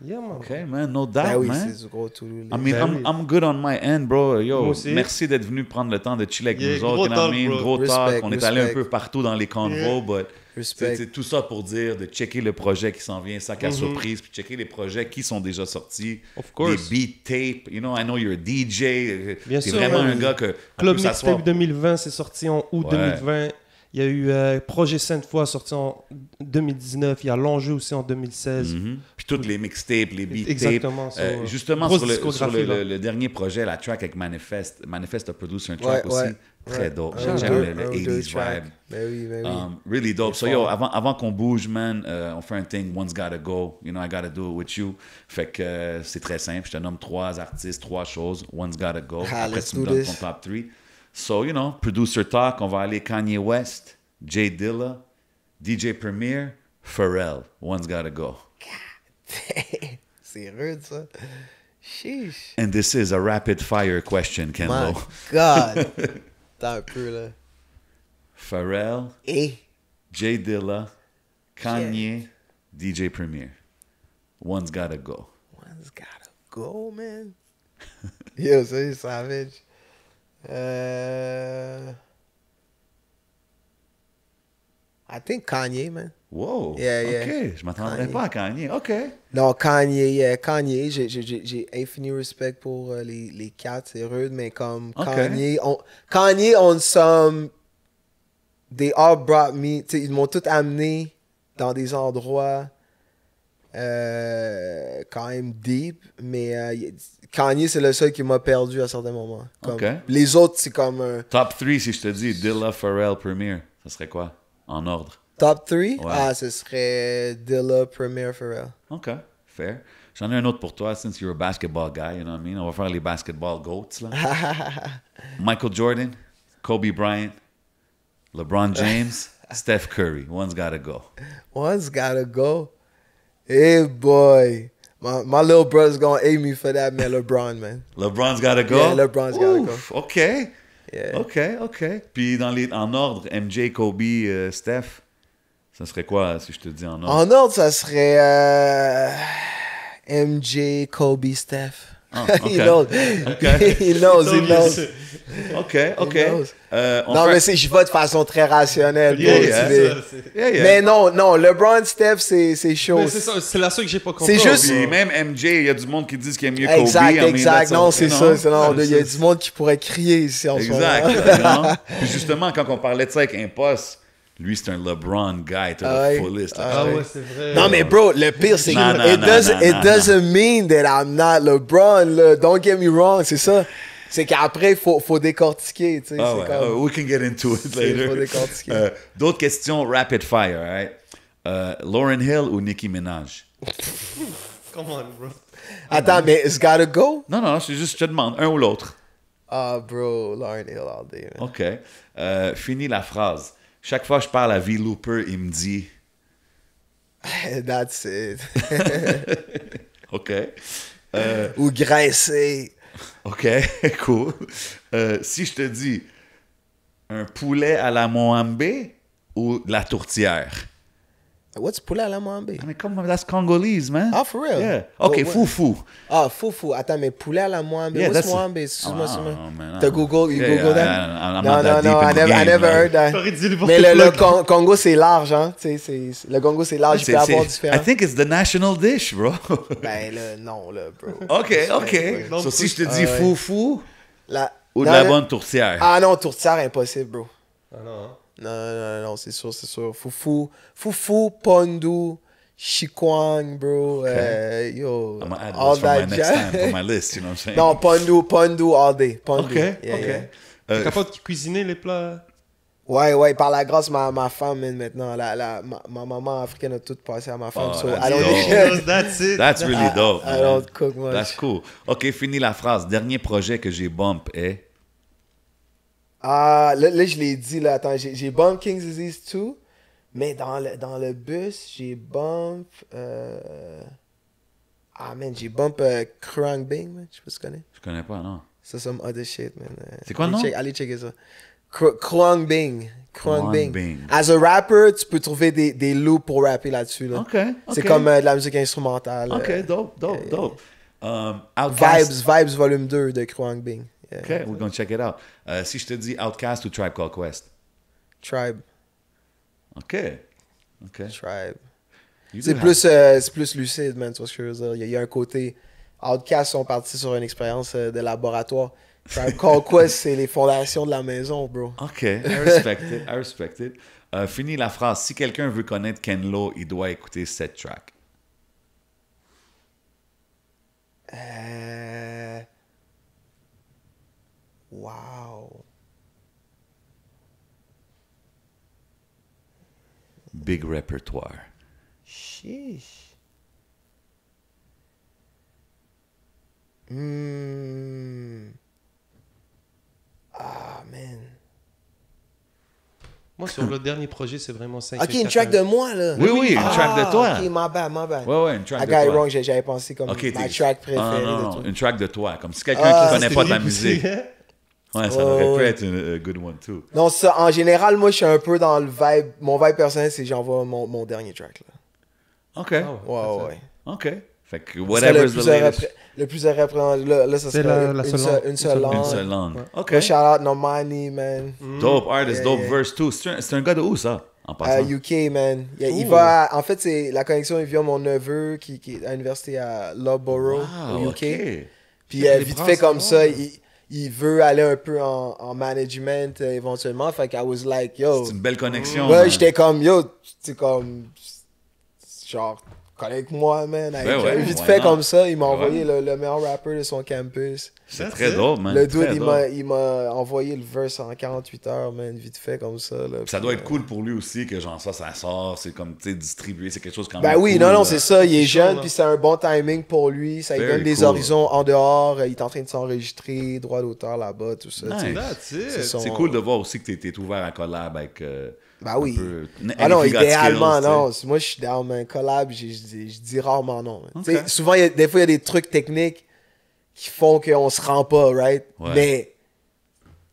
Yeah, man. OK, man. No doubt, Ben oui, man. c'est du gros to-do list. I mean, Ben oui. I'm good on my end, bro. Yo, Moi aussi. merci d'être venu prendre le temps de chiller avec Yeah, nous autres. gros You know what I talk, mean? bro. Gros talk. Respect, On est allé un respect. peu partout dans les convos, but Respect. c'est tout ça pour dire de checker le projet qui s'en vient, sac à surprise, puis checker les projets qui sont déjà sortis. Of course. Des beat tapes. You know, I know you're a DJ. Bien T'es sûr, vraiment man. un gars que. on Club peut s'asseoir- Mixtape 2020, c'est sorti en août Ouais. 2020. Il y a eu Projet Sainte Fois sorti en 2019. Il y a L'Enjeu aussi en 2016. Mhm. Puis toutes les mixtapes, les beat Exactement, tapes. ça, Justement, grosse sur, le, discographie, là. le dernier projet, la track avec Manifest. Manifest a produit un track Ouais, aussi. ouais. Très Ouais. dope. Un J'aime ou le deux- un ou deux 80s tracks. vibe. Ben oui, ben oui. Really dope. So, C'est yo, fort. avant qu'on bouge, man, on fait un thing. One's gotta go. You know, I gotta do it with you. Fait que c'est très simple. Je te nomme 3 artistes, 3 choses. One's gotta go. Ah, Après, let's tu me do donnes this. ton top 3. So, you know, producer talk. On va aller Kanye West, Jay Dilla, DJ Premier, Pharrell. One's gotta go. C'est rude, ça. Sheesh. And this is a rapid fire question, My Kenlo. God. Attends un peu, là. Pharrell, Et Jay Dilla, Kanye, DJ Premier. One's gotta go. one's gotta go, man. Yo, ça, c'est savage. I think Kanye, man. Wow. Yeah, yeah. OK. Je m'attendrais Kanye. pas à Kanye. OK. Non, Kanye, yeah, Kanye, j'ai infini respect pour les quatre, c'est rude, mais comme Ok. Kanye, on some, they all brought me, tu sais, ils m'ont tout amené dans des endroits quand même deep, mais Kanye, c'est le seul qui m'a perdu à certains moments. Comme, Ok. Les autres, c'est comme un Top 3, si je te dis Dilla, Pharrell, Premier, ça serait quoi? En ordre. top 3. Ouais. Ah, ce serait Dilla, Premier, Pharrell. OK. Fair. J'en ai un autre pour toi, since you're a basketball guy, you know what I mean? On va faire les basketball goats, là. Michael Jordan, Kobe Bryant, LeBron James, Steph Curry. One's gotta go. One's gotta go. Hey, boy. My little brother's gonna hate me for that, man. LeBron, man. LeBron's gotta go? Yeah, LeBron's gotta Ouf, OK. Yeah. OK. Puis en ordre, MJ, Kobe, Steph, ça serait quoi si je te dis en ordre? En ordre, ça serait MJ, Kobe, Steph. Ah, He ok. knows. Ok. He knows. He knows. OK. knows. On Non, fait- mais je vais de façon très rationnelle. bro, Yeah, tu yeah. sais. Yeah. Mais non, LeBron, Steph, c'est chaud. Mais c'est ça, c'est la seule que j'ai pas compris. C'est juste- Puis même MJ, il y a du monde qui dit qu'il aime mieux Kobe. Exact, I mean, exact. that's Non, okay, c'est non? ça. c'est non, Ah, il y a c'est- du monde qui pourrait crier ici en ce Exact. moment. non? Puis justement, quand on parlait de ça avec un poste, lui, c'est un LeBron guy, to Ah the ouais. fullest. là. Ah ouais, c'est vrai. Non, mais bro, le pire, c'est Non, non, que it non, doesn't, non, it non, doesn't mean that I'm not LeBron, là. Don't get me wrong, c'est ça. C'est qu'après, il faut décortiquer, tu sais. Ah c'est ouais, comme... we can get into it later. faut décortiquer. D'autres questions rapid fire, all right? Lauryn Hill ou Nicki Minaj? Come on, bro. Attends, mais it's gotta go? Non, c'est juste, je te demande, un ou l'autre. Ah, bro, Lauryn Hill all day, man. OK. Fini la phrase. Chaque fois que je parle à V-Looper, il me dit... That's it. OK. Ou graisser. OK, cool. Si je te dis un poulet à la Moambé ou de la tourtière? What's poulet à la moambé? I mean, come on, that's Congolese, man. Ah, for real? Yeah. OK, What- foufou. Ah, foufou. Attends, mais poulet à la moambé. Yeah, What's that's- moambé? Excuse-moi, Oh, excuse-moi. man, T'as Google, you Yeah, Google that? I'm Non, not that non, deep non, in I the never game, heard that. T'aurais dit n'importe Mais le quoi. Congo, c'est large, hein. Tu sais, le Congo, c'est large. Il peut y avoir I différents. think it's the national dish, bro. Ben là, non, là, bro. OK. Non, So, si je te ah dis ouais. foufou La... ou de Non, la non. bonne tourtière? Ah non, tourtière, impossible, bro. Ah non, hein. Non, c'est sûr, c'est sûr. Foufou, Pondou, Shikwang, bro. Yo, I'm gonna add all those for my that next jazz. time, for my list, you know what I'm saying? Non, Pondu all day. Pondu. OK, Yeah, OK. yeah. T'es capable de cuisiner les plats? Ouais, par la grâce, ma femme, man, maintenant, ma maman africaine a tout passé à ma femme. Oh, So, that's I don't dope. That's it. That's really dope, I man. don't cook much. That's cool. OK, fini la phrase. Dernier projet que j'ai bump est... Ah, là, je l'ai dit, là, attends, j'ai bump King's Disease 2, mais dans le bus, j'ai bump... Ah, man, j'ai bump Krang Bing, man, je sais pas si tu connais. Je connais pas, non. C'est some other shit, man. C'est quoi le nom? Allez checker ça. Krang Bing. Krang Bing. As a rapper, tu peux trouver des loops pour rapper là-dessus, là. OK, C'est comme de la musique instrumentale. OK, dope. Outkast. Vibes volume 2 de Krang Bing. Yeah. OK, we're gonna check it out. Si je te dis Outkast ou Tribe Called Quest? Tribe. OK. Tribe. You C'est do plus lucide, man, tu vois ce que je veux dire. Il y a un côté... Outcast sont partis sur une expérience de laboratoire. Tribe Called Quest, c'est les fondations de la maison, bro. OK, I respect it. Fini la phrase. Si quelqu'un veut connaître Ken Lo, il doit écouter cette track. Wow. Big répertoire. Sheesh. Ah, man. Moi, sur le dernier projet, c'est vraiment 5. Ok, une track de moi, là. Oui, une track de toi. Ok, my bad. Ouais, une track I de got it toi. wrong, j'avais pensé comme OK, ma track préférée. non, de tout. une track de toi. Comme si quelqu'un qui connaît pas ta musique. Hein? Ouais, ça aurait pu être une good one, too. Non, ça, en général, moi, je suis un peu dans le vibe. Mon vibe personnel, c'est j'envoie mon dernier track, là. OK. Ouais. OK. Fait que C'est whatever's the latest. le plus représentant. Là, ça C'est serait la seule langue. une seule langue. Une seule langue. OK. Shout out Normani, man. Dope artist, dope yeah. verse, too. C'est un gars de où, ça, en passant? UK, man. Il va en fait, c'est la connexion, il vient mon neveu qui est à l'université à Loughborough, Wow, au UK. OK. Puis Les vite bras, fait ça comme va. ça, il veut aller un peu en management éventuellement. Fait que I was like, yo. C'est une belle connexion. Ouais, man. j'étais comme, yo, c'est comme. Genre, connecte-moi, man. Vite why fait not? comme ça, il m'a Ouais. envoyé le meilleur rapper de son campus. C'est That's très it. dope, man. Le Très dude, dope. il m'a envoyé le verse en 48 heures, man, vite fait comme ça. Là, Ça puis, doit être cool pour lui aussi que genre ça sort, c'est comme tu sais distribué, c'est quelque chose quand Ben même oui, cool, non, là. c'est ça. Il est chaud, jeune, là. puis c'est un bon timing pour lui. Ça lui Very donne des cool. horizons en dehors. Il est en train de s'enregistrer, droit d'auteur là-bas, tout ça. tu sais. Nice. That's it. C'est son- C'est cool de voir aussi que t'es ouvert à collab avec Ben oui. un peu- Ah non, Anything Got idéalement, Skills, non. tu sais. Moi, je suis down, man. Collab, je dis rarement non. man. Ok. Tu sais, souvent, des fois, il y a des trucs techniques qui font qu'on se rend pas, right? Ouais. Mais,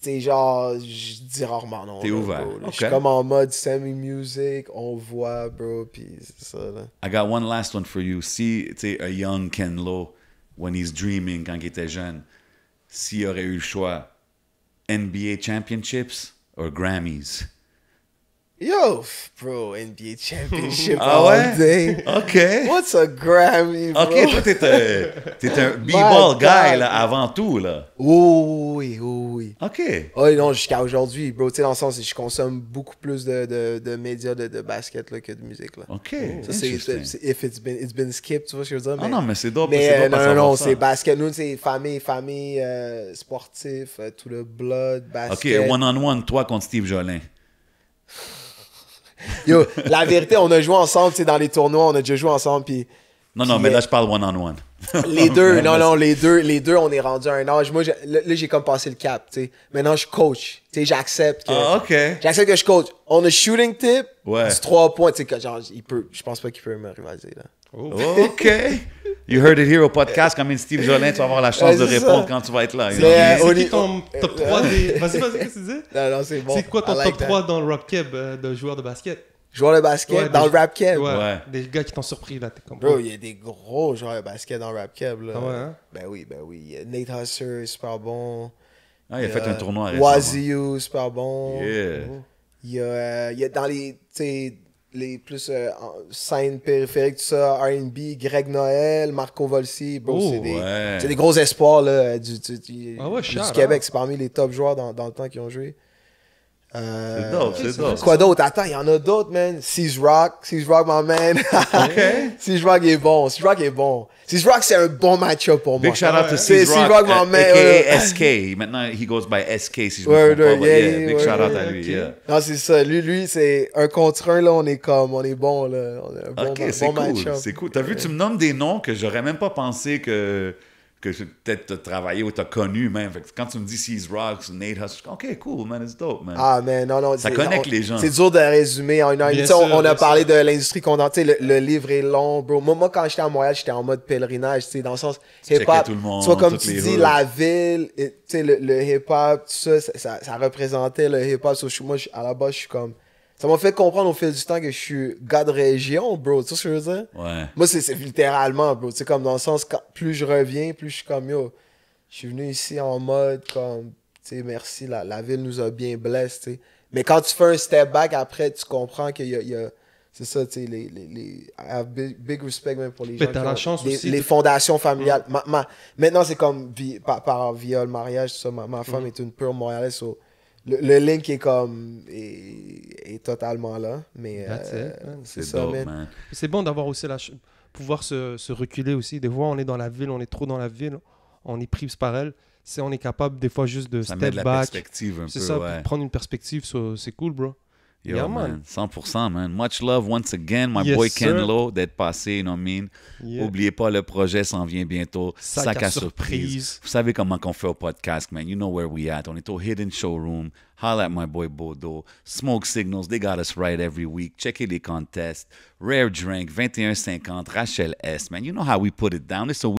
tu sais, genre, je dis rarement non. T'es là, ouvert. bro, là. Ok. Je suis comme en mode semi-music, on voit, bro, puis c'est ça, là. I got one last one for you. Si, tu sais, a young Ken Lo, when he's dreaming, quand il était jeune, s'il aurait eu le choix, NBA Championships or Grammys? Yo, bro, NBA Championship Ah all ouais? day. OK. What's a Grammy, bro? OK, toi, t'es un b-ball My guy, God. là, avant tout, là. Oui. OK. Oh non, jusqu'à aujourd'hui, bro. Tu sais, dans le sens, je consomme beaucoup plus de médias de basket là, que de musique, là. OK. Ça, c'est Interesting. if it's been skipped, tu vois ce que je veux dire? Ah non, mais c'est dope. Mais c'est dope à non, savoir c'est ça. basket. Nous, c'est famille, sportif, tout le blood, OK, basket. one-on-one, toi contre Steve Jolin. Yo, la vérité, on a joué ensemble, tu sais, dans les tournois, on a déjà joué ensemble, puis Non, mais là, je parle one-on-one. les deux, les deux, on est rendu à un âge. Moi, là, j'ai comme passé le cap, tu sais. Maintenant, je coach. Tu sais, j'accepte que... Ah, OK. J'accepte que je coach. On a shooting tip, Ouais. du 3 points, tu sais, que genre, je pense pas qu'il peut me rivaliser, là. OK. You heard it here au podcast. Comme Steve Jolin, tu vas avoir la chance Ouais, de c'est répondre ça. quand tu vas être là. Mais, C'est on qui est- ton top 3 des... Vas-y, qu'est-ce que tu disais? Non, c'est bon. C'est quoi ton I like top that. 3 dans le rap keb de joueurs de basket? Joueur de basket, Ouais, dans des- le rap keb. Ouais. Des gars qui t'ont surpris, là. T'es comme... Bro, il y a des gros joueurs de basket dans le rap keb, là. Ah ouais, hein? Ben oui. Il y a Nate Husser, super bon. Ah, il a fait un tournoi récemment. Waziu, super bon. Yeah. Il y a dans les, tu sais, les plus scènes périphériques, tout ça, R&B, Greg Noël, Marco Volsi, bro, Oh, ouais. c'est des gros espoirs là, du Ah ouais, shout Québec. out. C'est parmi les top joueurs dans le temps qui ont joué. C'est dope, c'est dope. Quoi d'autre? Attends, il y en a d'autres, man. Seize Rock, my man. Seize Rock est bon. Seize Rock, c'est un bon match-up pour moi. Big shout out to Seize Seize Rock, my man. a.k.a. SK. Maintenant, he goes by SK, si je me trompe pas. Yeah, big shout out à lui, yeah. Non, c'est ça. Lui, c'est un contre un, là, on est bon, là. On a un bon, OK, c'est bon cool, match-up. c'est cool. T'as vu, tu me nommes des noms que j'aurais même pas pensé que peut-être t'as travaillé ou t'as connu même. Fait que quand tu me dis Seize Rocks, Nate Huss, je dis OK, cool, man, it's dope, man. Ah, man, non. Ça connecte les gens. C'est dur de résumer en une heure. On a parlé de l'industrie condensée. Le livre est long, bro. Moi, quand j'étais à Montréal, j'étais en mode pèlerinage, tu sais, dans le sens hip-hop. Tout le monde, tu vois, comme toutes tu les dis, hoods. la ville, tu sais, le hip-hop, tout ça, ça représentait le hip-hop. Moi, à la base, je suis comme... Ça m'a fait comprendre au fil du temps que je suis gars de région, bro. Tu sais ce que je veux dire? Ouais. Moi, c'est littéralement, bro. Tu sais, comme dans le sens, plus je reviens, plus je suis comme, yo, je suis venu ici en mode, comme, tu sais, merci, la ville nous a bien blessés, tu sais. Mais quand tu fais un step back, après, tu comprends qu'il y a c'est ça, tu sais, I have big respect même pour les gens t'as la chance aussi les fondations familiales. Maintenant, c'est comme, via le mariage, tout ça, ma femme est une pure Montréalaise, so, le link est comme est totalement là, mais c'est ça, dope, man. man. C'est bon d'avoir aussi pouvoir se reculer aussi. Des fois, on est dans la ville, on est trop dans la ville, on est pris par elle. Si on est capable, des fois, juste de Ça met step de la back. perspective un C'est peu, ça, ouais. prendre une perspective, c'est cool, bro. Yo, Yeah, man, 100%, man. Much love once again, my Yes, boy sir. Ken Lo, d'être passé, you know what I mean? Yeah. Oubliez pas, le projet s'en vient bientôt. Sac à surprise. Vous savez comment qu'on fait au podcast, man. You know where we at. On est au Hidden Showroom. Holla at my boy Bodo. Smoke Signals, they got us right every week. Checkez les contests. Rare Drink, 2150, Rachel S, man. You know how we put it down. It's a